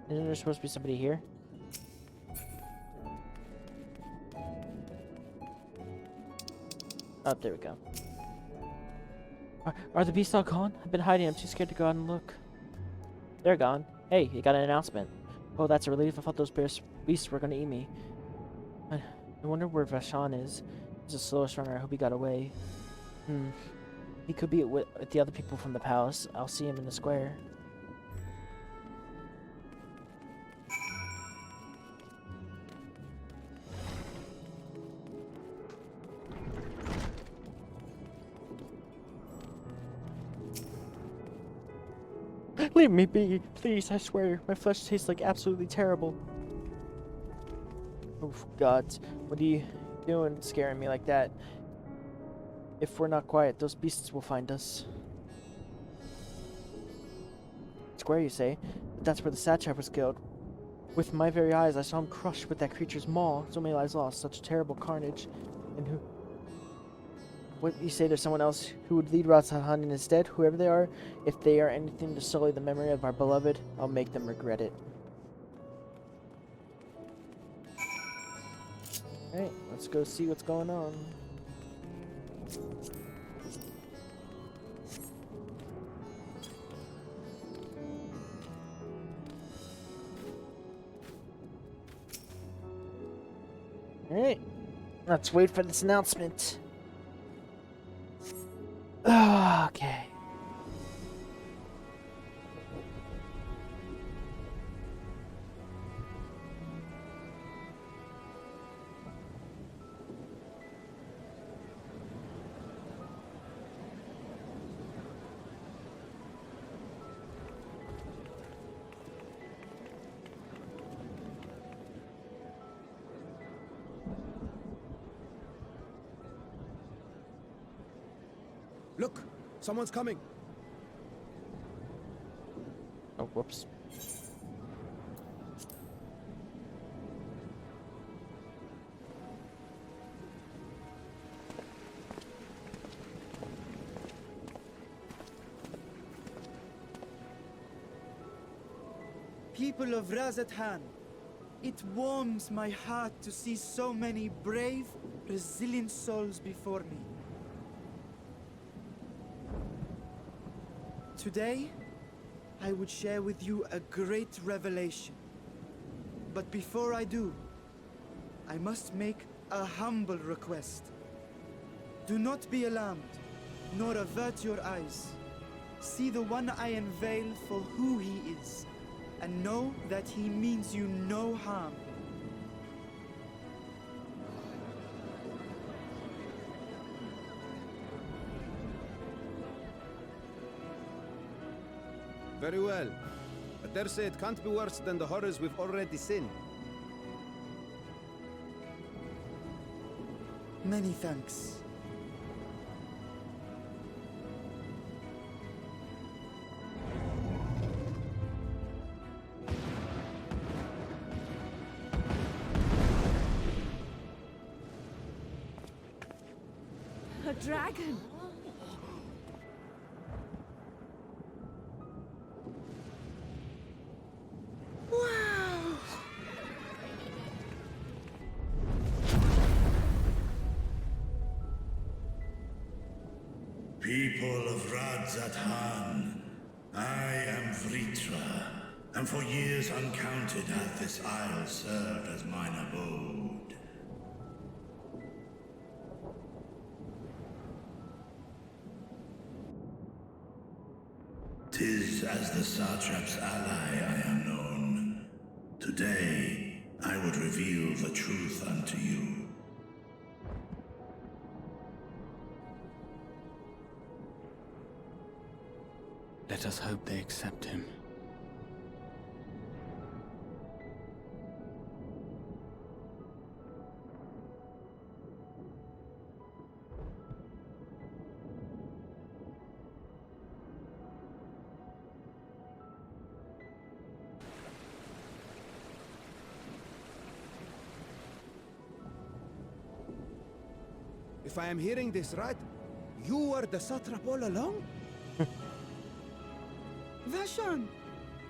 Isn't there supposed to be somebody here? Oh, there we go. Are the beasts all gone? I've been hiding. I'm too scared to go out and look. They're gone. Hey, you got an announcement. Oh, that's a relief. I thought those beasts were going to eat me. I wonder where Vashon is. He's the slowest runner. I hope he got away. He could be with the other people from the palace. I'll see him in the square. Leave me be, please, I swear. My flesh tastes like absolutely terrible. Oh, God. What are you doing scaring me like that? If we're not quiet, those beasts will find us. Square, you say? But that's where the satrap was killed. With my very eyes, I saw him crushed with that creature's maw. So many lives lost, such terrible carnage. And who... What, you say there's someone else who would lead Radz in his stead? Whoever they are, if they are anything to sully the memory of our beloved, I'll make them regret it. Alright, let's go see what's going on. Alright, let's wait for this announcement. Okay. Look! Someone's coming! Oh, whoops. People of Razathan, it warms my heart to see so many brave, resilient souls before me. Today, I would share with you a great revelation. But before I do, I must make a humble request. Do not be alarmed, nor avert your eyes. See the one I unveil for who he is, and know that he means you no harm. Very well. I dare say it can't be worse than the horrors we've already seen. Many thanks. A dragon! Wow! People of Radzathan, I am Vritra, and for years uncounted hath this isle served as mine abode. 'Tis as the Satrap's ally I am known. Today, I would reveal the truth unto you. Let us hope they accept him. If I am hearing this right, You were the satrap all along? Vashan!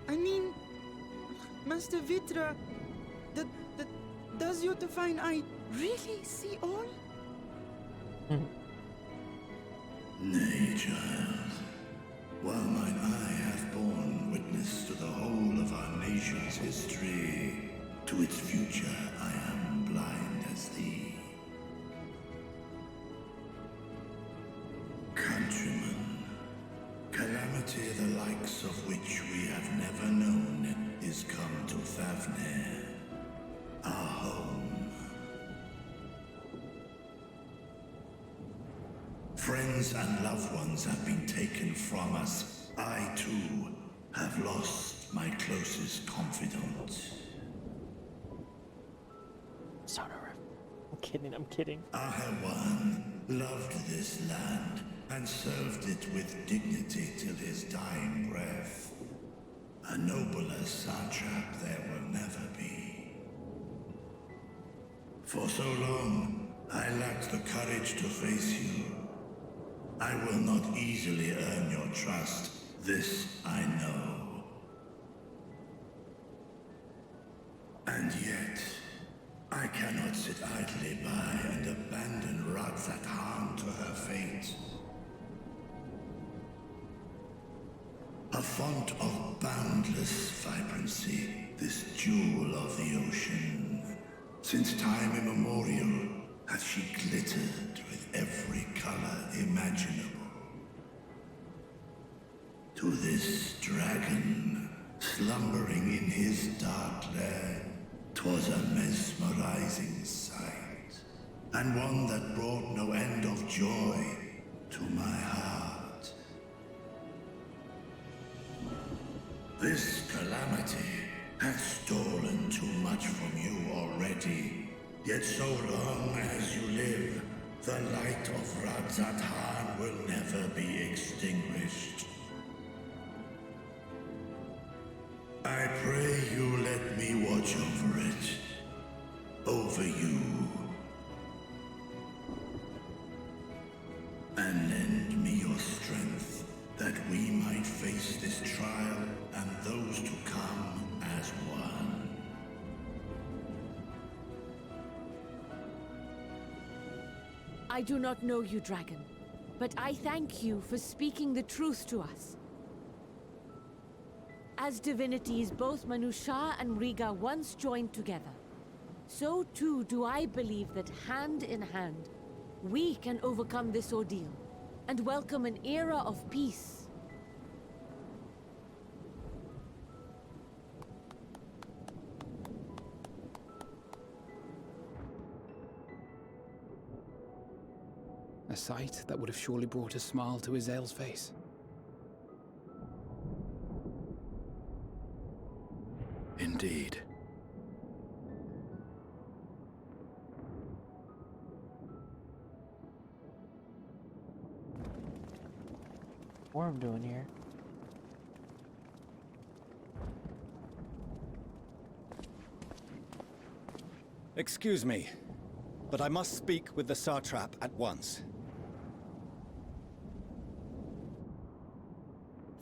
I mean, Master Vitra, does your divine eye really see all? Nay, child. While mine eye hath borne witness to the whole of our nation's history, to its future I am blind as thee. Countrymen, calamity the likes of which we have never known is come to Fafnir, our home. Friends and loved ones have been taken from us. I, too, have lost my closest confidant. I'm kidding, I'm kidding. Ahawan loved this land and served it with dignity till his dying breath. A nobler satrap there will never be. For so long, I lacked the courage to face you. I will not easily earn your trust, this I know. And yet, I cannot sit idly by and abandon Radz to her fate. A font of boundless vibrancy, this jewel of the ocean. Since time immemorial, hath she glittered with every color imaginable. To this dragon, slumbering in his dark lair, 'twas a mesmerizing sight, and one that brought no end of joy to my heart. This calamity hath stolen too much from you already, yet so long as you live, the light of Radz will never be extinguished. I pray you let me watch over it. Over you. And lend me your strength, that we might face this trial and those to come as one. I do not know you, dragon, but I thank you for speaking the truth to us. As divinities, both Manusha and Riga once joined together, so too do I believe that hand in hand, we can overcome this ordeal and welcome an era of peace. A sight that would have surely brought a smile to Azael's face. Indeed. What I'm doing here? Excuse me, but I must speak with the satrap at once.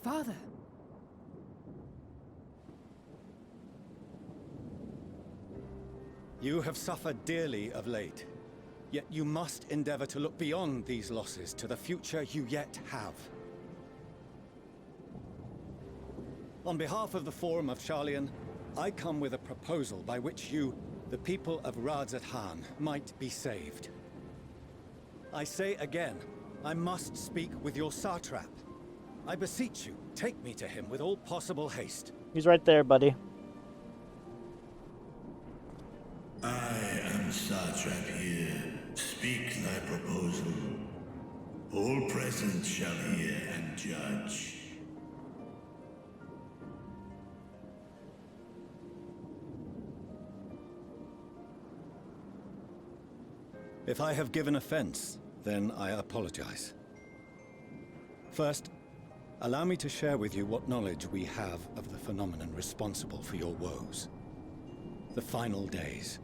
Father. You have suffered dearly of late, yet you must endeavor to look beyond these losses to the future you yet have. On behalf of the Forum of Sharlayan, I come with a proposal by which you, the people of Radz might be saved. I say again, I must speak with your satrap. I beseech you, take me to him with all possible haste. He's right there, buddy. I am satrap here. Speak thy proposal. All present shall hear and judge. If I have given offense, then I apologize. First, allow me to share with you what knowledge we have of the phenomenon responsible for your woes. The final days.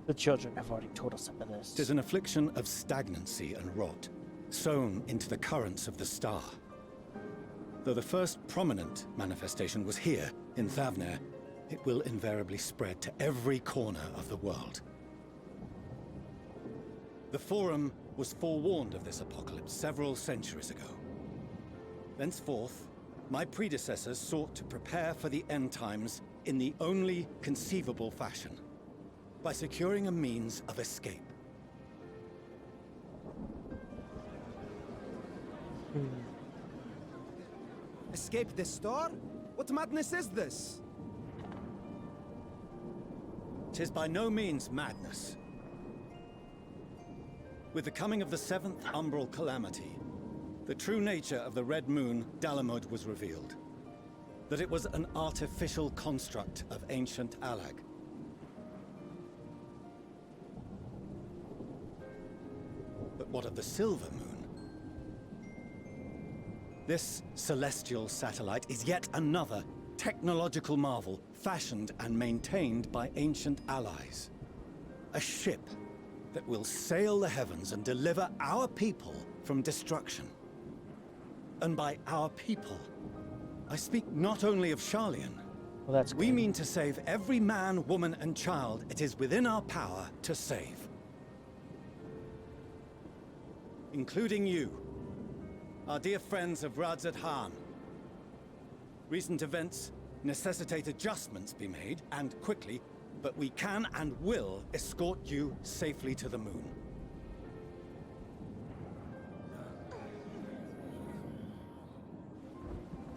The children have already told us some of this. It is an affliction of stagnancy and rot, sown into the currents of the star. Though the first prominent manifestation was here, in Thavnair, it will invariably spread to every corner of the world. The Forum was forewarned of this apocalypse several centuries ago. Thenceforth, my predecessors sought to prepare for the end times in the only conceivable fashion, by securing a means of escape. Escape the star? What madness is this? 'Tis by no means madness. With the coming of the 7th Umbral Calamity, the true nature of the Red Moon, Dalamud, was revealed. That it was an artificial construct of ancient Alag. But what of the Silver Moon? This celestial satellite is yet another technological marvel fashioned and maintained by ancient allies. A ship that will sail the heavens and deliver our people from destruction. And by our people, I speak not only of Sharlayan. Well, that's we good. mean to save every man, woman, and child it is within our power to save. Including you, our dear friends of Radz. Recent events necessitate adjustments be made, and quickly, but we can and will escort you safely to the moon.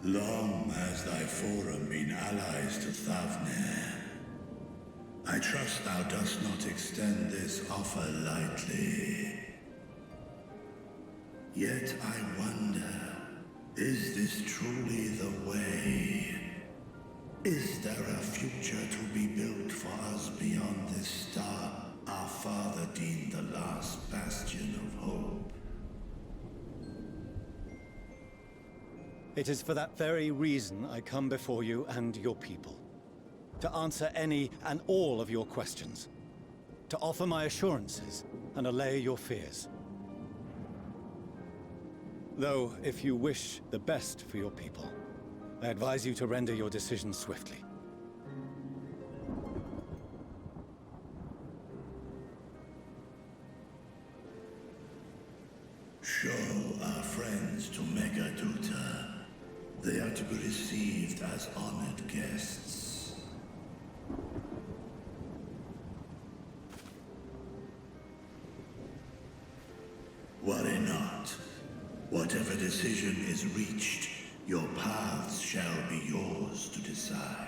Long has thy Forum been allies to Thavnair. I trust thou dost not extend this offer lightly. Yet I wonder, is this truly the way? Is there a future to be built for us beyond this star our father deemed the last bastion of hope? It is for that very reason I come before you and your people. To answer any and all of your questions. To offer my assurances and allay your fears. Though, if you wish the best for your people, I advise you to render your decision swiftly. Show our friends to Megaduta. They are to be received as honored guests. Worry not. Whatever decision is reached, your paths shall be yours to decide.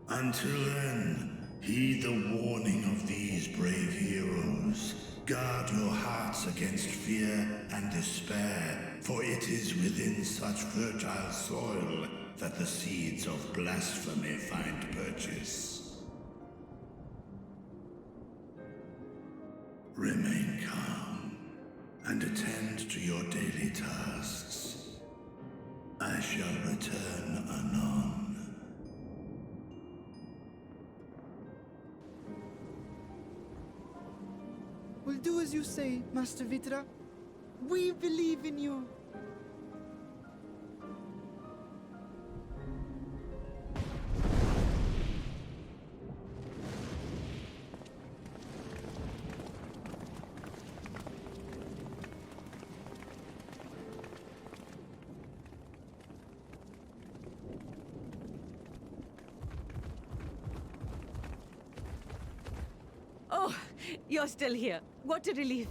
Until then, heed the warning of these brave heroes. Guard your hearts against fear and despair, for it is within such fertile soil that the seeds of blasphemy find purchase. Remain calm and attend to your daily tasks. I shall return anon. We'll do as you say, Master Vitra. We believe in you. Oh, you're still here. What a relief.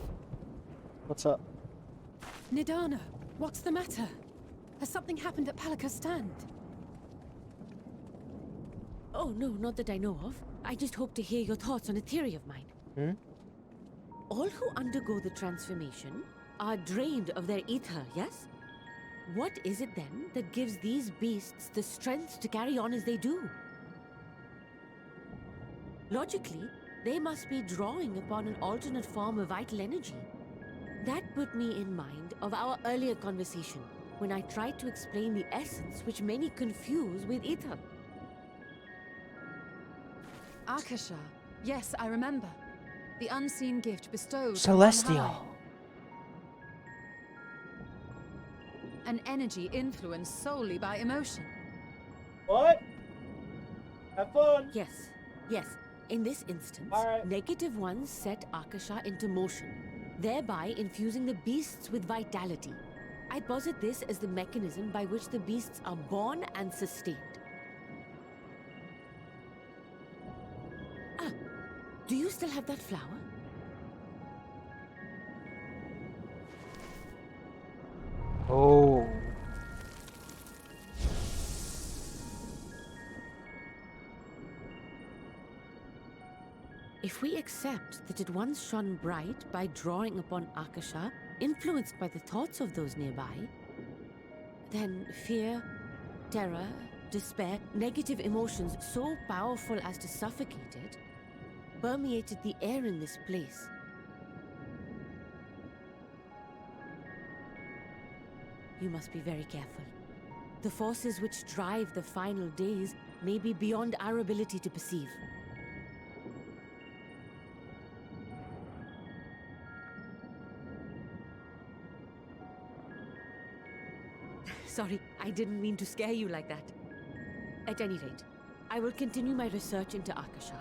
What's up? Nidana, what's the matter? Has something happened at Palaka's stand? Oh, no, not that I know of. I just hope to hear your thoughts on a theory of mine. All who undergo the transformation are drained of their ether, yes? What is it then that gives these beasts the strength to carry on as they do? Logically, they must be drawing upon an alternate form of vital energy. That put me in mind of our earlier conversation, when I tried to explain the essence which many confuse with ether. Akasha. Yes, I remember. The unseen gift bestowed Celestial. on high. An energy influenced solely by emotion. What? Have fun. Yes, yes. In this instance, negative ones set Akasha into motion, thereby infusing the beasts with vitality. I posit this as the mechanism by which the beasts are born and sustained. Ah, do you still have that flower? Oh. If we accept that it once shone bright by drawing upon Akasha, influenced by the thoughts of those nearby, then fear, terror, despair, negative emotions so powerful as to suffocate it, permeated the air in this place. You must be very careful. The forces which drive the final days may be beyond our ability to perceive. Sorry, I didn't mean to scare you like that. At any rate, I will continue my research into Akasha.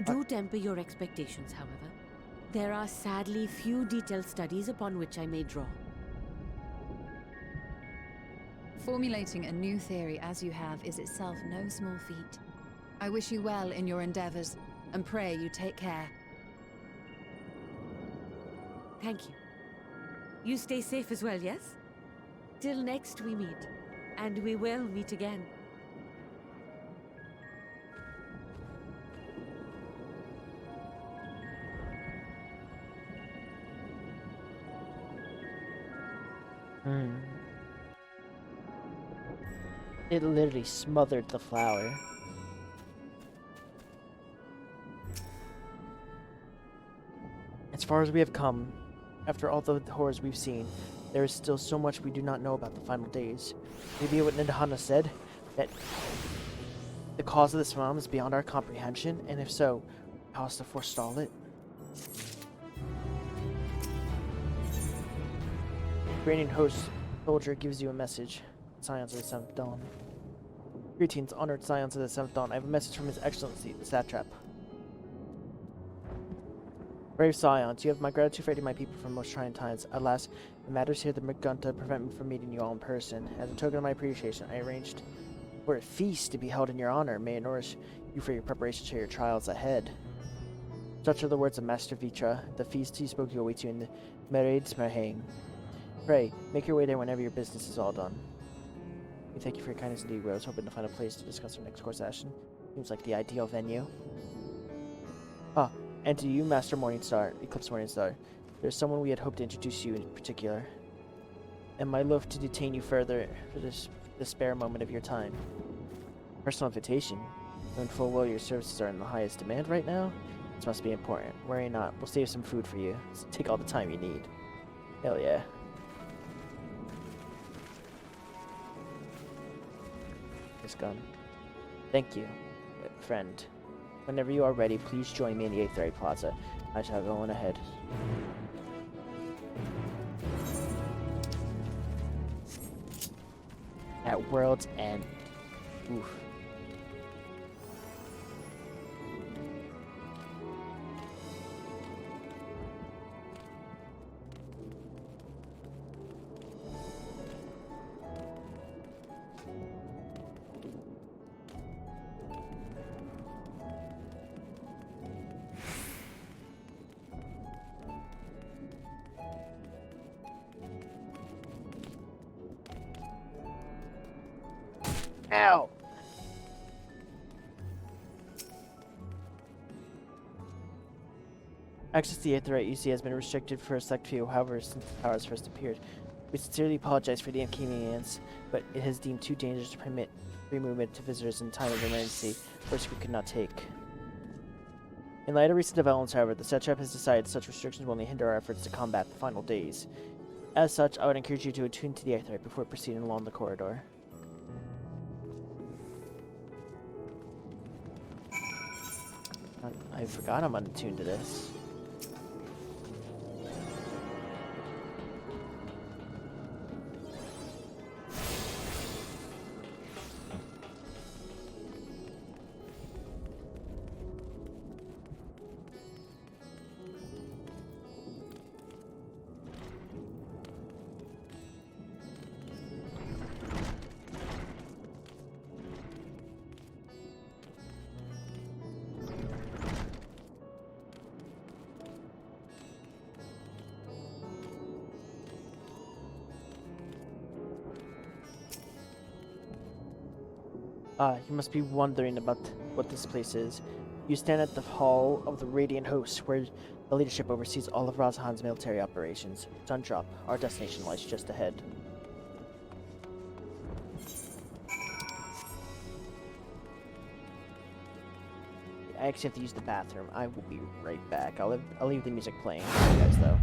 Do temper your expectations, however. There are sadly few detailed studies upon which I may draw. Formulating a new theory as you have is itself no small feat. I wish you well in your endeavors, and pray you take care. Thank you. You stay safe as well, yes? Till next we meet, and we will meet again. It literally smothered the flower. As far as we have come, after all the horrors we've seen, there is still so much we do not know about the final days. Maybe what Nidahana said, that the cause of this phenomenon is beyond our comprehension, and if so, how is to forestall it? Iranian host soldier gives you a message. Scions of the 7th Dawn. Greetings, honored Scions of the 7th Dawn. I have a message from His Excellency, the Satrap. Brave Scions, you have my gratitude for aiding my people from most trying times. Alas, the matters here that begun to prevent me from meeting you all in person. As a token of my appreciation, I arranged for a feast to be held in your honor. May it nourish you for your preparations for your trials ahead. Such are the words of Master Vitra. The feast he spoke to awaits you in the Radz Merhane. Pray, make your way there whenever your business is all done. We thank you for your kindness indeed. I was hoping to find a place to discuss our next course action. Seems like the ideal venue. Ah, and to you, Master Morningstar, Eclipse Morningstar. There's someone we had hoped to introduce you in particular. Am I loath to detain you further for this spare moment of your time? Personal invitation? Knowing full well your services are in the highest demand right now? This must be important. Worry not, we'll save some food for you. So take all the time you need. Hell yeah. Gun. Thank you, friend. Whenever you are ready, please join me in the 8th Ray Plaza. I shall go on ahead. At World's End. Oof. Ow! Access to the Aetherite you see has been restricted for a select few, however, since the powers first appeared. We sincerely apologize for the inconvenience, but it has deemed too dangerous to permit free movement to visitors in time of emergency, risk we could not take. In light of recent developments, however, the Satrap has decided such restrictions will only hinder our efforts to combat the final days. As such, I would encourage you to attune to the Aetherite before proceeding along the corridor. I forgot I'm unattuned to this. You must be wondering about what this place is. You stand at the Hall of the Radiant Host, where the leadership oversees all of Razhan's military operations. Sundrop, our destination, lies just ahead. I actually have to use the bathroom. I will be right back. I'll leave the music playing for you guys, though.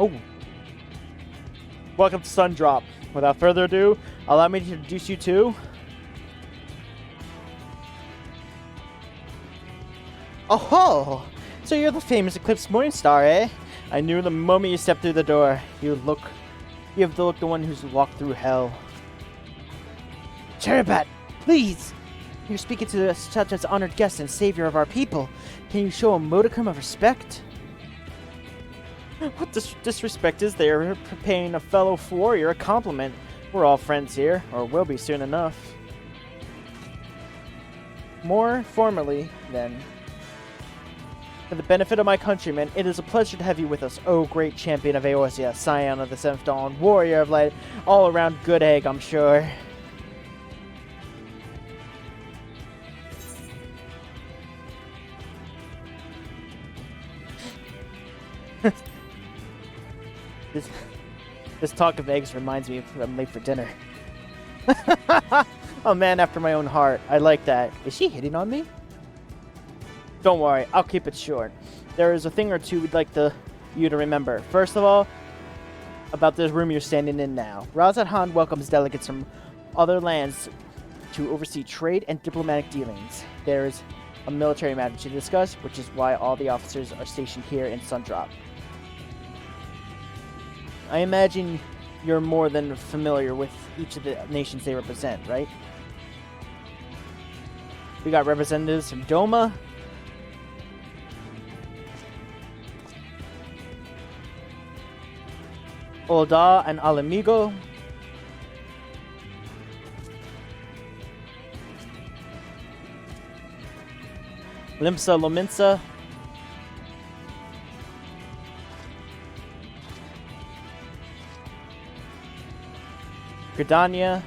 Oh! Welcome to Sundrop. Without further ado, allow me to introduce you to... Oh! So you're the famous Eclipse Morningstar, eh? I knew the moment you stepped through the door. You have the look the one who's walked through hell. Cheribat, please! You're speaking to such as honored guest and savior of our people. Can you show a modicum of respect? What disrespect is there for paying a fellow warrior a compliment? We're all friends here, or will be soon enough. More formally, then. For the benefit of my countrymen, it is a pleasure to have you with us, O great champion of Eorzea, scion of the Seventh Dawn, warrior of light, all-around good egg, I'm sure. This talk of eggs reminds me of I'm late for dinner. A man after my own heart. I like that. Is she hitting on me? Don't worry, I'll keep it short. There is a thing or two we'd like you to remember. First of all, about this room you're standing in now. Razad welcomes delegates from other lands to oversee trade and diplomatic dealings. There is a military matter to discuss, which is why all the officers are stationed here in Sundrop. I imagine you're more than familiar with each of the nations they represent, right? We got representatives from Doma, Olda and Alamigo, Limsa Lominsa, Gridania,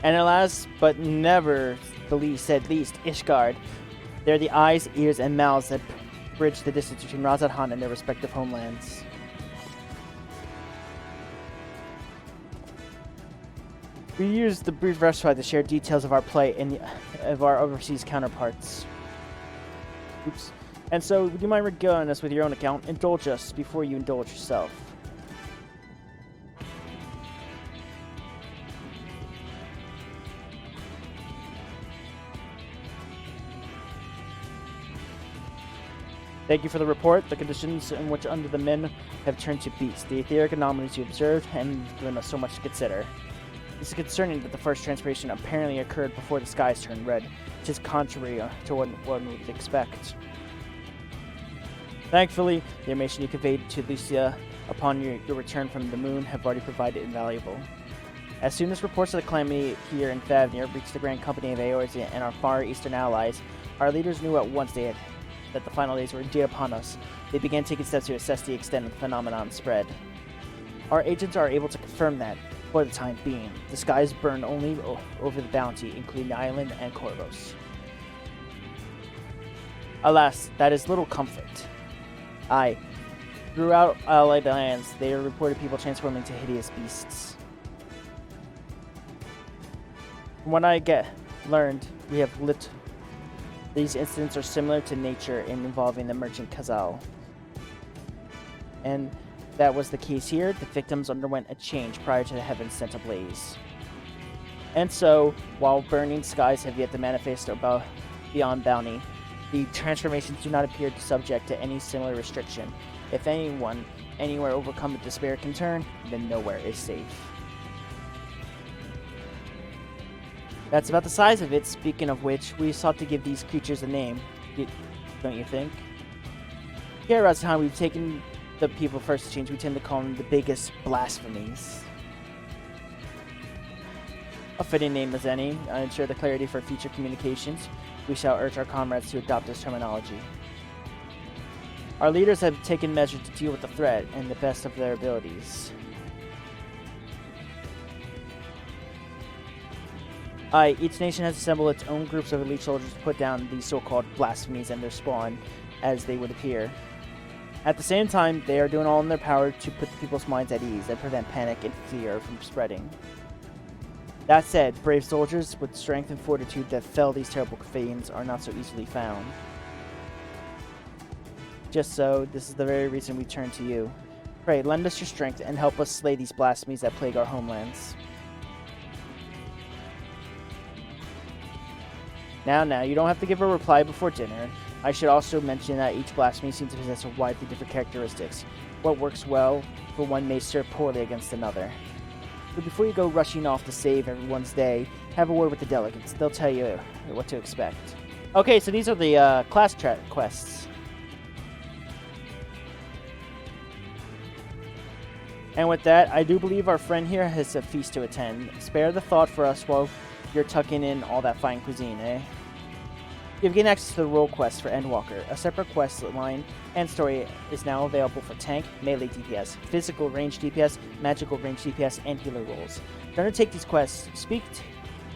and last but never the least, Ishgard. They're the eyes, ears, and mouths that bridge the distance between Razad and their respective homelands. We used the brief respite to share details of our plight and of our overseas counterparts. Oops. And so, would you mind regaling us with your own account? Indulge us before you indulge yourself. Thank you for the report. The conditions in which under the men have turned to beasts. The etheric anomalies you observed and given us so much to consider. It is concerning that the first transformation apparently occurred before the skies turned red, which is contrary to what one would expect. Thankfully, the information you conveyed to Lucia upon your return from the moon have already provided invaluable. As soon as reports of the calamity here in Favnir reached the Grand Company of Eorzea and our far eastern allies, our leaders knew at once that the final days were indeed upon us. They began taking steps to assess the extent of the phenomenon's spread. Our agents are able to confirm that, for the time being, the skies burn only over the Bounty, including the island and Corvos. Alas, that is little comfort. Aye, throughout allied lands, they are reported people transforming into hideous beasts. From what I learned, we have lit. These incidents are similar to nature in involving the merchant Khazal. And that was the case here. The victims underwent a change prior to the heavens sent ablaze. And so, while burning skies have yet to manifest above beyond bounty, the transformations do not appear subject to any similar restriction. If anyone, anywhere overcome with despair can turn, then nowhere is safe. That's about the size of it. Speaking of which, we sought to give these creatures a name. Don't you think? Here at Radz, we've taken the people first to change. We tend to call them the biggest blasphemies. A fitting name as any. I ensure the clarity for future communications. We shall urge our comrades to adopt this terminology. Our leaders have taken measures to deal with the threat and the best of their abilities. Each nation has assembled its own groups of elite soldiers to put down these so-called blasphemies and their spawn, as they would appear. At the same time, they are doing all in their power to put the people's minds at ease and prevent panic and fear from spreading. That said, brave soldiers with strength and fortitude that fell these terrible fiends are not so easily found. Just so, this is the very reason we turn to you. Pray, lend us your strength and help us slay these blasphemies that plague our homelands. Now, you don't have to give a reply before dinner. I should also mention that each blasphemy seems to possess widely different characteristics. What works well for one may serve poorly against another. But before you go rushing off to save everyone's day, have a word with the delegates. They'll tell you what to expect. Okay, so these are the class quests. And with that, I do believe our friend here has a feast to attend. Spare the thought for us while you're tucking in all that fine cuisine, eh? You've gained access to the role quest for Endwalker. A separate quest line and story is now available for tank, melee DPS, physical range DPS, magical range DPS, and healer roles. To undertake these quests, speak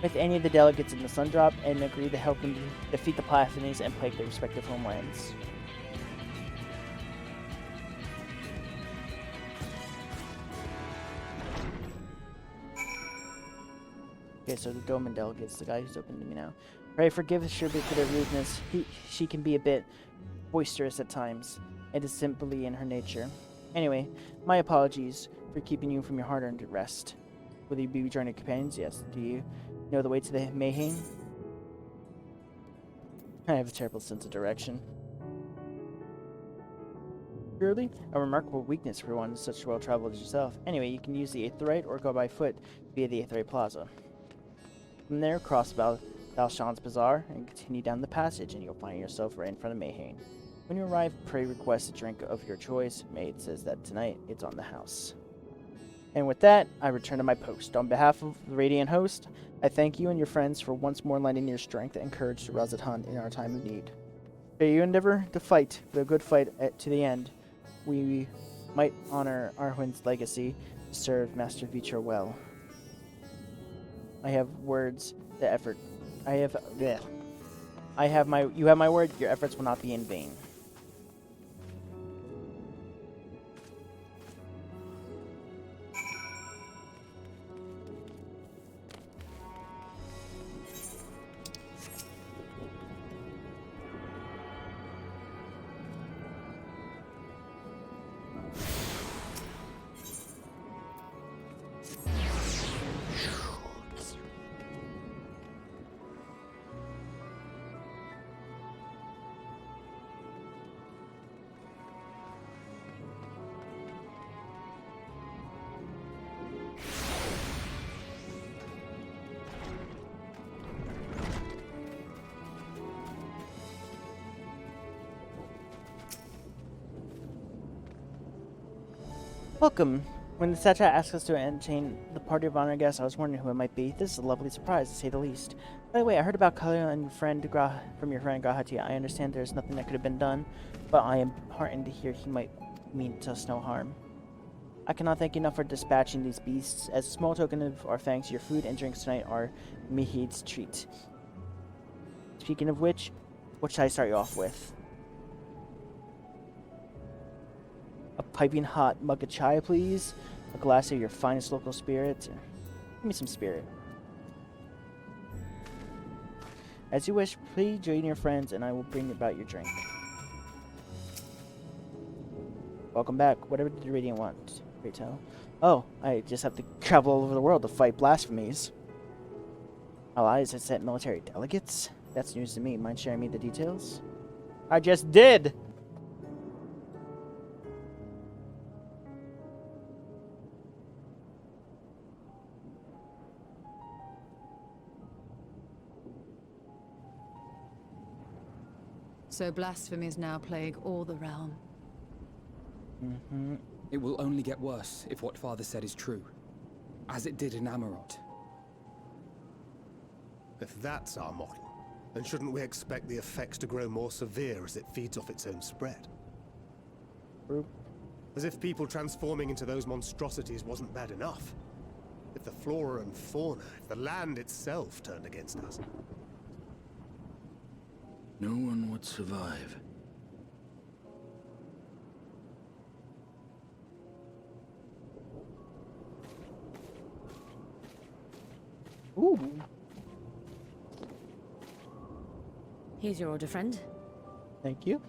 with any of the delegates in the Sundrop and agree to help them defeat the blasphemies and plague their respective homelands. Okay, so the Doman delegate's the guy who's open to me now. Pray forgive Shirley for their rudeness. She can be a bit boisterous at times. It is simply in her nature. Anyway, my apologies for keeping you from your hard-earned rest. Will you be joining companions? Yes. Do you know the way to the Mayhain? I have a terrible sense of direction. Surely, a remarkable weakness for one such well-traveled as yourself. Anyway, you can use the Aetherite or go by foot via the Aetherite Plaza. From there, cross Valshan's Bazaar and continue down the passage, and you'll find yourself right in front of Mayhain. When you arrive, pray request a drink of your choice. Maid says that tonight it's on the house. And with that, I return to my post. On behalf of the Radiant host, I thank you and your friends for once more lending your strength and courage to Radz in our time of need. May you endeavor to fight, but a good fight to the end. We might honor Arwen's legacy to serve Master Vichar well. I have words, the effort. You have my word, your efforts will not be in vain. Welcome. When the Sacha asked us to entertain the party of honor guests, I was wondering who it might be. This is a lovely surprise, to say the least. By the way, I heard about Khalil and from your friend Grahati. I understand there's nothing that could have been done, but I am heartened to hear he might mean us no harm. I cannot thank you enough for dispatching these beasts. As a small token of our thanks, your food and drinks tonight are Mihid's treat. Speaking of which, what should I start you off with? A piping hot mug of chai, please. A glass of your finest local spirit. Give me some spirit. As you wish, please join your friends and I will bring about your drink. Welcome back. Whatever did the Radiant want? Great tell. Oh, I just have to travel all over the world to fight blasphemies. Allies had sent military delegates? That's news to me. Mind sharing me the details? I just did! So blasphemies now plague all the realm. Mm-hmm. It will only get worse if what Father said is true. As it did in Amarot. If that's our model, then shouldn't we expect the effects to grow more severe as it feeds off its own spread? True. As if people transforming into those monstrosities wasn't bad enough. If the flora and fauna, if the land itself turned against us. No one would survive. Ooh. Here's your order, friend. Thank you.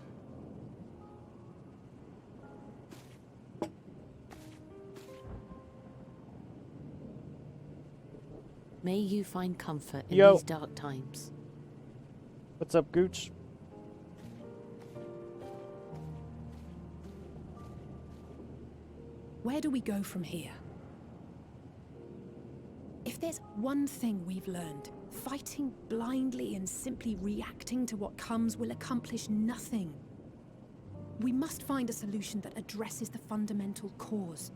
May you find comfort in Yo. these dark times. What's up, Gooch? Where do we go from here? If there's one thing we've learned, fighting blindly and simply reacting to what comes will accomplish nothing. We must find a solution that addresses the fundamental cause.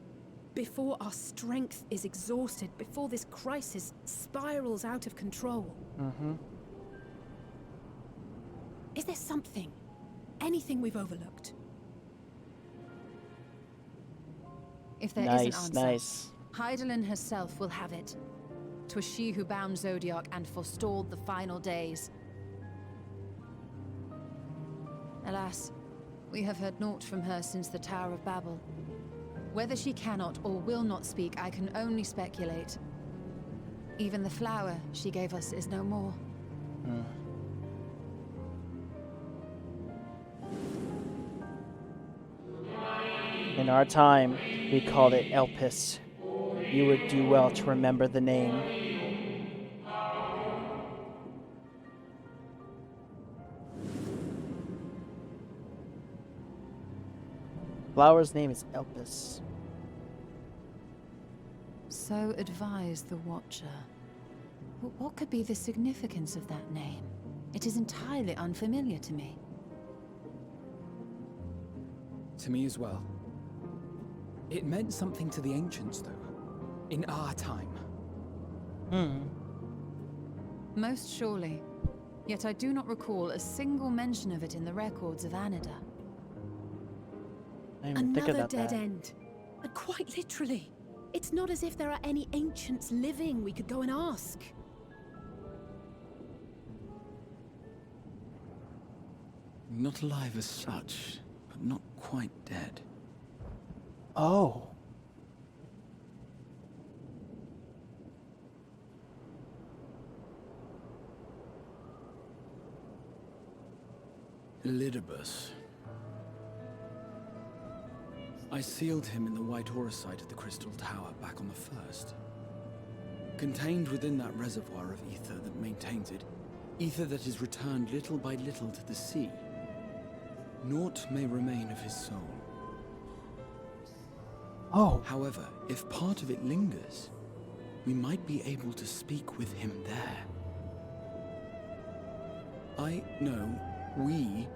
Before our strength is exhausted, before this crisis spirals out of control. Mm-hmm. Is there something, anything we've overlooked? If there is an answer, Nice. Hydaelyn herself will have it. 'Twas she who bound Zodiac and forestalled the final days. Alas, we have heard naught from her since the Tower of Babel. Whether she cannot or will not speak, I can only speculate. Even the flower she gave us is no more. In our time, we called it Elpis. You would do well to remember the name. Flower's name is Elpis. So advised the Watcher. But what could be the significance of that name? It is entirely unfamiliar to me. To me as well. It meant something to the ancients, though. In our time. Most surely. Yet I do not recall a single mention of it in the records of Anida. I didn't even think Another about dead that. end. And quite literally. It's not as if there are any ancients living we could go and ask. Not alive as such, but not quite dead. Oh. Elidibus. I sealed him in the white aurosite of the Crystal Tower back on the first. Contained within that reservoir of ether that maintains it, ether that is returned little by little to the sea, naught may remain of his soul. Oh. However, if part of it lingers, we might be able to speak with him there. I know we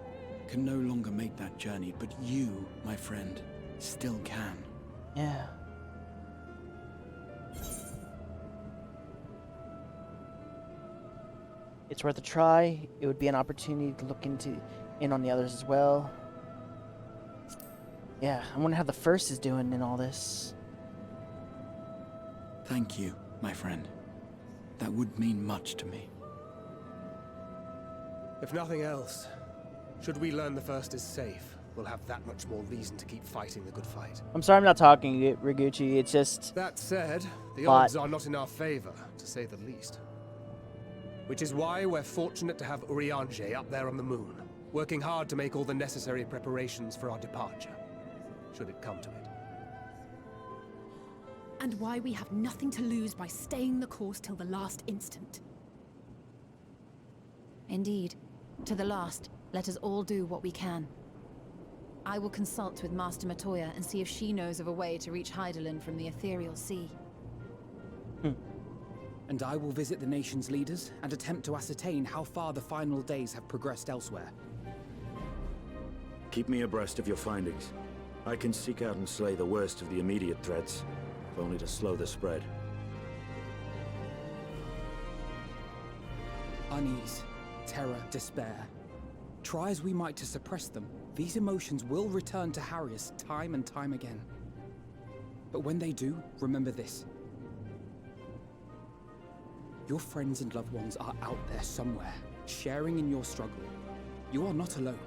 can no longer make that journey, but you, my friend, still can. Yeah. It's worth a try. It would be an opportunity to look in on the others as well. Yeah, I wonder how the first is doing in all this. Thank you, my friend. That would mean much to me. If nothing else, should we learn the first is safe, we'll have that much more reason to keep fighting the good fight. I'm sorry I'm not talking, Riguchi. It's just... That said, the But- odds are not in our favor, to say the least. Which is why we're fortunate to have Urianger up there on the moon, working hard to make all the necessary preparations for our departure. should it come to it. And why we have nothing to lose by staying the course till the last instant. Indeed. To the last, let us all do what we can. I will consult with Master Matoya and see if she knows of a way to reach Hydaelyn from the ethereal sea. And I will visit the nation's leaders and attempt to ascertain how far the final days have progressed elsewhere. Keep me abreast of your findings. I can seek out and slay the worst of the immediate threats, if only to slow the spread. Unease, terror, despair. Try as we might to suppress them, these emotions will return to harry us time and time again. But when they do, remember this. Your friends and loved ones are out there somewhere, sharing in your struggle. You are not alone.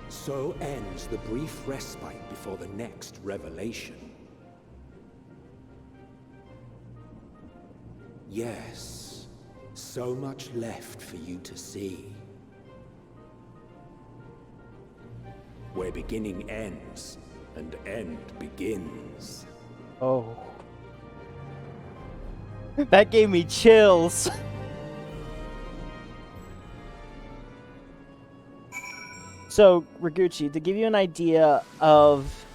So ends the brief respite before the next revelation. Yes, so much left for you to see. Where beginning ends, and end begins. Oh. That gave me chills. So, Raguchi, to give you an idea of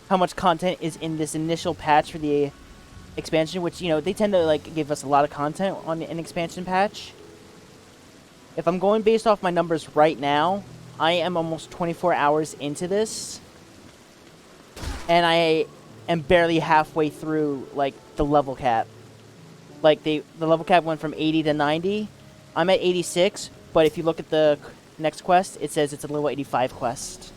how much content is in this initial patch for the expansion, which, you know, they tend to, like, give us a lot of content on an expansion patch. If I'm going based off my numbers right now, I am almost 24 hours into this. And I am barely halfway through, like, the level cap. Like, the level cap went from 80 to 90. I'm at 86, but if you look at the next quest, it says it's a level 85 quest.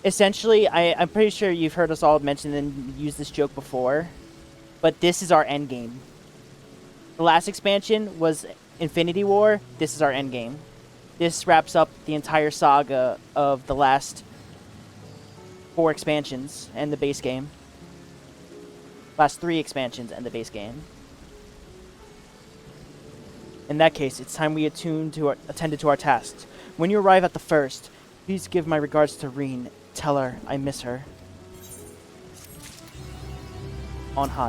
Essentially, I'm pretty sure you've heard us all mention and use this joke before, but this is our end game. The last expansion was Infinity War. This is our end game. This wraps up the entire saga of the last 4 expansions and the base game. Last 3 expansions and the base game. In that case, it's time we attended to our tasks. When you arrive at the first, please give my regards to Reen. Tell her I miss her. On high.